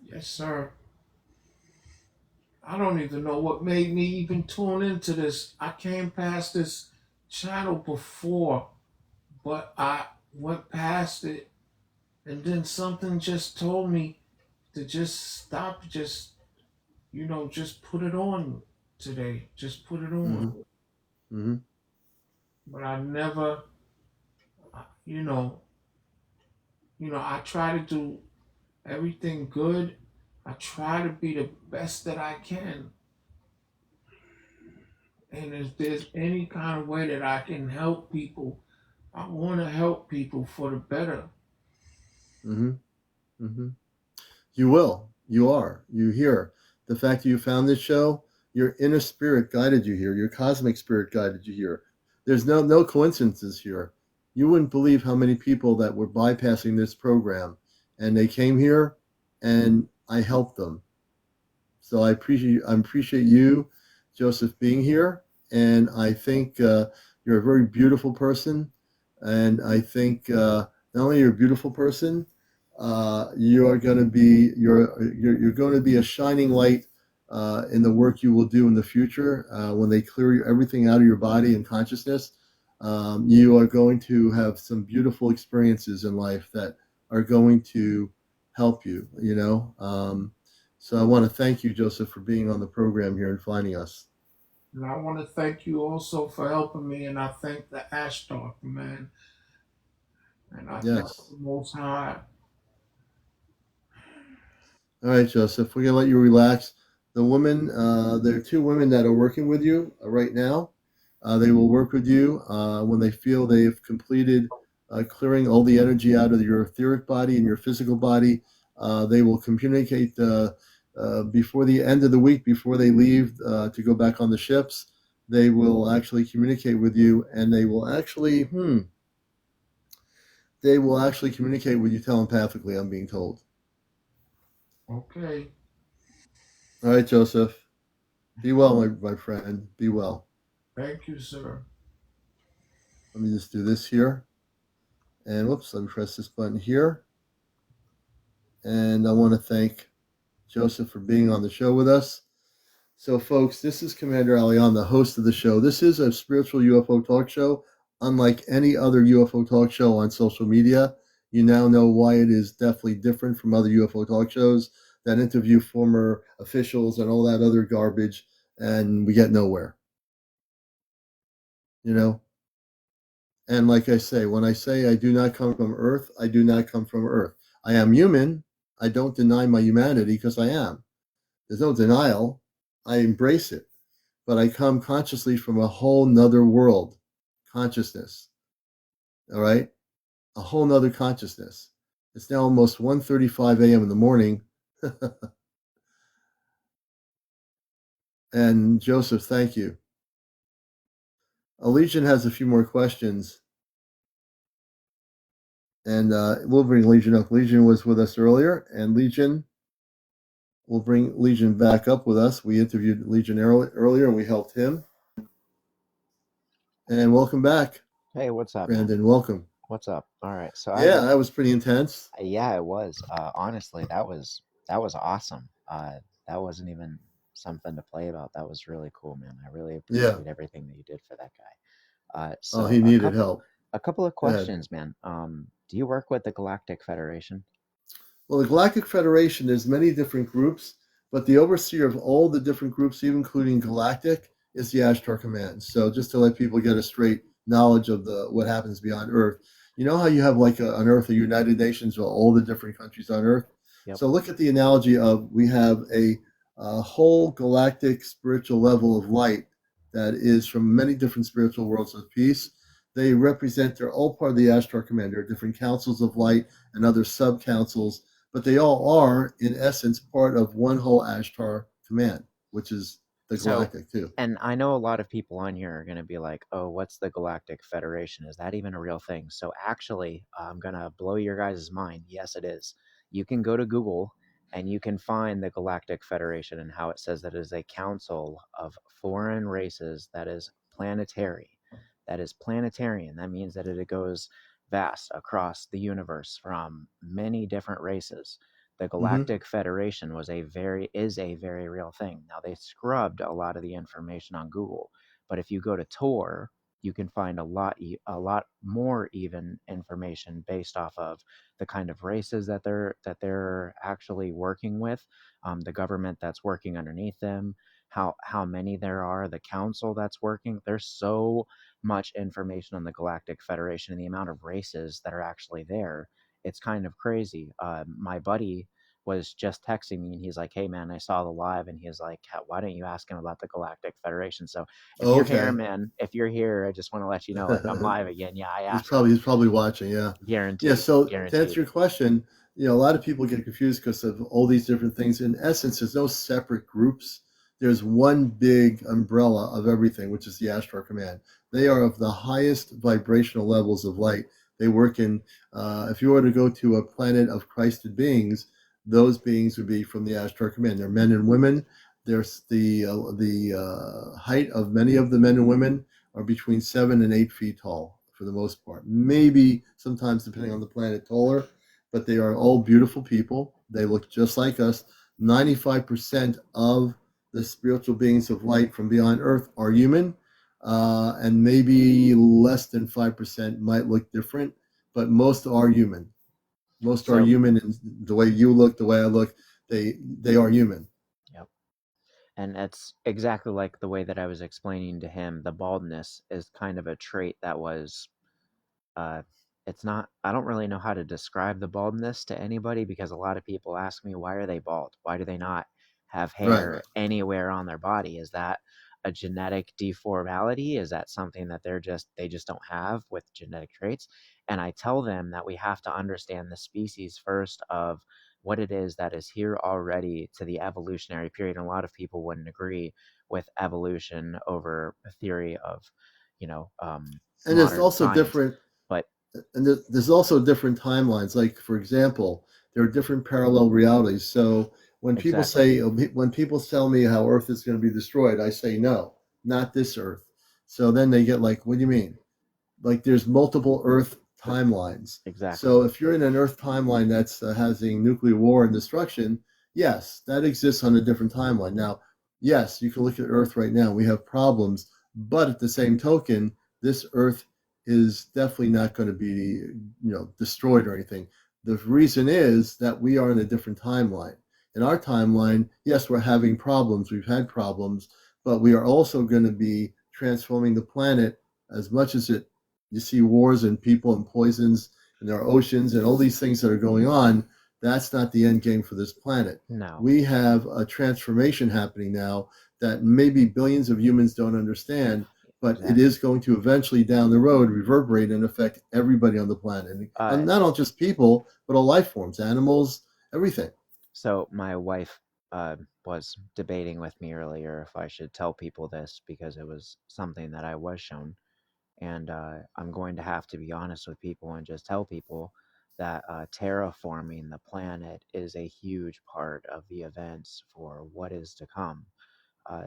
Yes, sir. I don't even know what made me even tune into this. I came past this channel before, but I went past it, and then something just told me to just stop, just put it on today. Just put it on. But I never, I try to do everything good. I try to be the best that I can. And if there's any kind of way that I can help people, I want to help people for the better. You will. You are. You hear. The fact that you found this show, your inner spirit guided you here. Your cosmic spirit guided you here. There's no coincidences here. You wouldn't believe how many people that were bypassing this program, and they came here, and I helped them. So I appreciate you, Joseph, being here, and I think you're a very beautiful person, and I think not only you're a beautiful person, you're going to be a shining light in the work you will do in the future. When they clear everything out of your body and consciousness, you are going to have some beautiful experiences in life that are going to help you, so I want to thank you, Joseph, for being on the program here and finding us. And I want to thank you also for helping me, and I thank the Ashtar Command, and I thank Yes. the Most High. All right, Joseph, we're going to let you relax. The women, there are two women that are working with you right now. They will work with you when they feel they've completed clearing all the energy out of your etheric body and your physical body. They will communicate before the end of the week, before they leave to go back on the ships. They will actually communicate with you, and they will actually communicate with you telepathically, I'm being told. Okay. All right, Joseph. Be well, my friend. Be well. Thank you, sir. Let me just do this here. And whoops, let me press this button here. And I want to thank Joseph for being on the show with us. So, folks, this is CmdrAleon, the host of the show. This is a spiritual UFO talk show, unlike any other UFO talk show on social media. You now know why it is definitely different from other UFO talk shows that interview former officials and all that other garbage, and we get nowhere. You know? And like I say, when I say I do not come from Earth, I do not come from Earth. I am human. I don't deny my humanity because I am. There's no denial. I embrace it. But I come consciously from a whole nother world, consciousness. All right? A whole nother consciousness. It's now almost 1:35 a.m. in the morning. And Joseph, thank you. Legion has a few more questions. And we'll bring Legion up. Legion was with us earlier, and Legion, we'll bring Legion back up with us. We interviewed Legion earlier, and we helped him. And welcome back, Hey, what's up, man? Brandon. Welcome. What's up? All right, so Yeah, that was pretty intense. yeah, it was. Honestly, that was awesome. That wasn't even something to play about. That was really cool, man. I really Yeah. appreciate everything that you did for that guy. Oh, So he needed help. a couple of Go ahead. questions, man. Do you work with the Galactic Federation? Well, the Galactic Federation, there's many different groups, but the overseer of all the different groups, even including Galactic, is the Ashtar Command. So just to let people get a straight knowledge of what happens beyond Earth. You know how you have like on Earth a United Nations of all the different countries on Earth? Yep. So look at the analogy of we have a whole galactic spiritual level of light that is from many different spiritual worlds of peace. They represent, they're all part of the Ashtar Command. There are different councils of light and other sub councils, but they all are, in essence, part of one whole Ashtar Command, which is the Galactic too. And I know a lot of people on here are going to be like, oh, what's the Galactic Federation? Is that even a real thing? So actually, I'm going to blow your guys' mind. Yes, it is. You can go to Google and you can find the Galactic Federation and how it says that it is a council of foreign races that is planetary. That is planetarian. That means that it goes vast across the universe from many different races. The Galactic Federation is a very real thing. Now they scrubbed a lot of the information on Google, but if you go to Tor, you can find a lot more even information based off of the kind of races that they're actually working with, the government that's working underneath them, how many there are, the council that's working. There's so much information on the Galactic Federation and the amount of races that are actually there. It's kind of crazy. My buddy was just texting me and he's like, hey man, I saw the live, and he's like, why don't you ask him about the Galactic Federation? So if you're here, man, if you're here, I just want to let you know, like, I'm live again. Yeah, I asked him. He's probably watching. Yeah. Guaranteed. So Guaranteed. to answer your question, a lot of people get confused because of all these different things. In essence, there's no separate groups. There's one big umbrella of everything, which is the Ashtar Command. They are of the highest vibrational levels of light. They work in, if you were to go to a planet of Christed beings, those beings would be from the Ashtar Command. They're men and women. There's the height of many of the men and women are between 7 and 8 feet tall for the most part. Maybe sometimes, depending on the planet, taller, but they are all beautiful people. They look just like us. 95% of the spiritual beings of light from beyond Earth are human, and maybe less than 5% might look different, but most are human. Most are So, human, and the way you look, the way I look, they are human. yep. And it's exactly like the way that I was explaining to him. The baldness is kind of a trait that was, uh, it's not, I don't really know how to describe the baldness to anybody, because a lot of people ask me, why are they bald? Why do they not have Right. hair anywhere on their body? Is that a genetic deformality? Is that something that they just don't have with genetic traits? And I tell them that we have to understand the species first of what it is that is here already to the evolutionary period. And a lot of people wouldn't agree with evolution over a theory of, you know, And there's modern also science. different, But and there's also different timelines. Like, for example, there are different parallel realities. So exactly, when people tell me how Earth is going to be destroyed, I say no, not this Earth. So then they get like, what do you mean? Like, there's multiple Earth but timelines. exactly. So if you're in an Earth timeline that's having nuclear war and destruction, yes, that exists on a different timeline. Now, yes, you can look at Earth right now. We have problems, but at the same token, this Earth is definitely not going to be, destroyed or anything. The reason is that we are in a different timeline. In our timeline, yes, we're having problems. We've had problems, but we are also going to be transforming the planet as much as it you see wars and people and poisons and there are oceans and all these things that are going on. That's not the end game for this planet. No, We have a transformation happening now that maybe billions of humans don't understand, but it exactly. is going to eventually down the road reverberate and affect everybody on the planet. Uh, And not all just people, but all life forms, animals, everything. so my wife was debating with me earlier if I should tell people this, because it was something that I was shown. And I'm going to have to be honest with people and just tell people that terraforming the planet is a huge part of the events for what is to come.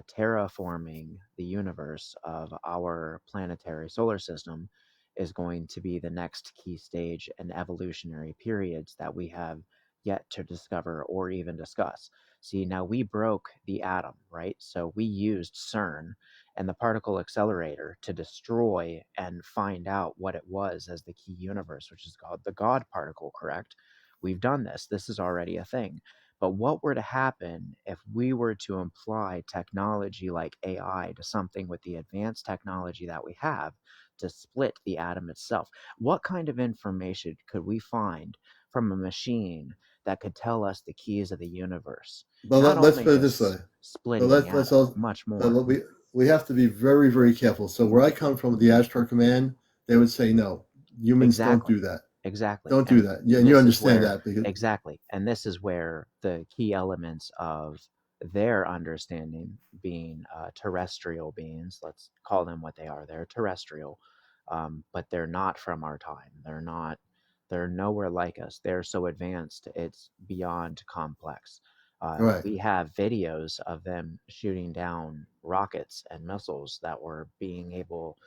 Terraforming the universe of our planetary solar system is going to be the next key stage in evolutionary periods that we have yet to discover or even discuss. See, now we broke the atom, right? So we used CERN and the particle accelerator to destroy and find out what it was as the key universe, which is called the God particle, correct? We've done this. This is already a thing. But what were to happen if we were to apply technology like AI to something with the advanced technology that we have to split the atom itself? What kind of information could we find from a machine that could tell us the keys of the universe? But Not let's only put it this way. just But splitting the let's atom, all much but more. we have to be very, very careful. So where I come from, the Ashtar Command, they would say no, humans don't Exactly. do that. Exactly. Don't do And that. Yeah, and you this is understand where, that because exactly. And this is where the key elements of their understanding, being terrestrial beings, let's call them what they are. They're terrestrial, but they're not from our time. They're nowhere like us. They're so advanced, it's beyond complex. right. We have videos of them shooting down rockets and missiles that were being able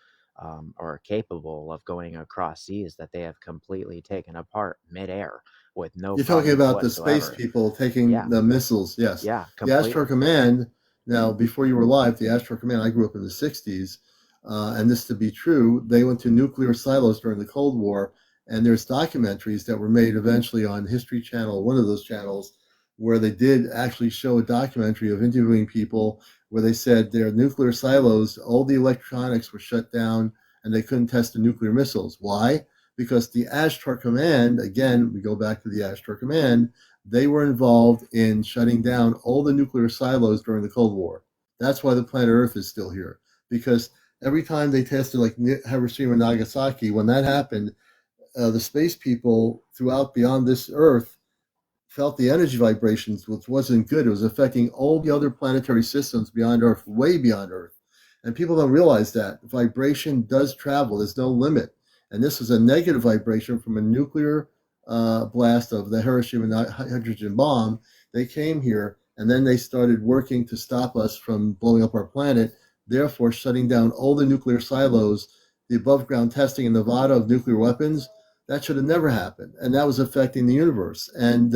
or capable of going across seas that they have completely taken apart midair with no You're talking problems about the space whatsoever. people taking Yeah, the missiles. Yes. yeah, The Ashtar completely. Command, now, before you were alive, the Ashtar Command, I grew up in the 60s, and this to be true, they went to nuclear silos during the Cold War, and there's documentaries that were made eventually on History Channel, one of those channels, where they did actually show a documentary of interviewing people where they said their nuclear silos, all the electronics were shut down and they couldn't test the nuclear missiles. Why? Because the Ashtar Command, again, we go back to the Ashtar Command, they were involved in shutting down all the nuclear silos during the Cold War. That's why the planet Earth is still here. Because every time they tested, like Hiroshima and Nagasaki, when that happened, the space people throughout beyond this Earth felt the energy vibrations, which wasn't good. It was affecting all the other planetary systems beyond Earth, way beyond Earth. And people don't realize that vibration does travel. There's no limit. And this was a negative vibration from a nuclear blast of the Hiroshima hydrogen bomb. They came here and then they started working to stop us from blowing up our planet, therefore shutting down all the nuclear silos, the above ground testing in Nevada of nuclear weapons. That should have never happened. And that was affecting the universe. And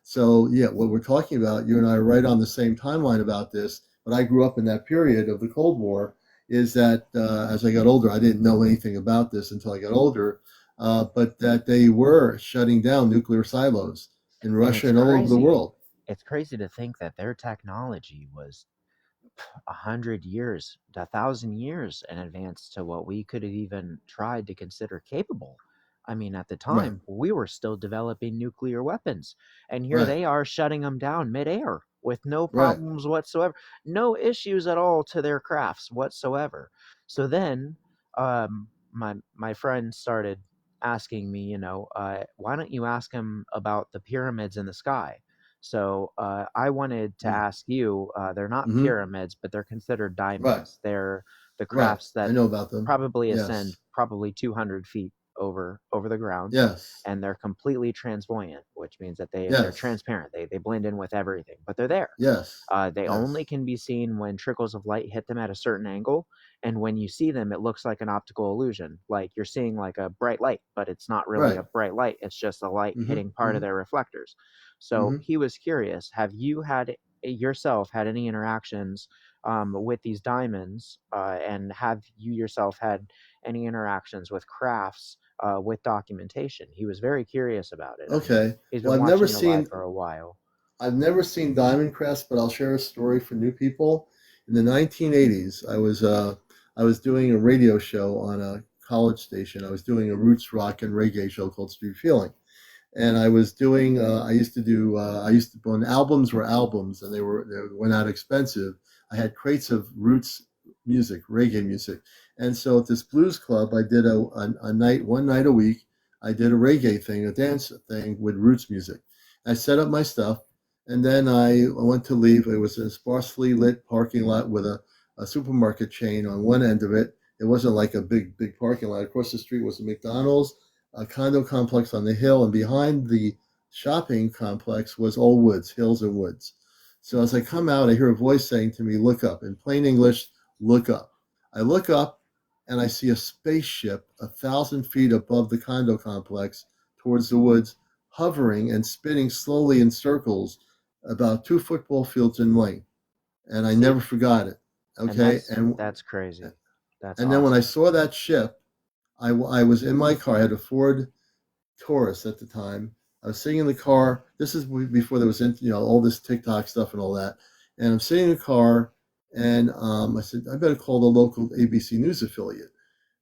so, yeah, what we're talking about, you and I are right on the same timeline about this. But I grew up in that period of the Cold War. Is that as I got older, I didn't know anything about this until I got older. but that they were shutting down nuclear silos in And Russia it's and all over the crazy. world. It's crazy to think that their technology was 100 years, 1,000 years in advance to what we could have even tried to consider capable. I mean, at the Right, time, we were still developing nuclear weapons, and here right, they are shutting them down midair with no right. problems whatsoever, no issues at all to their crafts whatsoever. So then, my friend started asking me, why don't you ask him about the pyramids in the sky? So I wanted to ask you, they're not Mm-hmm. pyramids, but they're considered Right, diamonds. They're the right. crafts I that know about them. probably ascend Yes, probably 200 feet over the ground, yes, and they're completely transvoyant, which means that they're yes, transparent. They blend in with everything, but they're there. yes, They only yes. can be seen when trickles of light hit them at a certain angle, and when you see them, it looks like an optical illusion, like you're seeing like a bright light, but it's not really Right. a bright light. It's just the light Mm-hmm. hitting part of Mm-hmm. their reflectors. So Mm-hmm. he was curious: have you had yourself had any interactions with these diamonds, and have you yourself had any interactions with crafts with documentation? He was very curious about it. I mean, Okay. he's Well, been I've never watching your live seen for a while. Diamond Crest, but I'll share a story for new people. In the 1980s, I was doing a radio show on a college station. I was doing a roots rock and reggae show called Street Feeling, and I was doing. I used to when albums were albums and they went out expensive. I had crates of roots music, reggae music, and so at this blues club, I did a night, one night a week. I did a reggae thing, a dance thing with roots music. I set up my stuff, and then I went to leave. It was a sparsely lit parking lot with a supermarket chain on one end of it. It wasn't like a big parking lot. Across the street was a McDonald's, a condo complex on the hill, and behind the shopping complex was all woods, hills and woods. So as I come out, I hear a voice saying to me, "Look up." In plain English, look up. I look up and I see a spaceship 1,000 feet above the condo complex towards the woods, hovering and spinning slowly in circles about 2 football fields in length. And I See, never forgot it. and Okay. that's crazy. That's And then when I awesome. saw that ship, I was in my car. I had a Ford Taurus at the time. I was sitting in the car. This is before there was, all this TikTok stuff and all that. And I'm sitting in the car, and I said, I better call the local ABC News affiliate.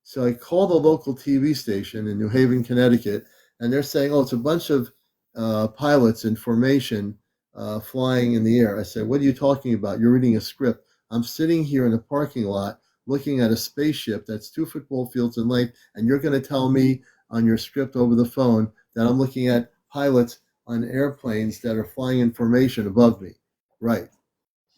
So I called the local TV station in New Haven, Connecticut, and they're saying, "Oh, it's a bunch of pilots in formation flying in the air." I said, "What are you talking about? You're reading a script. I'm sitting here in a parking lot looking at a spaceship that's 2 football fields in length, and you're going to tell me on your script over the phone that I'm looking at pilots on airplanes that are flying in formation above me." Right.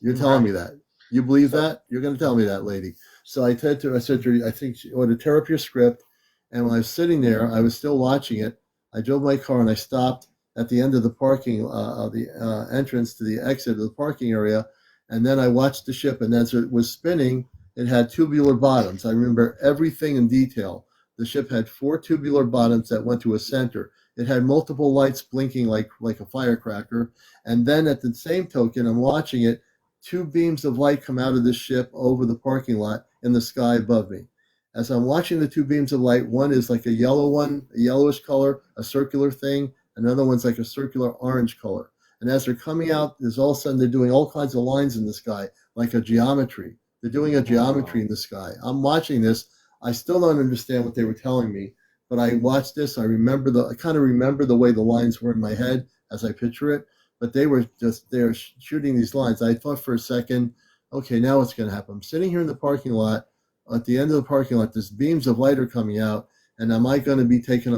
You're telling me Right. that. You believe So that? You're going to tell me that, lady. So I said to her, I think she ought to tear up your script. And when I was sitting there, I was still watching it. I drove my car and I stopped at the end of the parking, of the entrance to the exit of the parking area. And then I watched the ship. And as it was spinning, it had tubular bottoms. I remember everything in detail. The ship had 4 tubular bottoms that went to a center. It had multiple lights blinking like a firecracker. And then at the same token, I'm watching it, 2 beams of light come out of the ship over the parking lot in the sky above me. As I'm watching the 2 beams of light, one is like a yellow one, a yellowish color, a circular thing. Another one's like a circular orange color. And as they're coming out, there's all of a sudden they're doing all kinds of lines in the sky, like a geometry. They're doing a geometry whoa. in the sky. I'm watching this. I still don't understand what they were telling me, but I watched this. I kind of remember the way the lines were in my head as I picture it, but they're shooting these lines. I thought for a second, okay, now what's going to happen? I'm sitting here in the parking lot. At the end of the parking lot, these beams of light are coming out, and am I going to be taken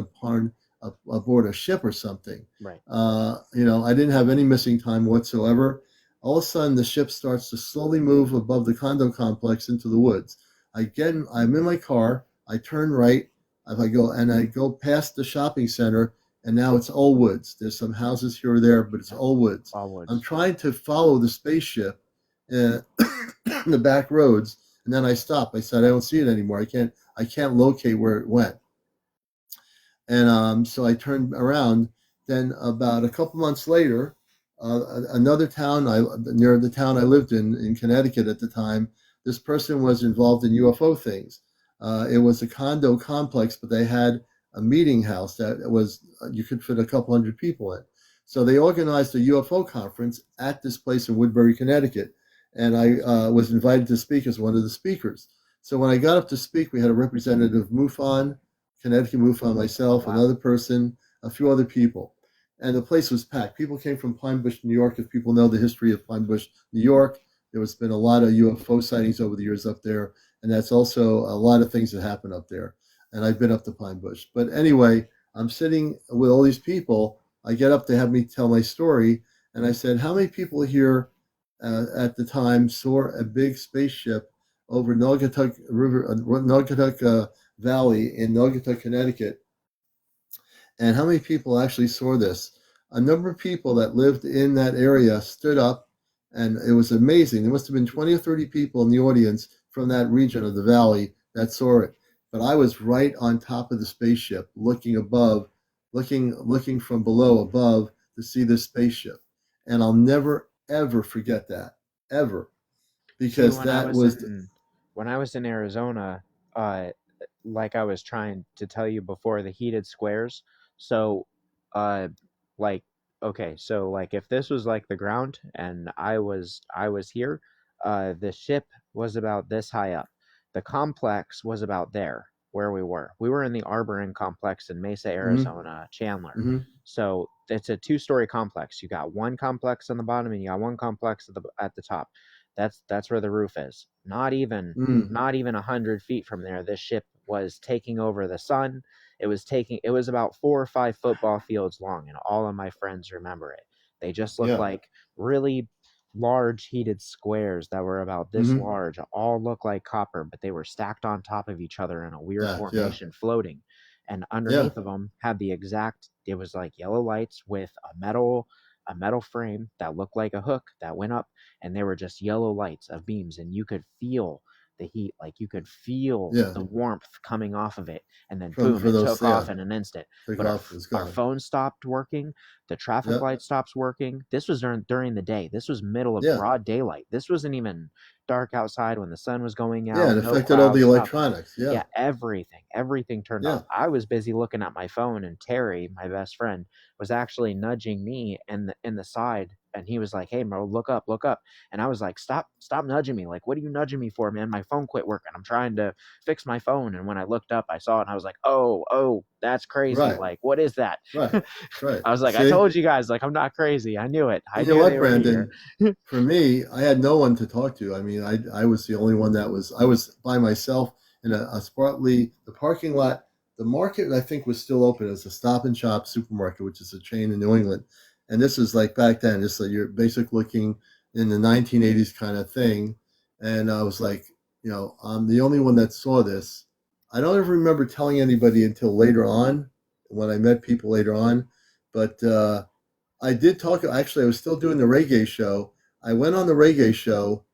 aboard a ship or something? Right. I didn't have any missing time whatsoever. All of a sudden, the ship starts to slowly move above the condo complex into the woods. I'm in my car. I turn right. I go past the shopping center, and now it's all woods. There's some houses here or there, but it's Yep. all woods. All I'm woods. trying to follow the spaceship uh, in the back roads, and then I stop. I said, I don't see it anymore. I can't locate where it went. And so I turned around. Then about a couple months later, another town near the town I lived in Connecticut at the time, this person was involved in UFO things. It was a condo complex, but they had a meeting house that was you could fit a couple hundred people in. So they organized a UFO conference at this place in Woodbury, Connecticut, and I was invited to speak as one of the speakers. So when I got up to speak, we had a representative MUFON, Connecticut MUFON, myself, Wow. another person, a few other people. And the place was packed. People came from Pine Bush, New York. If people know the history of Pine Bush, New York, there has been a lot of UFO sightings over the years up there. And that's also a lot of things that happen up there. And I've been up to Pine Bush. But anyway, I'm sitting with all these people. I get up to have me tell my story. And I said, how many people here at the time saw a big spaceship over Naugatuck River, Naugatuck Valley in Naugatuck, Connecticut? And how many people actually saw this? A number of people that lived in that area stood up, and it was amazing. There must have been 20 or 30 people in the audience from that region of the valley that saw it. But I was right on top of the spaceship, looking above, looking from below above to see this spaceship. And I'll never, ever forget that, ever, because See, that was, when I was in Arizona, like I was trying to tell you before, the heated squares. So, uh, like, okay, so like if this was like the ground and I was here, the ship was about this high up. The complex was about there where we were. We were in the Arbor Inn complex in Mesa, Arizona, Chandler. mm-hmm, So it's a two-story complex. You got one complex on the bottom and you got one complex at the top. That's where the roof is. Not even mm, not even 100 feet from there, this ship was taking over the sun. It was about 4 or 5 football fields long, and all of my friends remember it. They just looked yeah, like really large heated squares that were about this mm-hmm, large, all looked like copper, but they were stacked on top of each other in a weird yeah, formation, floating. And yeah, underneath of them had it was like yellow lights with a metal frame that looked like a hook that went up, and they were just yellow lights of beams, and you could feel the heat, like you could feel yeah. the warmth coming off of it, and then From boom, for it those, took yeah, off in an instant. take But off, it's our gone. phone stopped working, the traffic Yeah, light stops working. This was during the day. This was middle of yeah, broad daylight. This wasn't even dark outside when the sun was going yeah. out, It no affected all the clouds, nothing. electronics. Yeah, Yeah, everything turned yeah. off. I was busy looking at my phone, and Terry, my best friend, was actually nudging me in the side, and he was like, "Hey, bro, look up." And I was like, "Stop nudging me! Like, what are you nudging me for, man? My phone quit working. I'm trying to fix my phone." And when I looked up, I saw it, and I was like, "Oh, that's crazy! Right, Like, what is that?" right, right. I was like, "I See, told you guys, like, I'm not crazy. I knew it. I you know knew what, they were here." Brandon? For me, I had no one to talk to. I mean, I was the only one that was. I was by myself in a sparkly the parking lot. The market I think was still open as a Stop and Shop supermarket, which is a chain in New England. And this is like back then, just like your basic looking in the 1980s kind of thing. And I was like, I'm the only one that saw this. I don't ever remember telling anybody until later on when I met people later on. But I did talk. Actually, I was still doing the reggae show. I went on the reggae show.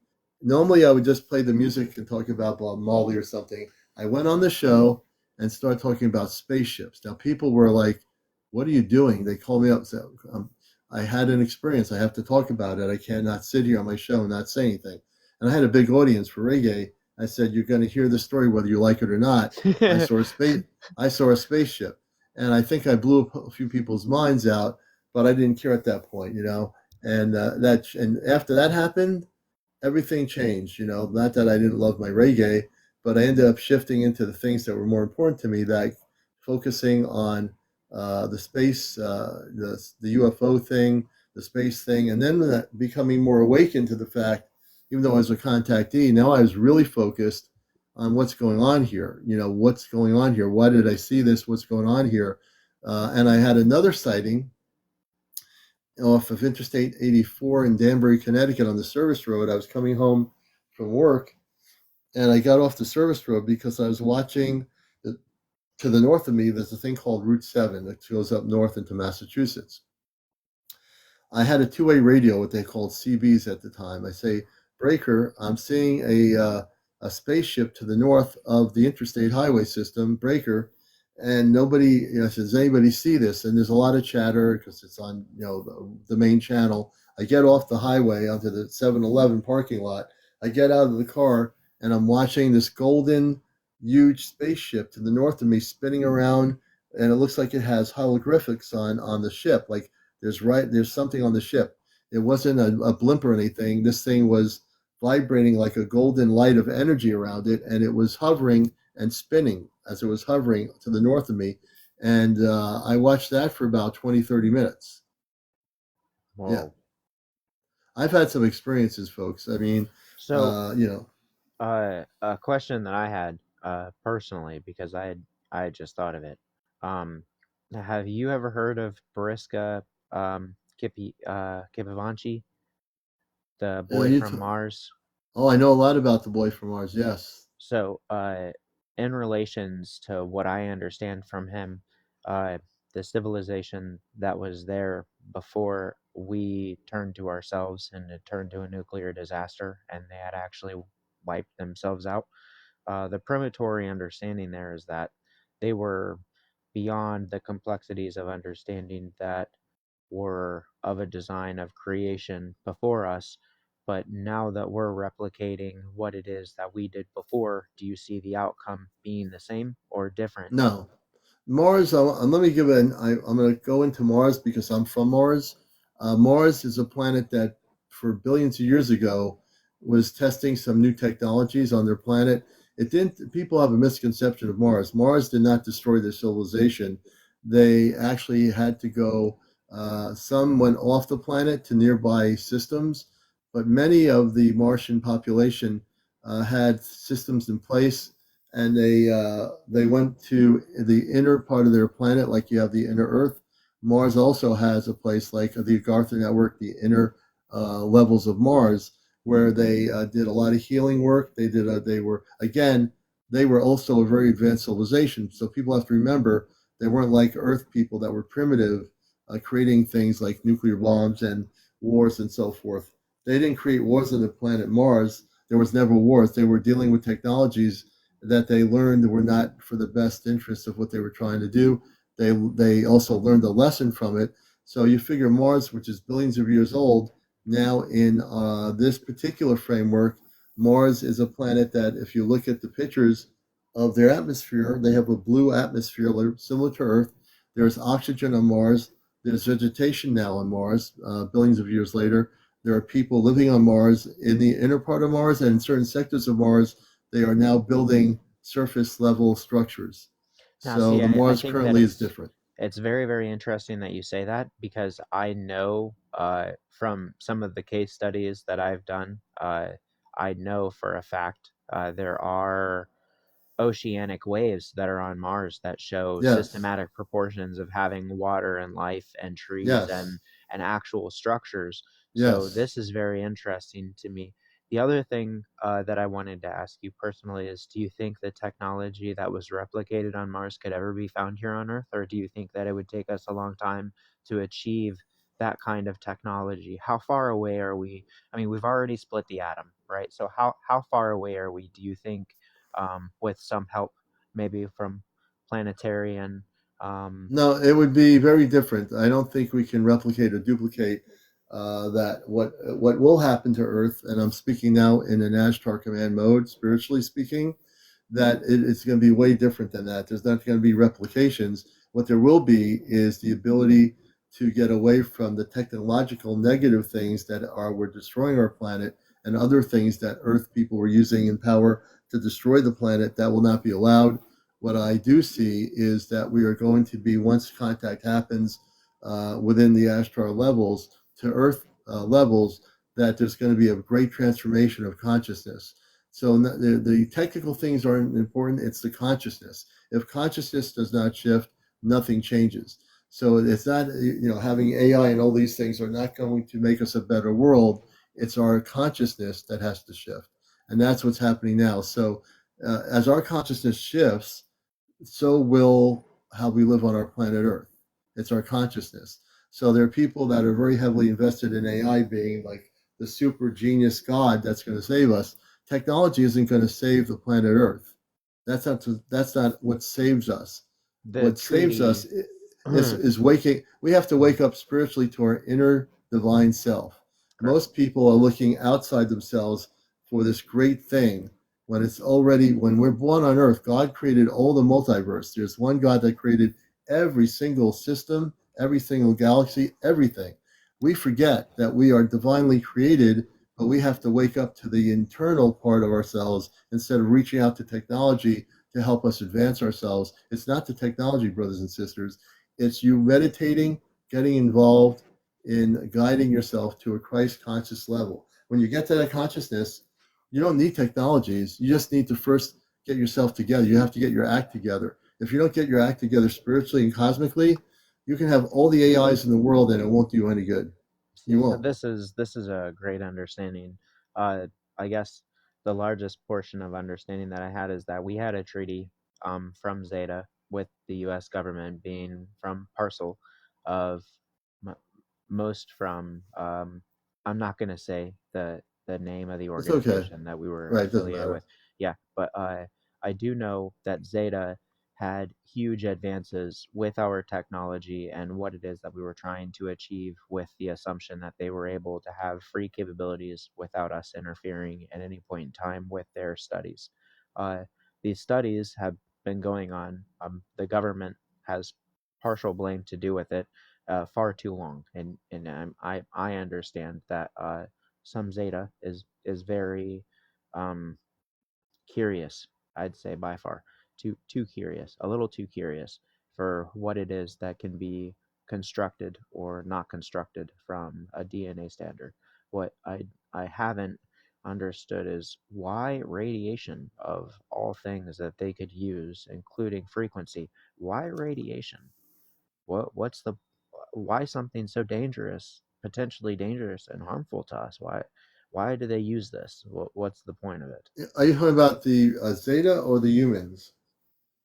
Normally, I would just play the music and talk about Bob Marley or something. I went on the show and started talking about spaceships. Now, people were like, "What are you doing?" They called me up and said, "I had an experience. I have to talk about it. I cannot sit here on my show and not say anything." And I had a big audience for reggae. I said, "You're going to hear the story whether you like it or not." I saw a space. I saw a spaceship, and I think I blew a few people's minds out, but I didn't care at that point. And after that happened, everything changed. Not that I didn't love my reggae, but I ended up shifting into the things that were more important to me, like focusing on the space, the UFO thing, the space thing, and then becoming more awakened to the fact, even though I was a contactee, now I was really focused on what's going on here. What's going on here? Why did I see this? What's going on here? And I had another sighting off of Interstate 84 in Danbury, Connecticut on the service road. I was coming home from work and I got off the service road because I was watching to the north of me. There's a thing called Route 7 that goes up north into Massachusetts. I had a two-way radio, what they called CBs at the time. I say, "Breaker, I'm seeing a spaceship to the north of the interstate highway system, Breaker." And nobody, says, "Does anybody see this?" And there's a lot of chatter because it's on, the main channel. I get off the highway onto the 7-Eleven parking lot. I get out of the car and I'm watching this golden, huge spaceship to the north of me spinning around and it looks like it has hieroglyphics on the ship. Like there's something on the ship. It wasn't a blimp or anything. This thing was vibrating like a golden light of energy around it, and it was hovering and spinning as it was hovering to the north of me. And I watched that for about 20, 30 minutes. Yeah. Whoa. I've had some experiences, folks. I mean, So, you know, a question that I had personally, because I had just thought of it. Um, have you ever heard of Boriska Kipivanchi, the boy you from Mars? oh, I know a lot about the boy from Mars. Yes. So, in relations to what I understand from him, uh, the civilization that was there before we turned to ourselves and it turned to a nuclear disaster, and they had actually wiped themselves out. The premonitory understanding there is that they were beyond the complexities of understanding that were of a design of creation before us. But now that we're replicating what it is that we did before, do you see the outcome being the same or different? No. Mars, let me give I'm going to go into Mars because I'm from Mars. Mars is a planet that, for billions of years ago, was testing some new technologies on their planet. It didn't. People have a misconception of Mars. Mars did not destroy their civilization. They actually had to go. Some went off the planet to nearby systems, but many of the Martian population had systems in place, and they went to the inner part of their planet, like you have the inner Earth. Mars also has a place like the Agartha Network, the inner levels of Mars, where they did a lot of healing work. They were also a very advanced civilization. So people have to remember they weren't like Earth people that were primitive, creating things like nuclear bombs and wars and so forth. They didn't create wars on the planet Mars. There was never wars. They were dealing with technologies that they learned were not for the best interest of what they were trying to do. They also learned a lesson from it. So you figure Mars, which is billions of years old, now in this particular framework, Mars is a planet that, if you look at the pictures of their atmosphere, they have a blue atmosphere similar to Earth. There's oxygen on Mars. There's vegetation now on Mars, billions of years later. There are people living on Mars in the inner part of Mars, and in certain sectors of Mars, they are now building surface level structures. Now, So see, the I Mars think that currently is different. it's very, very interesting that you say that, because I know from some of the case studies that I've done, I know for a fact there are oceanic waves that are on Mars that show Yes, systematic proportions of having water and life and trees yes, and actual structures. So yes. this is very interesting to me. The other thing that I wanted to ask you personally is, do you think the technology that was replicated on Mars could ever be found here on Earth, or do you think that it would take us a long time to achieve that kind of technology? How far away are we? I mean, we've already split the atom, right? So how far away are we, do you think, with some help maybe from planetarian? Um, No, it would be very different. I don't think we can replicate or duplicate that. What will happen to Earth, and I'm speaking now in an Ashtar Command mode, spiritually speaking, that it's going to be way different than that. There's not going to be replications. What there will be is the ability to get away from the technological negative things that were destroying our planet, and other things that Earth people were using in power to destroy the planet. That will not be allowed. What I do see is that we are going to be, once contact happens within the Ashtar levels to Earth levels, that there's going to be a great transformation of consciousness. So the technical things aren't important. It's the consciousness. If consciousness does not shift, nothing changes. So it's not, having AI and all these things are not going to make us a better world. It's our consciousness that has to shift. And that's what's happening now. So as our consciousness shifts, so will how we live on our planet Earth. It's our consciousness. So there are people that are very heavily invested in AI being like the super genius God that's going to save us. Technology isn't going to save the planet Earth. That's not what saves us. the What saves us treaty. is waking. We have to wake up spiritually to our inner divine self. Correct. Most people are looking outside themselves for this great thing, when we're born on Earth. God created all the multiverse. There's one God that created every single system, every single galaxy, everything. We forget that we are divinely created, but we have to wake up to the internal part of ourselves instead of reaching out to technology to help us advance ourselves. It's not the technology, brothers and sisters. It's you meditating, getting involved in guiding yourself to a Christ conscious level. When you get to that consciousness, you don't need technologies. You just need to first get yourself together. You have to get your act together. If you don't get your act together spiritually and cosmically, you can have all the AIs in the world and it won't do you any good. You See, so won't. this is a great understanding. Uh, I guess the largest portion of understanding that I had is that we had a treaty from Zeta with the U.S. government being from parcel of m- most from I'm not going to say the name of the It's okay. organization that we were Right, it doesn't affiliated matter. with. Yeah, but I do know that Zeta had huge advances with our technology and what it is that we were trying to achieve, with the assumption that they were able to have free capabilities without us interfering at any point in time with their studies. Uh, these studies have been going on. The government has partial blame to do with it far too long, and I understand that some Zeta is very um, curious. I'd say by far too curious, a little too curious for what it is that can be constructed or not constructed from a DNA standard. What I haven't understood is why radiation, of all things that they could use, including frequency. Why radiation? What's the why something so dangerous, potentially dangerous and harmful to us? Why do they use this? What's the point of it? Are you talking about the Zeta or the humans?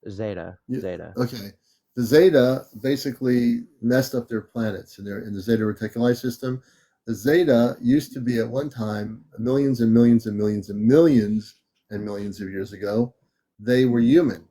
Zeta, You, Zeta. okay. The Zeta basically messed up their planets in the Zeta Reticuli system. The Zeta used to be at one time millions and millions and millions and millions and millions of years ago. They were human.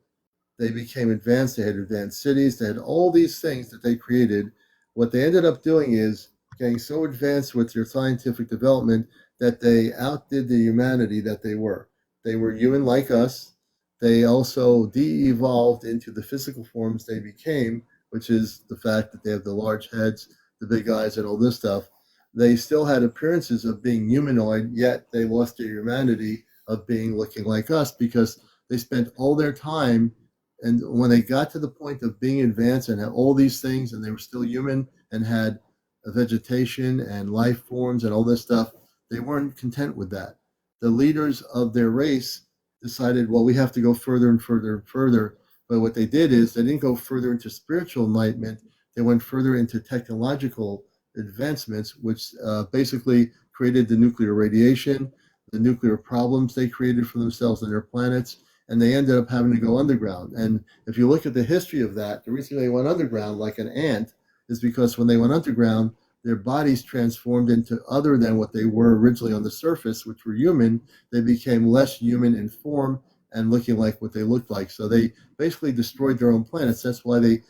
They became advanced. They had advanced cities. They had all these things that they created. What they ended up doing is getting so advanced with their scientific development that they outdid the humanity that they were. They were human like us. They also de-evolved into the physical forms they became, which is the fact that they have the large heads, the big eyes, and all this stuff. They still had appearances of being humanoid, yet they lost their humanity of being looking like us because they spent all their time, and when they got to the point of being advanced and had all these things and they were still human and had a vegetation and life forms and all this stuff, they weren't content with that. The leaders of their race decided, well, we have to go further and further and further. But what they did is they didn't go further into spiritual enlightenment. They went further into technological advancements, which basically created the nuclear radiation, the nuclear problems they created for themselves and their planets, and they ended up having to go underground. And if you look at the history of that, the reason they went underground like an ant is because when they went underground, their bodies transformed into other than what they were originally on the surface, which were human. They became less human in form and looking like what they looked like. So they basically destroyed their own planets. That's why they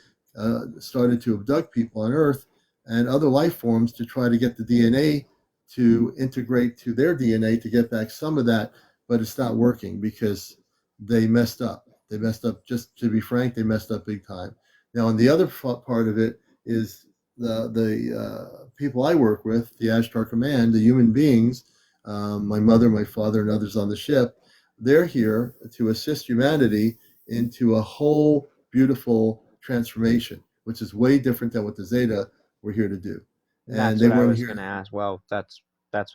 started to abduct people on Earth and other life forms to try to get the DNA to integrate to their DNA to get back some of that, but it's not working because they messed up. They messed up. Just to be frank, they messed up big time. Now, on the other part of it is the people I work with, the Ashtar Command, the human beings, my mother, my father, and others on the ship. They're here to assist humanity into a whole beautiful transformation, which is way different than what the Zeta were here to do. And And that's they what I weren't was gonna here. ask. Well, that's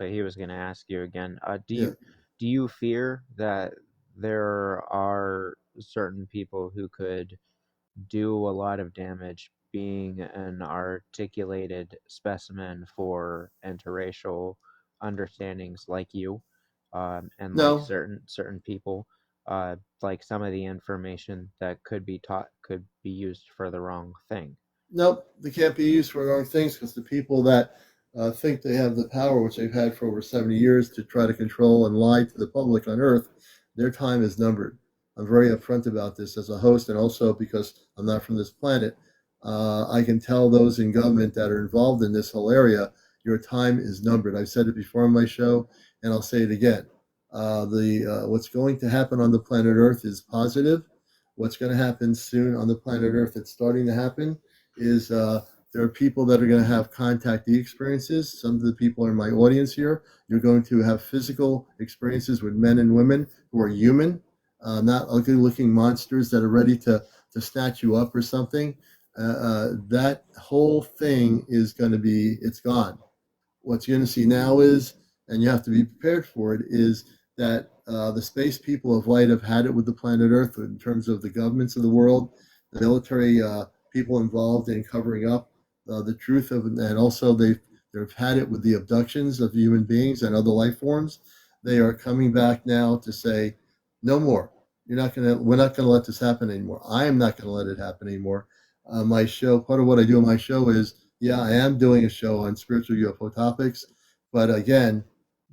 what he was gonna ask you again. Yeah. Do you fear that there are certain people who could do a lot of damage being an articulated specimen for interracial understandings like you, and like No, certain people, like some of the information that could be taught could be used for the wrong thing. nope, they can't be used for the wrong things because the people that think they have the power, which they've had for over 70 years, to try to control and lie to the public on Earth, their time is numbered. I'm very upfront about this as a host, and also because I'm not from this planet. I can tell those in government that are involved in this whole area, your time is numbered. I've said it before on my show, and I'll say it again. The what's going to happen on the planet Earth is positive. what's going to happen soon on the planet Earth that's starting to happen is there are people that are going to have contactee experiences. Some of the people in my audience here, you're going to have physical experiences with men and women who are human, not ugly looking monsters that are ready to snatch you up or something. That whole thing is going to be, it's gone. What you're going to see now is, and you have to be prepared for it, is that the space people of light have had it with the planet Earth in terms of the governments of the world, the military people involved in covering up the truth of, and also they've had it with the abductions of human beings and other life forms. They are coming back now to say, no more. We're not going to let this happen anymore. I am not going to let it happen anymore. My show, part of what I do on my show is, yeah, I am doing a show on spiritual UFO topics, but again,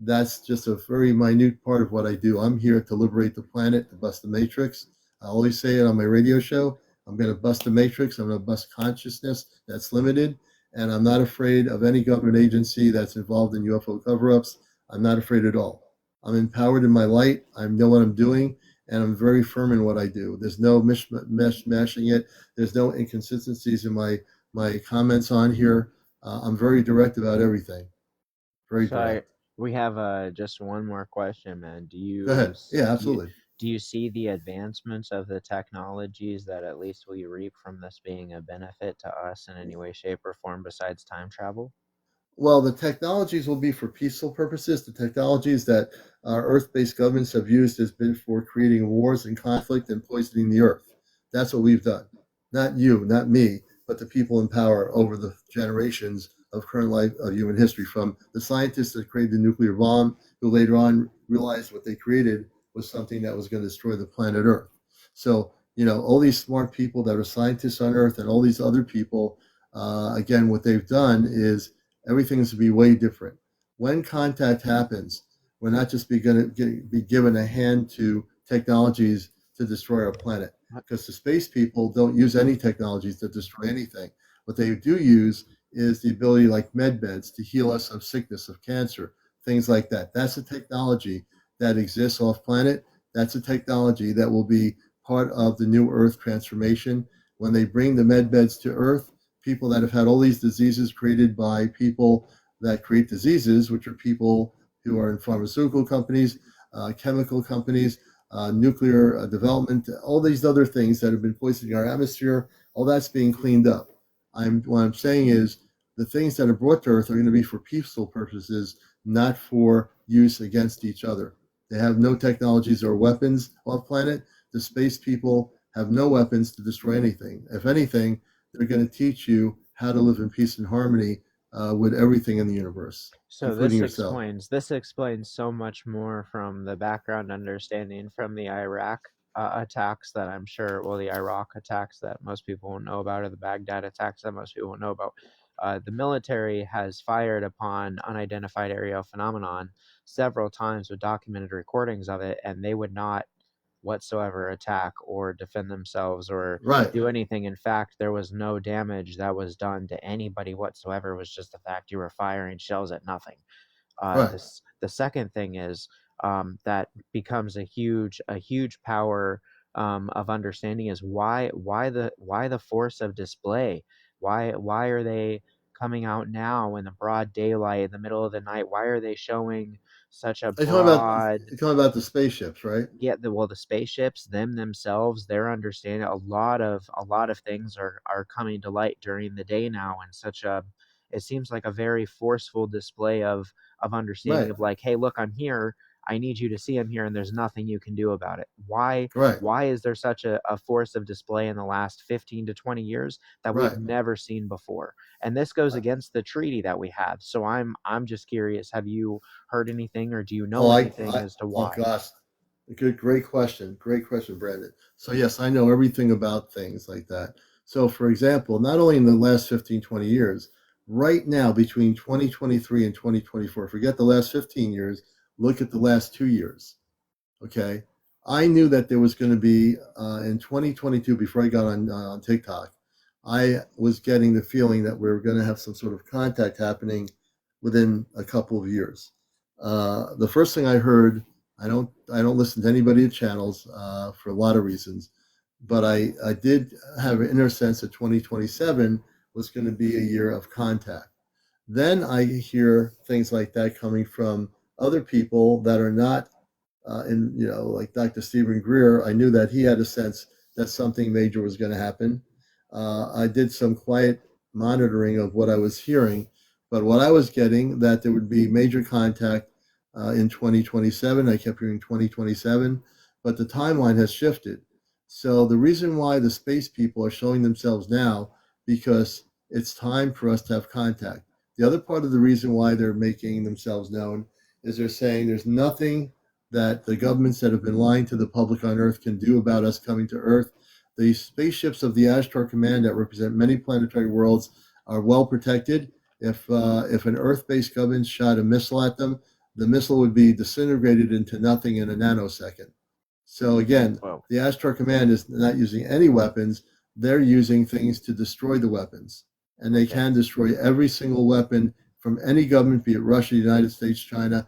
that's just a very minute part of what I do. I'm here to liberate the planet, to bust the matrix. I always say it on my radio show. I'm going to bust the matrix. I'm going to bust consciousness that's limited, and I'm not afraid of any government agency that's involved in UFO cover-ups. I'm not afraid at all. I'm empowered in my light. I know what I'm doing, and I'm very firm in what I do. There's no mashing it. There's no inconsistencies in my comments on here. I'm very direct about everything. Very So direct. we have just one more question, man. Go ahead. Yeah, absolutely. Do you see the advancements of the technologies that at least we reap from this being a benefit to us in any way, shape, or form besides time travel? Well, the technologies will be for peaceful purposes. The technologies that Earth-based governments have used has been for creating wars and conflict and poisoning the Earth. That's what we've done. Not you, not me, but the people in power over the generations of current life of human history, from the scientists that created the nuclear bomb, who later on realized what they created was something that was going to destroy the planet Earth. So, all these smart people that are scientists on Earth and all these other people, again, what they've done is everything's to be way different. When contact happens, we're not just going to be given a hand to technologies to destroy our planet, because the space people don't use any technologies to destroy anything. What they do use is the ability, like med beds, to heal us of sickness, of cancer, things like that. That's a technology that exists off planet. That's a technology that will be part of the new Earth transformation. When they bring the med beds to Earth, people that have had all these diseases created by people that create diseases, which are people who are in pharmaceutical companies, chemical companies, nuclear development, all these other things that have been poisoning our atmosphere, all that's being cleaned up. What I'm saying is the things that are brought to Earth are going to be for peaceful purposes, not for use against each other. They have no technologies or weapons off planet. The space people have no weapons to destroy anything. If anything, they're going to teach you how to live in peace and harmony with everything in the universe, So including yourself. this explains so much more from the background understanding from the Iraq attacks that I'm sure, well, the Iraq attacks that most people won't know about, or the Baghdad attacks that most people won't know about. The military has fired upon unidentified aerial phenomenon several times with documented recordings of it, and they would not whatsoever attack or defend themselves or Right, do anything. In fact, there was no damage that was done to anybody whatsoever. It was just the fact you were firing shells at nothing. right. The second thing is that becomes a huge power of understanding is why the force of display. Why are they coming out now in the broad daylight in the middle of the night? Why are they showing such a broad? You're talking about the spaceships, right? Yeah, the spaceships themselves, they're understanding a lot of things are coming to light during the day now, and such a, it seems like a very forceful display of understanding Right, of like, hey, look, I'm here, I need you to see I'm here, and there's nothing you can do about it. right, Why is there such a force of display in the last 15 to 20 years that we've right. never seen before? And this goes against the treaty that we have. So I'm just curious, have you heard anything, or do you Oh, know anything as to oh why? gosh, great question, Brandon. So yes, I know everything about things like that. So, for example, not only in the last 15, 20 years, right now between 2023 and 2024, forget the last 15 years, look at the last 2 years. Okay, I knew that there was going to be in 2022, before I got on TikTok, I was getting the feeling that we were going to have some sort of contact happening within a couple of years. The first thing I heard, I don't listen to anybody at channels for a lot of reasons. but I did have an inner sense that 2027 was going to be a year of contact. Then I hear things like that coming from other people that are not in, like Dr. Stephen Greer. I knew that he had a sense that something major was going to happen. I did some quiet monitoring of what I was hearing, but what I was getting that there would be major contact in 2027. I kept hearing 2027, but the timeline has shifted. So the reason why the space people are showing themselves now, because it's time for us to have contact. The other part of the reason why they're making themselves known is they're saying there's nothing that the governments that have been lying to the public on Earth can do about us coming to Earth. The spaceships of the Ashtar Command that represent many planetary worlds are well protected. If an Earth-based government shot a missile at them, the missile would be disintegrated into nothing in a nanosecond. So again, Whoa. the Ashtar Command is not using any weapons. They're using things to destroy the weapons. And they can destroy every single weapon from any government, be it Russia, United States, China.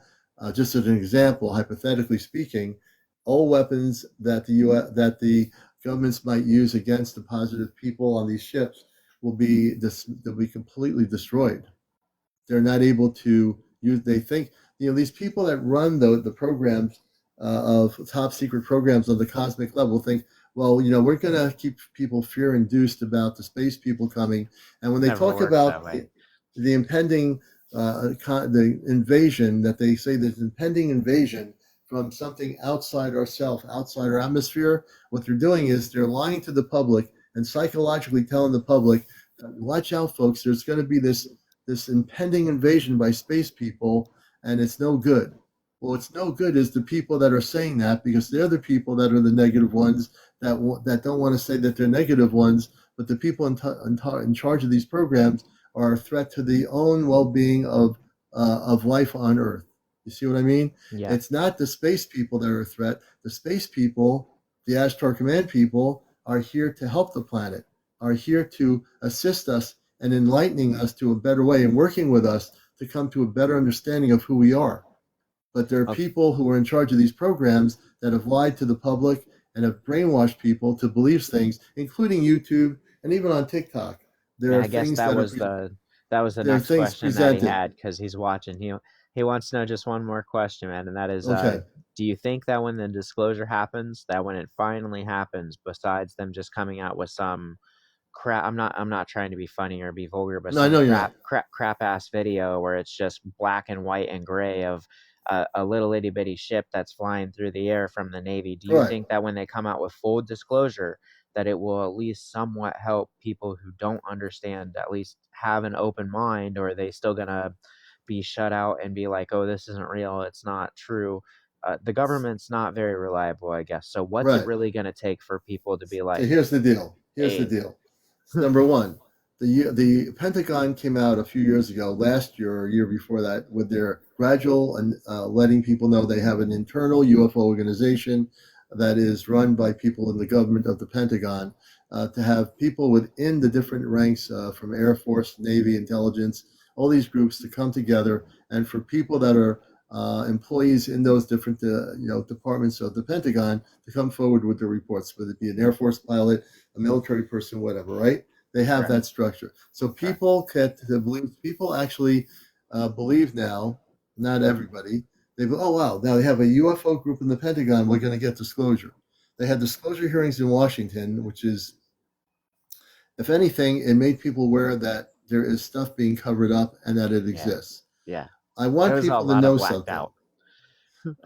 Just as an example, hypothetically speaking, all weapons that the governments might use against the positive people on these ships will be completely destroyed. They're not able to use. They think these people that run the programs of top secret programs on the cosmic level think, well, we're going to keep people fear induced about the space people coming, and when they Never talk works about that way. the impending the invasion, that they say there's impending invasion from something outside ourselves, outside our atmosphere. What they're doing is they're lying to the public and psychologically telling the public, watch out, folks, there's going to be this impending invasion by space people, and it's no good. Well, it's no good is the people that are saying that, because they're the people that are the negative ones that don't want to say that they're negative ones, but the people in charge of these programs are a threat to the own well-being of life on Earth. You see what I mean? Yeah. It's not the space people that are a threat. The space people, the Ashtar Command people, are here to help the planet, are here to assist us and enlightening us to a better way and working with us to come to a better understanding of who we are. But there are Okay. people who are in charge of these programs that have lied to the public and have brainwashed people to believe things, including YouTube and even on TikTok. There Yeah, are I guess things that that was are the there are next things question that he presented. had because he's watching. He wants to know just one more question, man, and that is, Okay. do you think that when the disclosure happens, that when it finally happens, besides them just coming out with some crap, I'm not trying to be funny or be vulgar, but No, I some know you're not. crap ass video where it's just black and white and gray of a little itty bitty ship that's flying through the air from the Navy. Do you Right. think that when they come out with full disclosure, that it will at least somewhat help people who don't understand at least have an open mind, or are they still gonna be shut out and be like, oh, this isn't real, it's not true? The government's not very reliable, I guess. So what's it Right. really gonna take for people to be So like, here's the deal. Here's the hey, deal. Number one, the Pentagon came out a few years ago, last year or a year before that, with their gradual and letting people know they have an internal UFO organization that is run by people in the government of the Pentagon, to have people within the different ranks from Air Force, Navy, intelligence, all these groups to come together, and for people that are employees in those different departments of the Pentagon to come forward with their reports, whether it be an Air Force pilot, a military person, whatever, right? They have correct, that structure. So people get to believe, people actually believe now, not everybody, they go, oh, wow, now they have a UFO group in the Pentagon, we're going to get disclosure. They had disclosure hearings in Washington, which is, if anything, it made people aware that there is stuff being covered up and that it yeah, exists. yeah. I There want was a people to lot of know blacked something. out.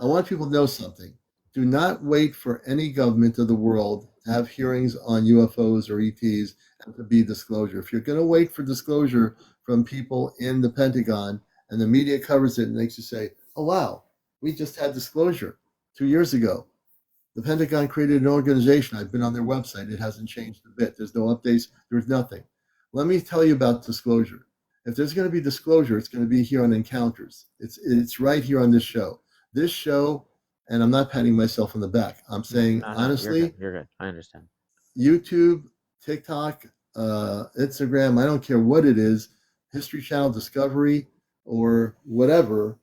I want people to know something. Do not wait for any government of the world to have hearings on UFOs or ETs and to be disclosure. If you're going to wait for disclosure from people in the Pentagon and the media covers it and makes you say, oh, wow, we just had disclosure 2 years ago. The Pentagon created an organization. I've been on their website. It hasn't changed a bit. There's no updates. There's nothing. Let me tell you about disclosure. If there's going to be disclosure, it's going to be here on Encounters. It's right here on this show. This show, and I'm not patting myself on the back. I'm saying No, you're good. honestly, You're good. I understand. YouTube, TikTok, Instagram, I don't care what it is, History Channel, Discovery, or whatever,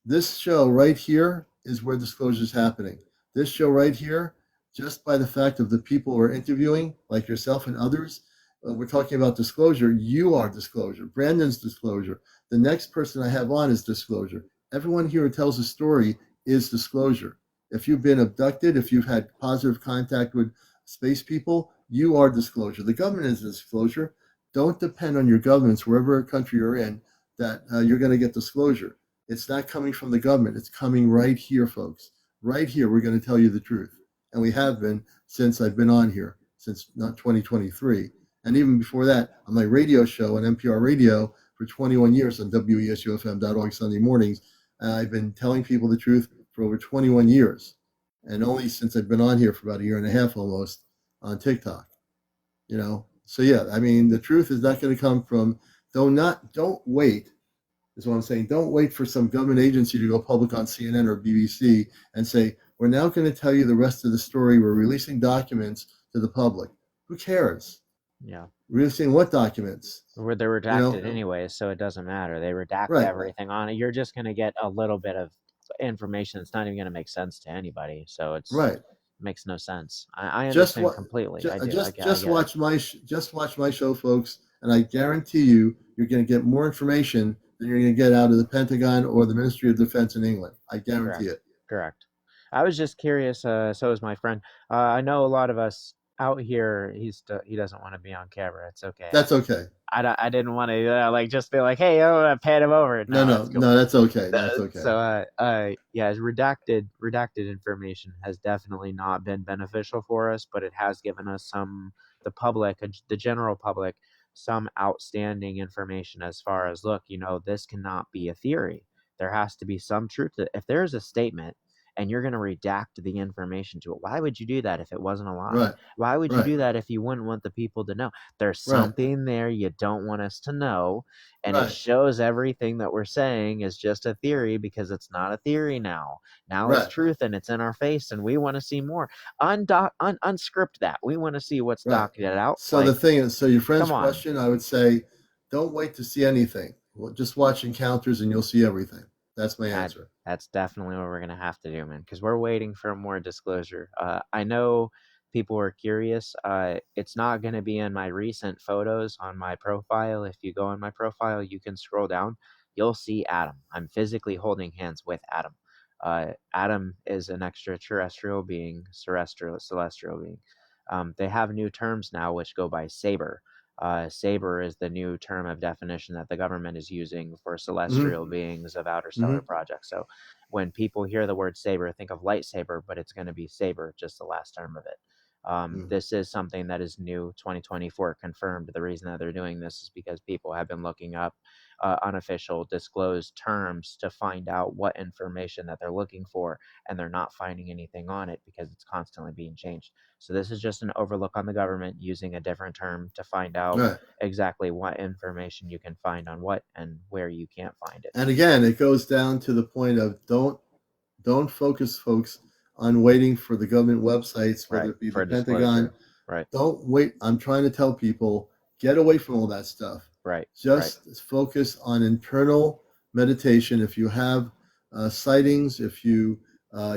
this show right here is where disclosure is happening. This show right here, just by the fact of the people we're interviewing, like yourself and others. We're talking about disclosure. You are disclosure. Brandon's disclosure. The next person I have on is disclosure. Everyone here who tells a story is disclosure. If you've been abducted, if you've had positive contact with space people, you are disclosure. The government is disclosure. Don't depend on your governments, wherever country you're in, that you're going to get disclosure. It's not coming from the government. It's coming right here, folks. Right here, we're going to tell you the truth. And we have been since I've been on here, since not 2023. And even before that, on my radio show on NPR radio for 21 years on WESUFM.org Sunday mornings, I've been telling people the truth for over 21 years. And only since I've been on here for about a year and a half almost on TikTok. So yeah, I mean, the truth is not going to come from, don't wait, is what I'm saying. Don't wait for some government agency to go public on CNN or BBC and say, we're now going to tell you the rest of the story. We're releasing documents to the public. Who cares? Yeah. Releasing what documents? They're redacted anyway, so it doesn't matter. They redact everything on it. You're just going to get a little bit of information that's not even going to make sense to anybody. So it makes no sense. I understand completely. Just watch my show, folks, and I guarantee you're going to get more information than you're going to get out of the Pentagon or the Ministry of Defense in England. I guarantee it. Correct. I was just curious. So is my friend. I know a lot of us out here. He doesn't want to be on camera. It's okay. That's okay. I didn't want to just be like, hey, I want to pan him over. No, that's okay. That's okay. So redacted information has definitely not been beneficial for us, but it has given us the general public, some outstanding information as far as, look, this cannot be a theory. There has to be some truth to it. If there's a statement and you're going to redact the information to it, why would you do that if it wasn't a lie? Right. Why would you do that if you wouldn't want the people to know? There's something there you don't want us to know, and it shows everything that we're saying is just a theory, because it's not a theory now. Now it's truth, and it's in our face, and we want to see more. Unscript that. We want to see what's documented out. So the thing is, your friend's question, I would say, don't wait to see anything. Well, just watch encounters and you'll see everything. That's my answer. That's definitely what we're going to have to do, man, because we're waiting for more disclosure. I know people are curious. It's not going to be in my recent photos on my profile. If you go on my profile, you can scroll down. You'll see Adam. I'm physically holding hands with Adam. Adam is an extraterrestrial being, celestial being. They have new terms now which go by Saber. Saber is the new term of definition that the government is using for celestial beings of outer stellar projects. So when people hear the word saber, think of lightsaber, but it's going to be saber, just the last term of it. This is something that is new, 2024 confirmed. The reason that they're doing this is because people have been looking up unofficial disclosed terms to find out what information that they're looking for, and they're not finding anything on it because it's constantly being changed. So this is just an overlook on the government using a different term to find out exactly what information you can find on what and where you can't find it. And again, it goes down to the point of don't focus, folks, on waiting for the government websites, whether it be the Pentagon. Don't wait. I'm trying to tell people, get away from all that stuff. Just focus on internal meditation. If you have sightings, if you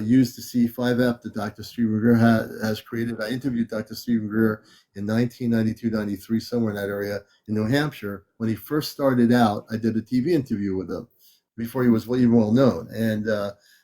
use the C5 app that Dr. Stephen Greer has created. I interviewed Dr. Stephen Greer in 1992-93, somewhere in that area in New Hampshire. When he first started out, I did a TV interview with him before he was even well known. And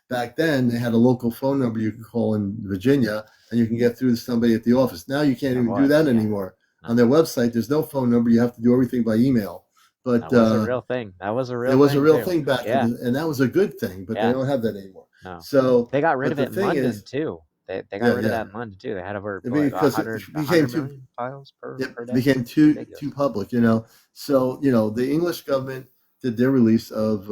back then, they had a local phone number you could call in Virginia, and you can get through to somebody at the office. Now you can't even do that anymore. On their website, there's no phone number. You have to do everything by email. But that was a real thing. That was a real. It was a real thing back then, and that was a good thing. But they don't have that anymore. No. So they got rid of it in London too. They got rid of that in London too. They had over 100 million files per day. It became too public, So the English government did their release of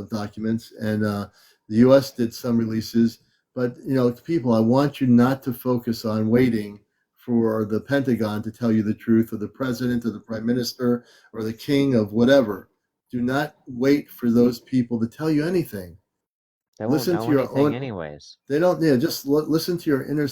documents, and the U.S. did some releases. But people, I want you not to focus on waiting for the Pentagon to tell you the truth, or the president, or the prime minister, or the king of whatever. Do not wait for those people to tell you anything. They won't listen to your own, anyways. They don't. Just listen to your inner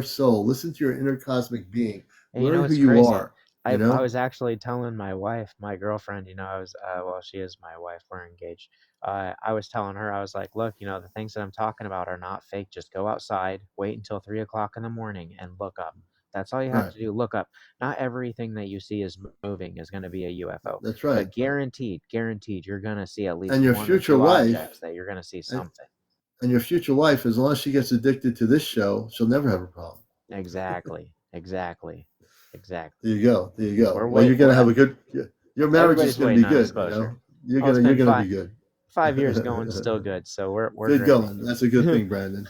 soul. Listen to your inner cosmic being. And learn who you are. I You know? was actually telling my wife, my girlfriend, I was well, she is my wife. We're engaged. I was telling her, I was like, look, the things that I'm talking about are not fake. Just go outside, wait until 3 o'clock in the morning, and look up. That's all you have Right. to do. Look up. Not everything that you see is moving is going to be a UFO, That's right. but guaranteed, you're going to see at least And your one or future two wife, objects that you're going to see and, something. and your future wife, as long as she gets addicted to this show, she'll never have a problem. Exactly. There you go. There you go. We're Well, you're gonna have we're a good. Your marriage is everybody's gonna be waiting on good. disclosure. Oh, it's You're been gonna be 5 good. 5 years going, still good. So we're Good gravy. going. That's a good thing, Brandon.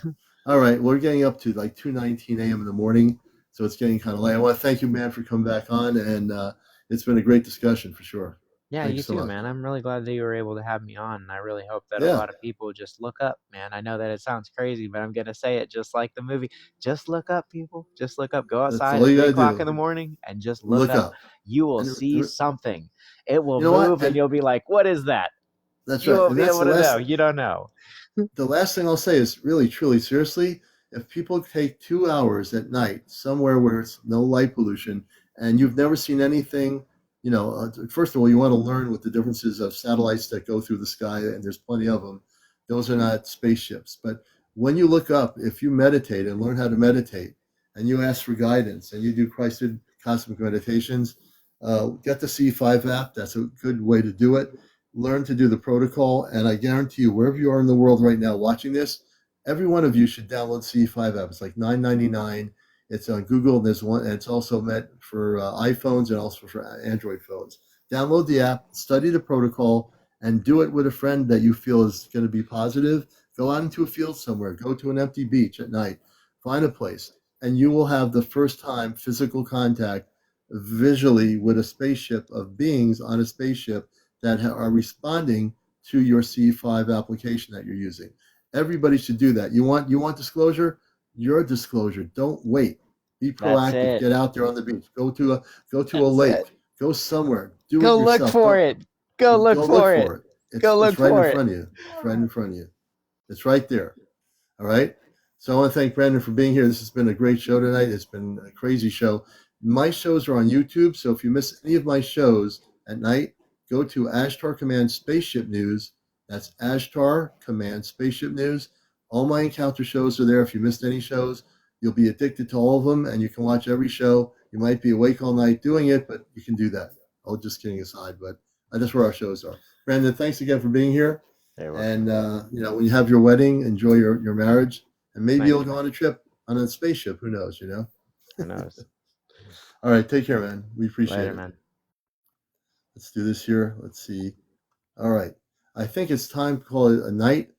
All right, we're getting up to like 2:19 a.m. in the morning, so it's getting kind of late. I want to thank you, man, for coming back on, and it's been a great discussion for sure. Yeah, Thank you you so too, much. man. I'm really glad that you were able to have me on, and I really hope that a Yeah, lot of people just look up, man. I know that it sounds crazy, but I'm gonna say it just like the movie. Just look up, people. Just look up. Go that's outside all at you three gotta o'clock in do. the morning and just look Look up. up, You will and see something. It will you know what? move, and And you'll be like, "What is that?" that's You right. won't And be that's able to know. You don't know. the last thing I'll say is really, truly, seriously, if people take 2 hours at night somewhere where it's no light pollution and you've never seen anything, first of all, you want to learn what the differences of satellites that go through the sky, and there's plenty of them. Those are not spaceships. But when you look up, if you meditate and learn how to meditate and you ask for guidance and you do Christed cosmic meditations, get the C5 app. That's a good way to do it. Learn to do the protocol, and I guarantee you, wherever you are in the world right now watching this, every one of you should download C5 app. It's like $9.99. It's on Google, and there's one, and it's also meant for iPhones and also for Android phones. Download the app, study the protocol, and do it with a friend that you feel is going to be positive. Go out into a field somewhere. Go to an empty beach at night. Find a place, and you will have the first time physical contact visually with a spaceship of beings on a spaceship that are responding to your C5 application that you're using. Everybody should do that. You want disclosure? Your disclosure. Don't wait. Be That's proactive. it. Get out there on the beach. Go to a That's it. lake. Go somewhere. Do Go it look yourself. for Don't it. Go look go look for it. for it. Go It's look right in for it. front of you. It's right in front of you. It's right there. All right. So I want to thank Brandon for being here. This has been a great show tonight. It's been a crazy show. My shows are on YouTube, so if you miss any of my shows at night, go to Ashtar Command Spaceship News. That's Ashtar Command Spaceship News. All my encounter shows are there. If you missed any shows, you'll be addicted to all of them, and you can watch every show. You might be awake all night doing it, but you can do that. Oh, just kidding aside, but that's where our shows are. Brandon, thanks again for being here. There we And when you have your wedding, enjoy your marriage, and maybe Thank you'll you, go man. on a trip on a spaceship. Who knows? Who knows? All right, take care, man. We appreciate Later, it. man. Let's do this here. Let's see. All right. I think it's time to call it a night.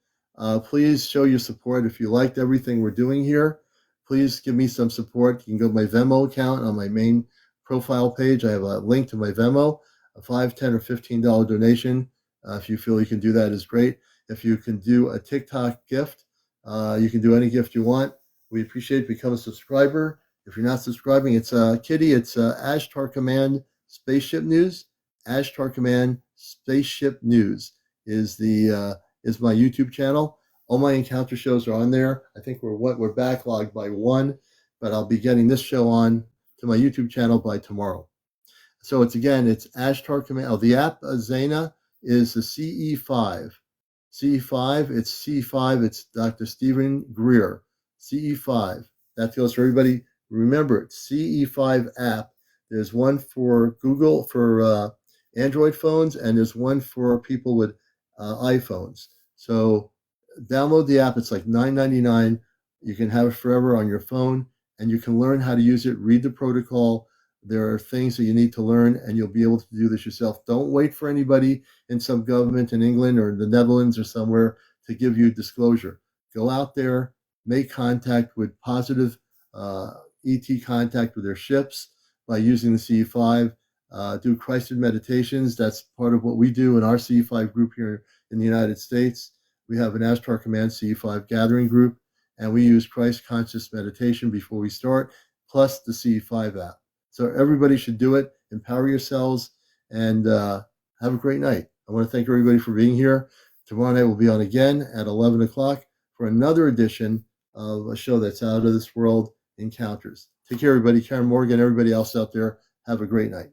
Please show your support. If you liked everything we're doing here, please give me some support. You can go to my Venmo account on my main profile page. I have a link to my Venmo, a $5, $10, or $15 donation. If you feel you can do that, is great. If you can do a TikTok gift, you can do any gift you want. We appreciate it. Become a subscriber. If you're not subscribing, it's Kitty. It's Ashtar Command Spaceship News. Ashtar Command Spaceship News is my YouTube channel. All my encounter shows are on there. I think we're backlogged by one, but I'll be getting this show on to my YouTube channel by tomorrow. So it's Ashtar Command. Oh, the app Zeta is the CE5. CE5. It's C5. It's Dr. Stephen Greer. CE5. That goes for everybody. Remember, it's CE5 app. There's one for Google for Android phones, and there's one for people with iPhones. So download the app. It's like $9.99. You can have it forever on your phone, and you can learn how to use it, read the protocol. There are things that you need to learn, and you'll be able to do this yourself. Don't wait for anybody in some government in England or the Netherlands or somewhere to give you disclosure. Go out there, make contact with positive ET contact with their ships by using the C5. Do Christed meditations. That's part of what we do in our C5 group here in the United States. We have an Ashtar Command C5 gathering group, and we use Christ conscious meditation before we start, plus the C5 app. So everybody should do it. Empower yourselves, and have a great night. I want to thank everybody for being here. Tomorrow night we'll be on again at 11 o'clock for another edition of a show that's out of this world, Encounters. Take care, everybody. Karen Morgan, everybody else out there. Have a great night.